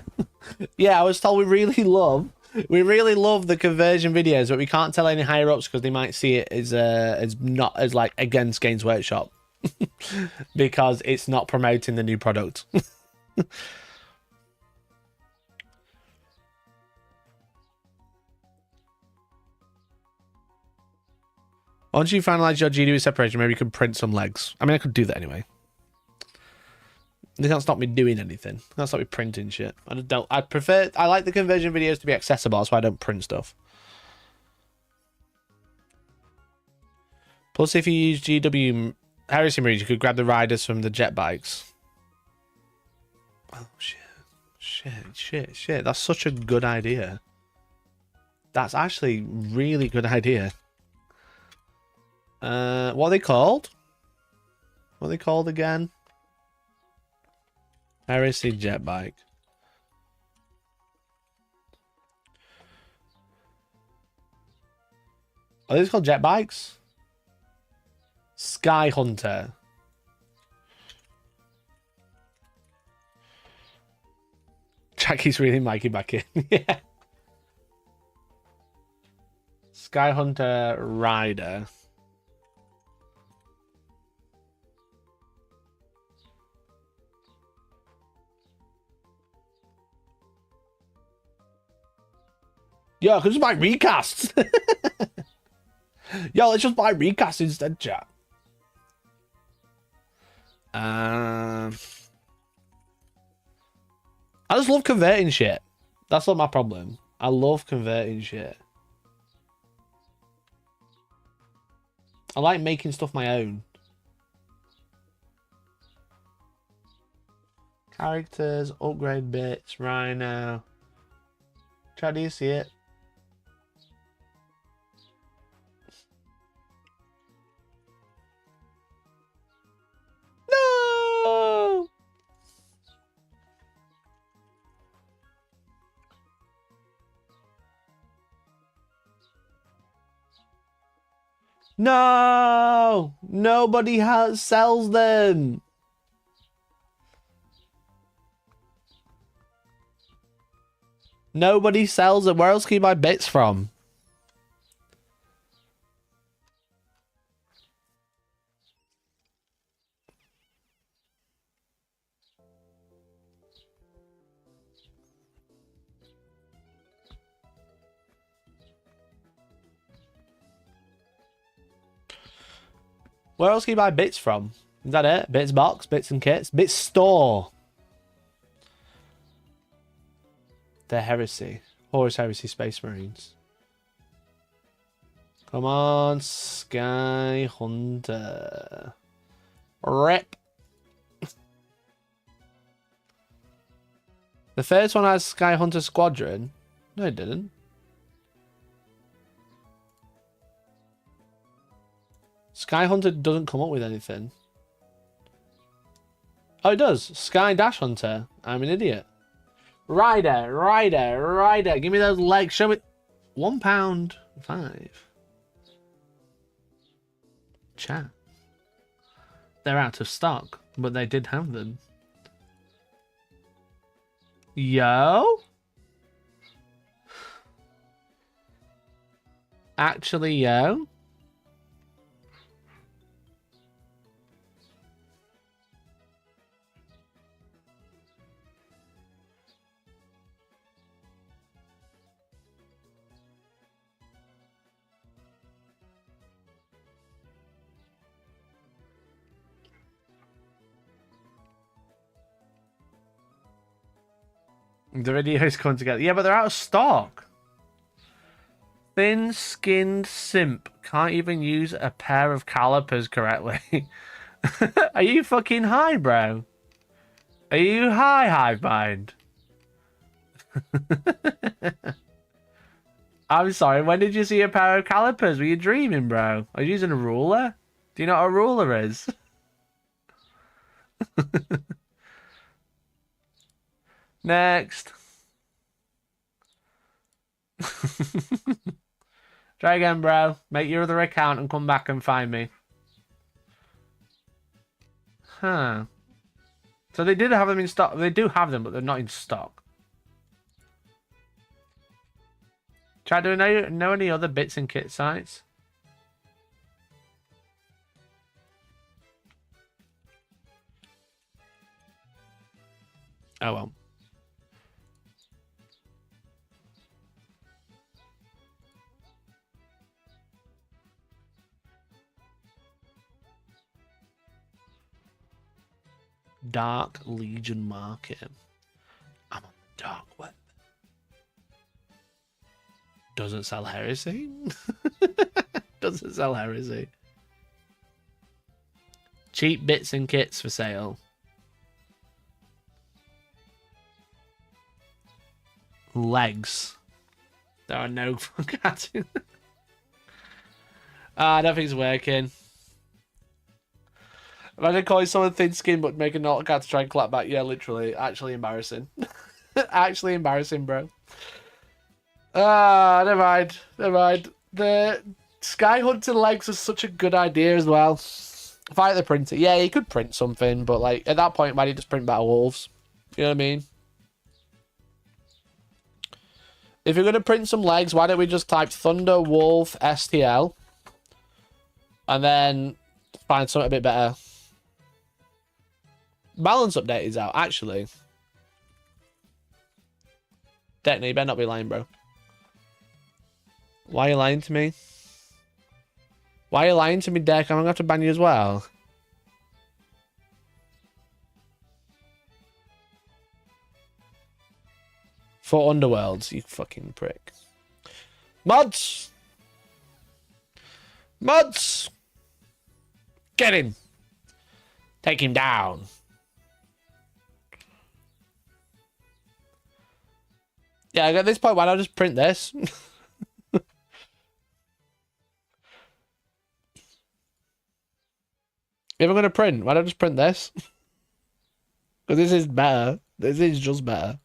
Yeah, I was told we really love the conversion videos, but we can't tell any higher ups because they might see it as not as like against Games Workshop. Because it's not promoting the new product. Once you finalize your GDB separation, maybe you could print some legs. I mean, I could do that anyway. They can't stop me doing anything. They can't stop me printing shit. I like the conversion videos to be accessible, that's why I don't print stuff. Plus, if you use GW Heresy Marines, you could grab the riders from the jet bikes. Oh, shit. That's such a good idea. That's actually really good idea. What are they called? What are they called again? Heresy jet bike. Are these called jet bikes? Sky Hunter. Jackie's really Mikey back in. Yeah. Sky Hunter Rider. Yo, I could just buy recasts. Yo, let's just buy recasts instead, chat. I just love converting shit. That's not my problem. I love converting shit. I like making stuff my own. Characters, upgrade bits, Rhino. Try, do you see it? No! No! Nobody sells them. Nobody sells them. Where else can you buy bits from? Where else can you buy bits from? Is that it? Bits box, bits and kits, bits store. They're Heresy. Horus Heresy Space Marines. Come on, Sky Hunter. Rip. The first one has Sky Hunter Squadron. No, it didn't. Sky Hunter doesn't come up with anything. Oh, it does. Sky Dash Hunter. I'm an idiot. Rider. Give me those legs. Show me. £1.05. Chat. They're out of stock, but they did have them. Yo? Actually, yo? The videos come together. Yeah, but they're out of stock. Thin-skinned simp can't even use a pair of calipers correctly. Are you fucking high, bro? Are you high, hive mind? I'm sorry, when did you see a pair of calipers? Were you dreaming, bro? Are you using a ruler? Do you know what a ruler is? Next. Try again, bro. Make your other account and come back and find me. Huh. So they did have them in stock. They do have them, but they're not in stock. Try to know any other bits and kit sites? Oh well. Dark Legion market. I'm on the dark web. Doesn't sell heresy. Doesn't sell heresy. Cheap bits and kits for sale. Legs. There are no fucking. I don't think it's working. Imagine calling someone thin skin but making an autocat to try and clap back. Yeah, literally. Actually embarrassing. Actually embarrassing, bro. Never mind. Never mind. The Sky Hunting legs was such a good idea as well. Fight the printer. Yeah, you could print something, but like at that point, why do you just print better wolves? You know what I mean? If you're going to print some legs, why don't we just type Thunder Wolf STL and then find something a bit better? Balance update is out, actually. Definitely, you better not be lying, bro. Why are you lying to me? Why are you lying to me, Deck? I'm going to have to ban you as well. For Underworlds, you fucking prick. Mods! Mods! Get him! Take him down. Yeah, at this point, why not just print this? If I'm going to print, why not just print this? Because this is better. This is just better.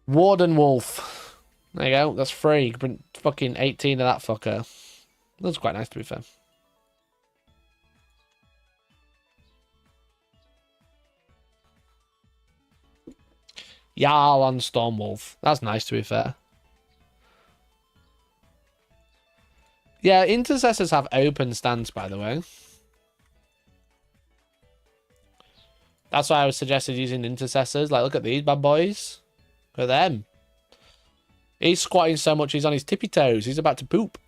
Warden Wolf. There you go. That's free. You can print fucking 18 of that fucker. That's quite nice, to be fair. Jarl on Stormwolf. That's nice, to be fair. Yeah, intercessors have open stance, by the way. That's why I was suggested using intercessors. Like, look at these bad boys. Look at them. He's squatting so much he's on his tippy toes. He's about to poop.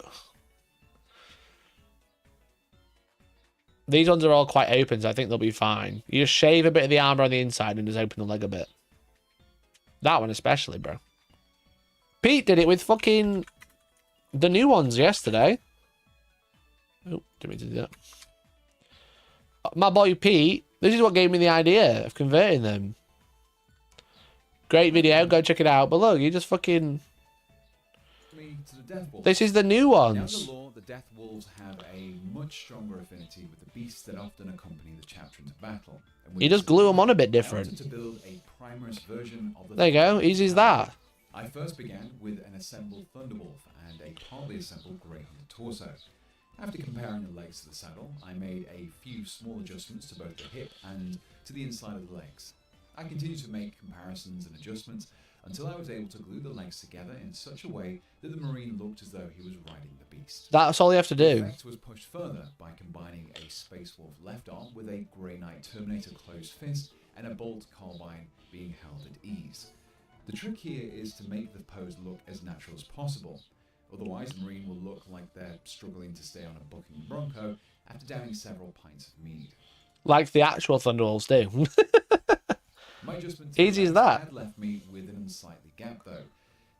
These ones are all quite open, so I think they'll be fine. You just shave a bit of the armor on the inside and just open the leg a bit. That one especially, bro. Pete did it with fucking the new ones yesterday. Oh, didn't mean to do that. My boy Pete, this is what gave me the idea of converting them. Great video, go check it out. But look, you just fucking... This is the new ones. Now the law, the Death Wolves have a much stronger affinity with the beasts that often accompany the chapter into battle. You just glue them on a bit different. To build a primerous version of the there you go, easy as that. I first began with an assembled Thunderwolf and a partly assembled Greyhound torso. After comparing the legs to the saddle, I made a few small adjustments to both the hip and to the inside of the legs. I continued to make comparisons and adjustments until I was able to glue the legs together in such a way that the Marine looked as though he was riding the beast. That's all you have to do. The effect was pushed further by combining a Space Wolf left arm with a Grey Knight Terminator closed fist and a Bolt Carbine being held at ease. The trick here is to make the pose look as natural as possible. Otherwise, the Marine will look like they're struggling to stay on a bucking bronco after downing several pints of mead. Like the actual Thunderwolves do. My adjustment to Easy as that. had left me with an unsightly gap, though.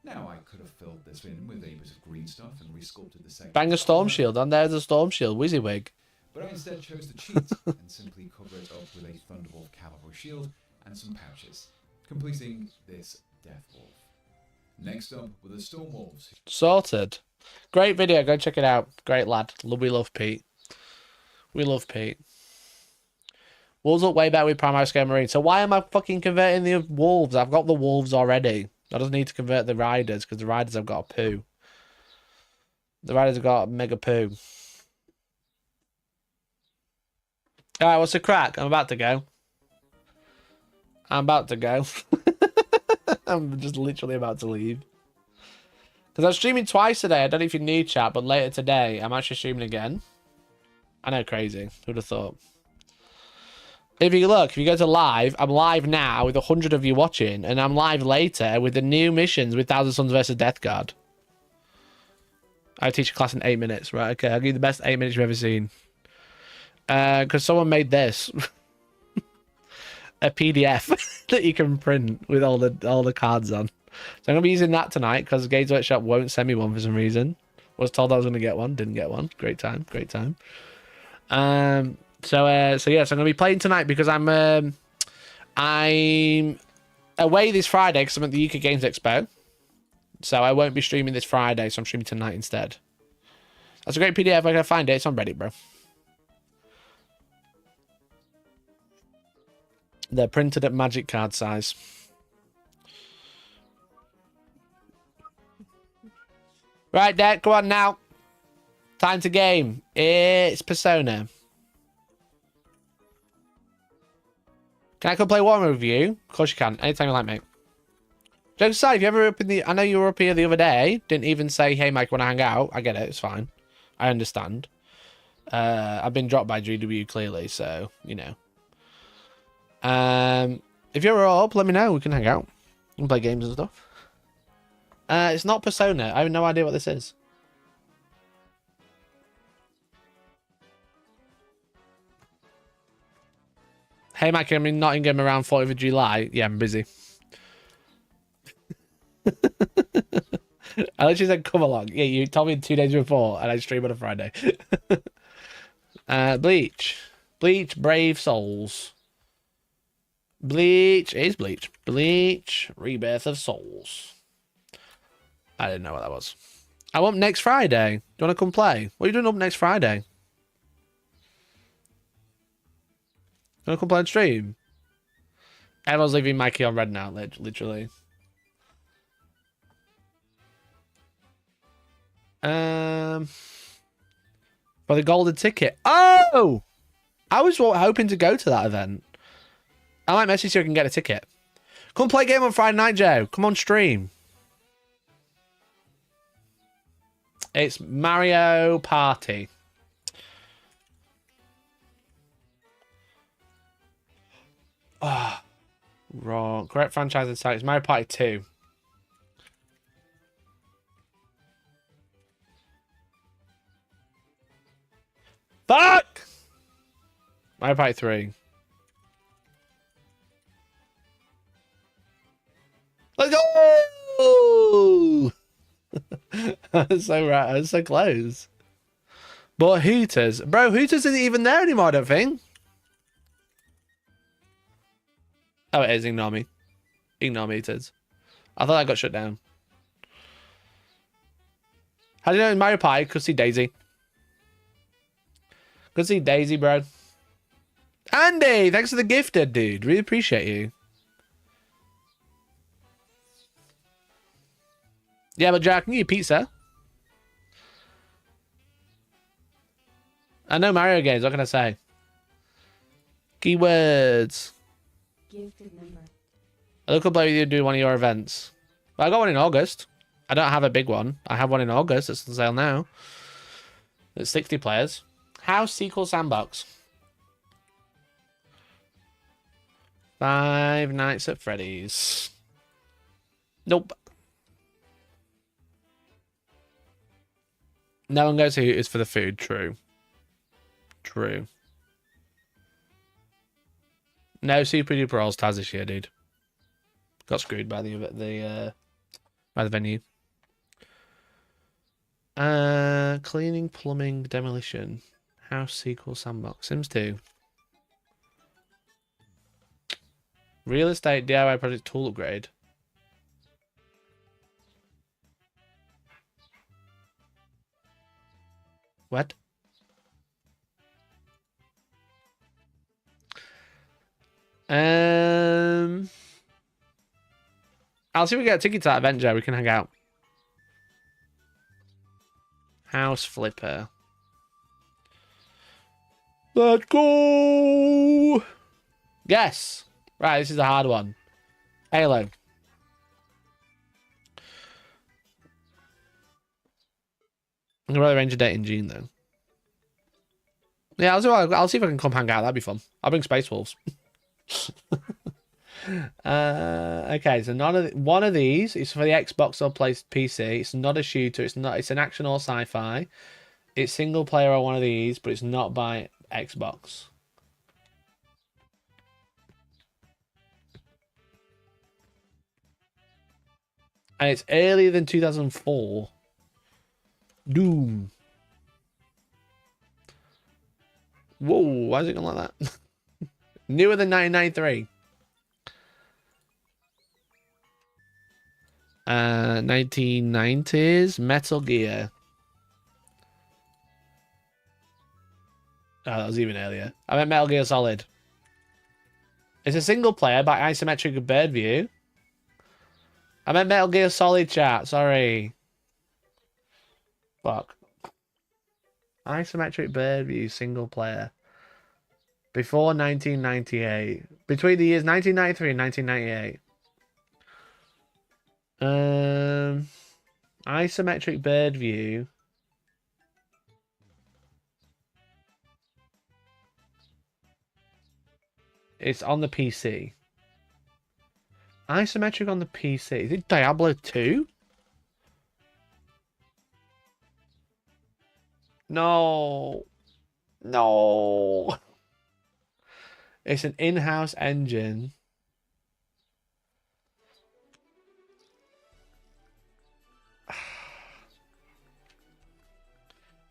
Now I could have filled this in with a bit of green stuff and resculpted the section. Bang a storm shield, and there's a storm shield, WYSIWYG. But I instead chose to cheat and simply cover it up with a Thunderbolt cavalry shield and some pouches, completing this Deathwolf. Next up were the Stormwolves. Sorted. Great video, go check it out. Great lad. We love Pete. We love Pete. Wolves look way better with primary scale marine. So why am I fucking converting the wolves? I've got the wolves already. I just need to convert the riders, because the riders have got a poo. The riders have got a mega poo. Alright, what's the crack? I'm about to go. I'm about to go. I'm just literally about to leave. Because I was streaming twice today. I don't know if you knew, chat, but later today, I'm actually streaming again. I know, crazy. Who'd have thought? If you look, if you go to live, I'm live now with 100 of you watching, and I'm live later with the new missions with Thousand Suns versus Death Guard. I teach a class in 8 minutes, right? Okay, I'll give you the best 8 minutes you've ever seen. Because someone made this. A PDF that you can print with all the cards on. So I'm going to be using that tonight, because Games Workshop won't send me one for some reason. Was told I was going to get one, didn't get one. Great time, great time. So yes, I'm going to be playing tonight because I'm away this Friday because I'm at the UK Games Expo. So I won't be streaming this Friday, so I'm streaming tonight instead. That's a great PDF. I can find it. It's on Reddit, bro. They're printed at magic card size. Right, Dad, go on now. Time to game. It's Persona. Can I come play Warhammer with you? Of course you can. Anytime you like, mate. Jokes aside, if you ever up in the... I know you were up here the other day. Didn't even say, hey, Mike, want to hang out? I get it. It's fine. I understand. I've been dropped by GW, clearly, so, you know. If you're up, let me know. We can hang out. We can play games and stuff. It's not Persona. I have no idea what this is. Hey, Mike, I'm in Nottingham around 4th of July. Yeah, I'm busy. I literally said, come along. Yeah, you told me 2 days before, and I stream on a Friday. Bleach. Bleach, Brave Souls. Bleach. It is Bleach. Bleach, Rebirth of Souls. I didn't know what that was. I'm up next Friday. Do you want to come play? What are you doing up next Friday? You want to come play on stream? Everyone's leaving Mikey on red now, literally. For the golden ticket. Oh! I was hoping to go to that event. I might message you so I can get a ticket. Come play a game on Friday night, Joe. Come on stream. It's Mario Party. Ah, oh, wrong. Correct franchise and site. It's Mario Party 2. Fuck! Mario Party 3. Let's go! That's so right. I was so close. But Hooters. Bro, Hooters isn't even there anymore, I don't think. Oh, it is. Ignore me. Ignore me, it is. I thought I got shut down. How do you know in Mario Party? Could see Daisy. Could see Daisy, bro. Andy, thanks for the gifted, dude. Really appreciate you. Yeah, but Jack, I can get you pizza. I know Mario games. What can I say? Keywords. Gifted number. I look up like you do one of your events. But I got one in August. I don't have a big one. I have one in August. It's on sale now. It's 60 players. House Sequel Sandbox. Five Nights at Freddy's. Nope. No one goes to Hooters for the food. True. True. No Super Duper All Stars this year, dude. Got screwed by the venue. Cleaning, plumbing, demolition, house sequel, sandbox, Sims 2. Real estate DIY project tool upgrade. What? I'll see if we get tickets to that event, Joe. We can hang out. House flipper. Let's go. Yes. Right, this is a hard one. Halo. I'm gonna arrange a date in June though. Yeah, I'll see if I can come hang out. That'd be fun. I'll bring Space Wolves. Okay, so one of these is for the Xbox or PC. It's not a shooter. It's an action or sci-fi. It's single player on one of these, but it's not by Xbox. And it's earlier than 2004. Doom. Whoa, why is it going like that? Newer than 1993. 1990s Metal Gear. Oh, that was even earlier. I meant Metal Gear Solid. It's a single player by isometric bird view. I meant Metal Gear Solid, chat. Sorry. Fuck. Isometric bird view single player. Before 1998. Between the years 1993 and 1998. Isometric bird view. It's on the PC. Isometric on the PC. Is it Diablo 2? No. No. It's an in-house engine.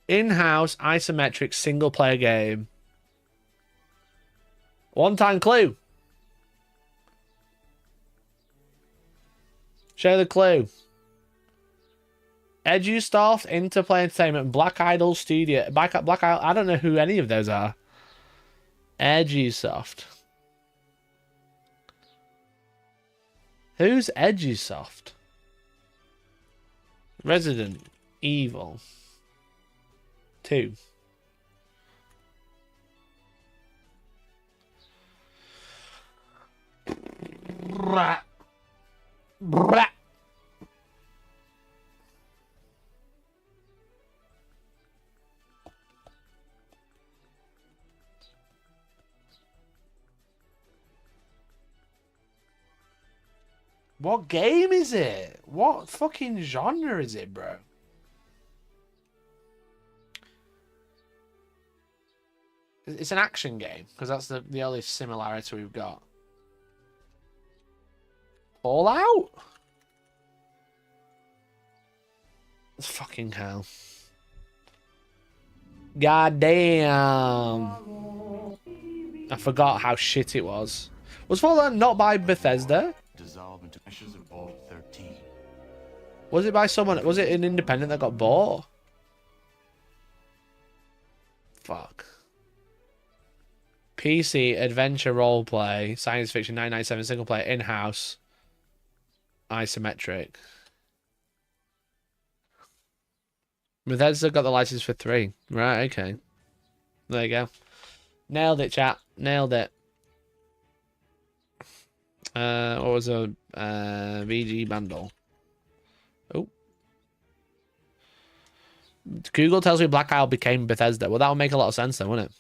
In-house isometric single-player game. One-time clue. Show the clue. Edusoft, Interplay Entertainment, Black Idol Studio. Black Idol. I don't know who any of those are. Edusoft. Who's Edusoft? Resident Evil 2. Brat. Brat. What game is it? What fucking genre is it, bro? It's an action game, because that's the only similarity we've got. Fallout? Fucking hell. God damn. I forgot how shit it was. Was Fallout not by Bethesda? Dissolve into ashes of all 13. Was it by someone? Was it an independent that got bought? Fuck. PC, adventure, roleplay, science fiction, 997, single player, in-house, isometric. Bethesda got the license for 3. Right, okay. There you go. Nailed it, chat. Nailed it. What was a VG bundle? Oh. Google tells me Black Isle became Bethesda. Well, that would make a lot of sense then, wouldn't it?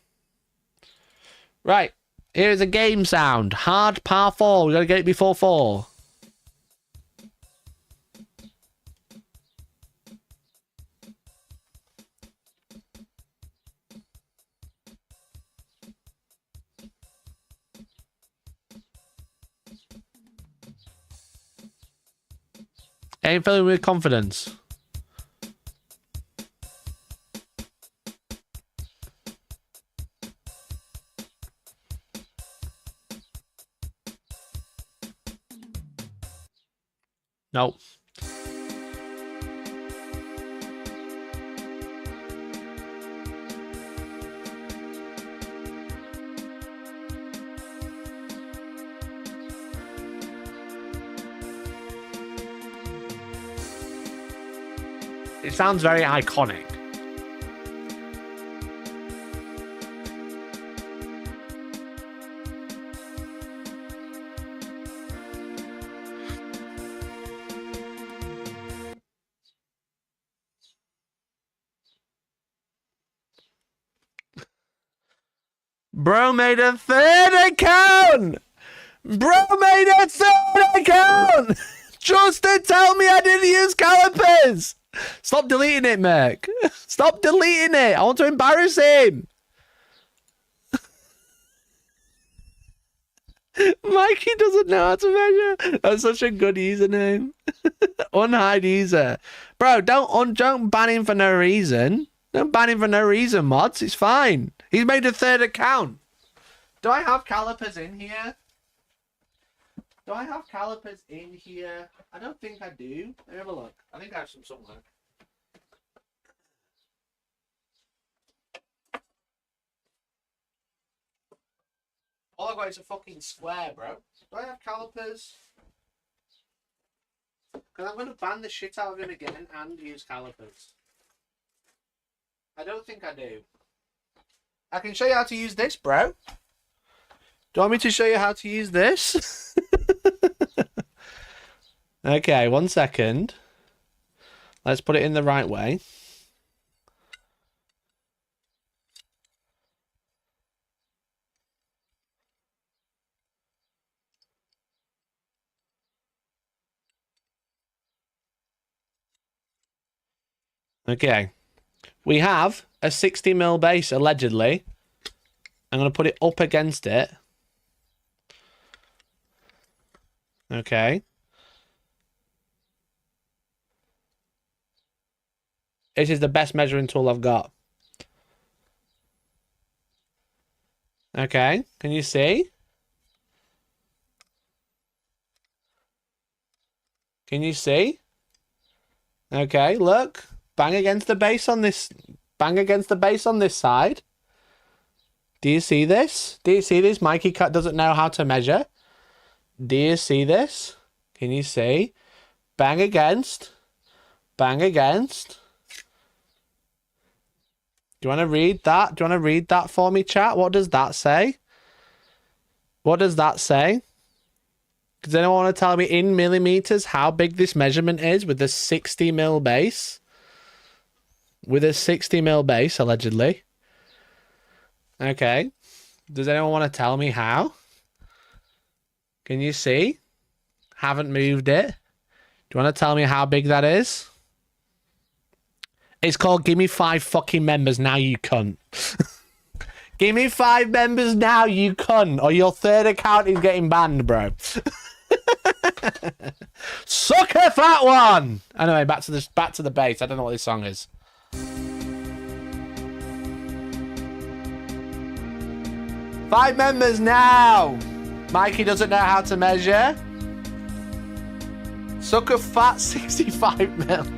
Right. Here's a game sound. Hard par 4. We got to get it before 4. Ain't filling with confidence. Nope. It sounds very iconic. Bro made a third account! Bro made a third account! Just to tell me I didn't use calipers! Stop deleting it, Merc. Stop deleting it. I want to embarrass him. Mikey doesn't know how to measure. That's such a good username. Unhide user. Bro, don't ban him for no reason. Don't ban him for no reason, mods. It's fine. He's made a third account. Do I have calipers in here? Do I have calipers in here? I don't think I do. Let me have a look. I think I have some somewhere. All I've got is a fucking square, bro. Do I have calipers? Because I'm going to ban the shit out of him again and use calipers. I don't think I do. I can show you how to use this, bro. Do you want me to show you how to use this? Okay, 1 second. Let's put it in the right way. Okay. We have a 60mm base, allegedly. I'm going to put it up against it. Okay. This is the best measuring tool I've got. Okay, can you see? Can you see? Okay, look. Bang against the base on this. Bang against the base on this side. Do you see this? Do you see this? Mikey Cut doesn't know how to measure. Do you see this? Can you see? Bang against. Bang against. Do you want to read that? Do you want to read that for me, chat? What does that say? What does that say? Does anyone want to tell me in millimeters how big this measurement is with a 60mm base? With a 60mm base, allegedly. Okay. Does anyone want to tell me how? Can you see? Haven't moved it. Do you want to tell me how big that is? It's called Give Me 5 fucking members now, you cunt. Give me 5 members now, you cunt, or your third account is getting banned, bro. Sucker fat one! Anyway, back to the base. I don't know what this song is. Five members now! Mikey doesn't know how to measure. Sucker fat 65mm.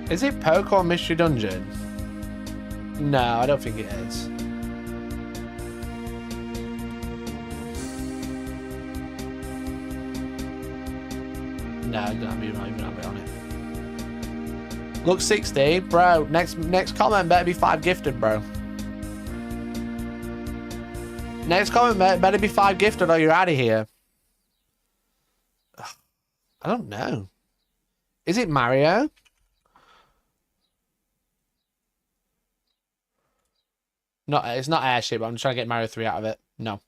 Is it Poke or Mystery Dungeon? No, I don't think it is. No, you don't have me right, you don't have me on it. Look, 60, bro. Next comment better be 5 gifted, bro. Next comment better be 5 gifted or you're out of here. I don't know. Is it Mario? It's not airship. I'm trying to get Mario 3 out of it. No.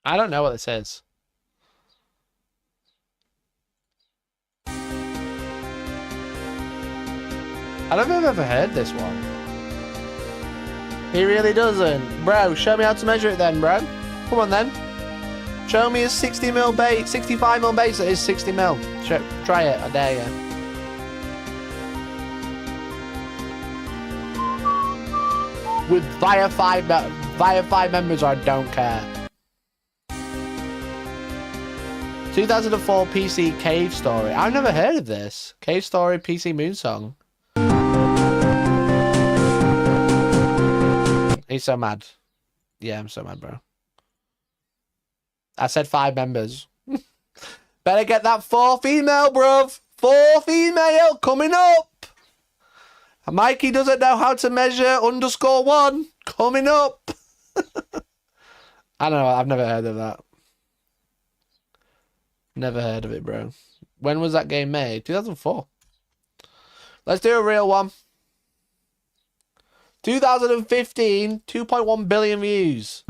I don't know what this is. I don't think I've ever heard this one. He really doesn't. Bro, show me how to measure it then, bro. Come on then. Show me a 60mm base, 65mm base that is 60mm. Try it, I dare you. With via five members, I don't care. 2004 PC Cave Story. I've never heard of this. Cave Story PC Moon Song. He's so mad. Yeah, I'm so mad, bro. I said 5 members. Better get that 4 female, bruv. 4 female coming up. Mikey doesn't know how to measure _1 coming up. I don't know. I've never heard of that. Never heard of it, bro. When was that game made? 2004. Let's do a real one. 2015, 2.1 billion views.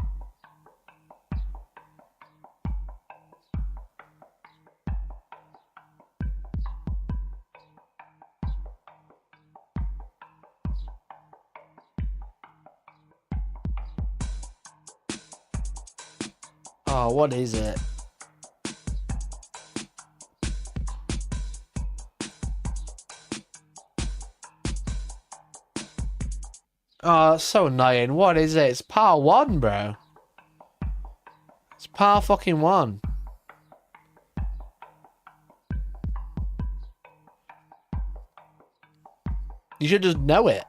Oh, what is it? Oh, that's so annoying. What is it? It's par 1, bro. It's par fucking 1. You should just know it.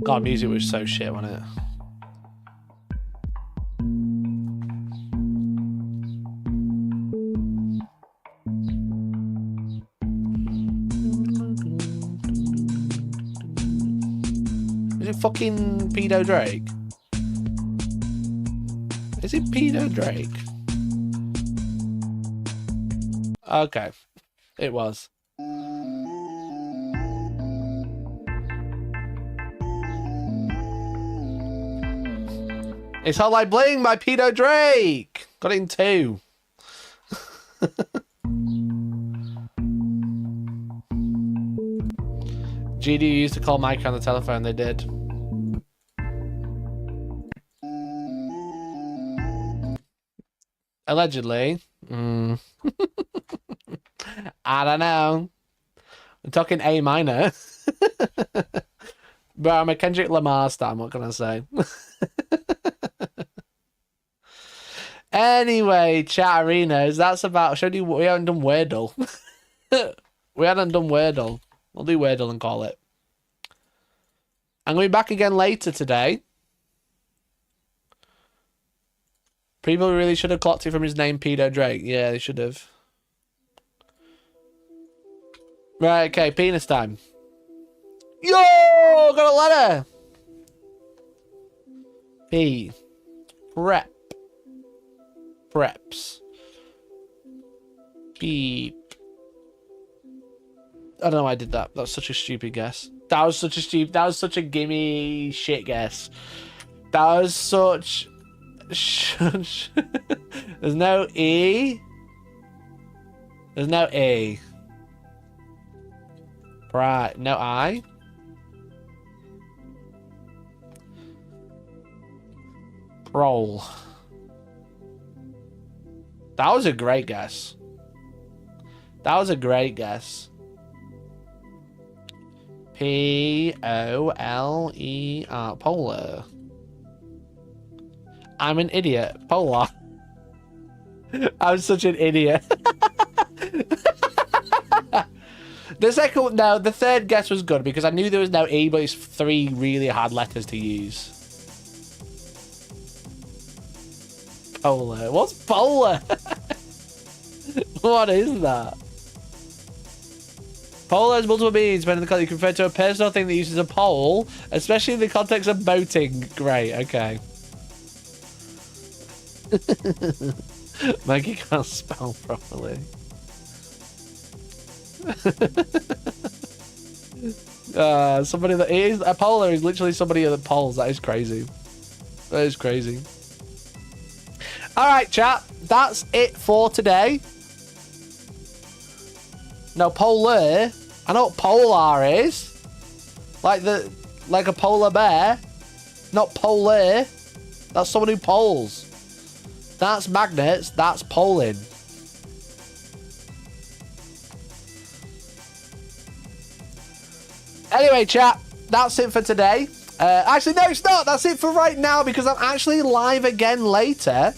God, music was so shit, wasn't it? Is it fucking Pedo Drake? Is it Pedo Drake? Okay. It was. It's Hotline Bling by Pedo Drake. Got it in 2. GD used to call Mike on the telephone. They did. Allegedly. I don't know. I'm talking A minor. But I'm a Kendrick Lamar star. What can I say? Anyway, chat arenas. That's about. Should we haven't done Wordle. We haven't done Wordle. We'll do Wordle and call it. I'm going to be back again later today. People really should have clocked it from his name, Pedo Drake. Yeah, they should have. Right, okay, penis time. Yo! Got a letter! P. Prep. Preps. Beep. I don't know why I did that. That's such a stupid guess. That was such a gimme shit guess. That was such... There's no E. There's no A. Right, no I. Roll. That was a great guess. That was a great guess. P-O-L-E-R. Polar. I'm an idiot. Polar. I'm such an idiot. The third guess was good because I knew there was no E, but it's 3 really hard letters to use. Polar. What's polar? What is that? Polar has multiple meanings, depending on the context. You can refer to a personal thing that uses a pole, especially in the context of boating. Great, okay. Maggie can't spell properly. Somebody that is a polar is literally somebody that polls. That is crazy. That is crazy. All right, chat. That's it for today. No, polar. I know what polar is. Like a polar bear. Not polar. That's someone who polls. That's magnets. That's polling. Anyway, chat, that's it for today. Actually, no, it's not. That's it for right now because I'm actually live again later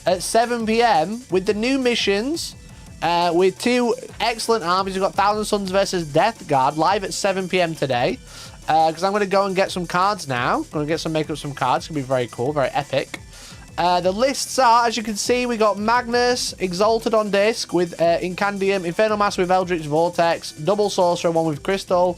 at 7 p.m. with the new missions with 2 excellent armies. We've got Thousand Suns versus Death Guard live at 7 p.m. today because I'm going to go and get some cards now. I'm going to make up some cards. It's going to be very cool, very epic. The lists are, as you can see, we got Magnus, Exalted on disc with Incandium, Infernal Master with Eldritch Vortex, Double Sorcerer, one with Crystal,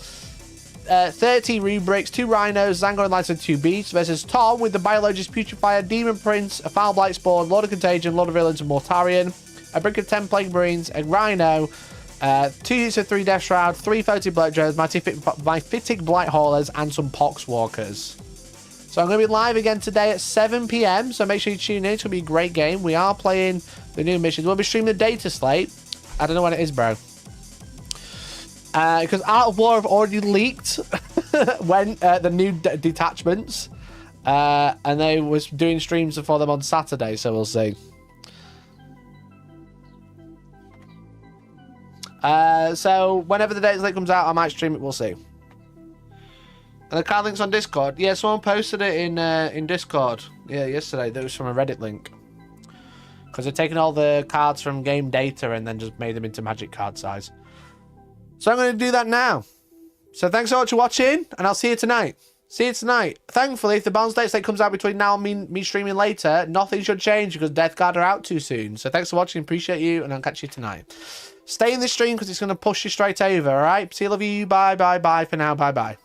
30 Rubrics, 2 Rhinos, Zango and Lights and 2 Beasts versus Tom with the Biologist, Putrefier, Demon Prince, a Foul Blight Spawn, Lord of Contagion, Lord of Villains and Mortarion, a Brick of 10 Plague Marines, a Rhino, 2 units of 3 Death Shroud, 3 Photic Blood Drones, Mythic Blight Haulers and some Pox Walkers. So I'm going to be live again today at 7 p.m. So make sure you tune in. It's going to be a great game. We are playing the new missions. We'll be streaming the data slate. I don't know when it is, bro. Because Art of War have already leaked when the new detachments. And they was doing streams for them on Saturday. So we'll see. So whenever the data slate comes out, I might stream it. We'll see. And the card link's on Discord. Yeah, someone posted it in Discord. Yeah, yesterday. That was from a Reddit link. Because they're taking all the cards from game data and then just made them into magic card size. So I'm going to do that now. So thanks so much for watching, and I'll see you tonight. See you tonight. Thankfully, if the balance date slate comes out between now and me streaming later, nothing should change because Death Guard are out too soon. So thanks for watching. Appreciate you, and I'll catch you tonight. Stay in this stream because it's going to push you straight over, all right? See you, love you. Bye, bye, bye for now. Bye, bye.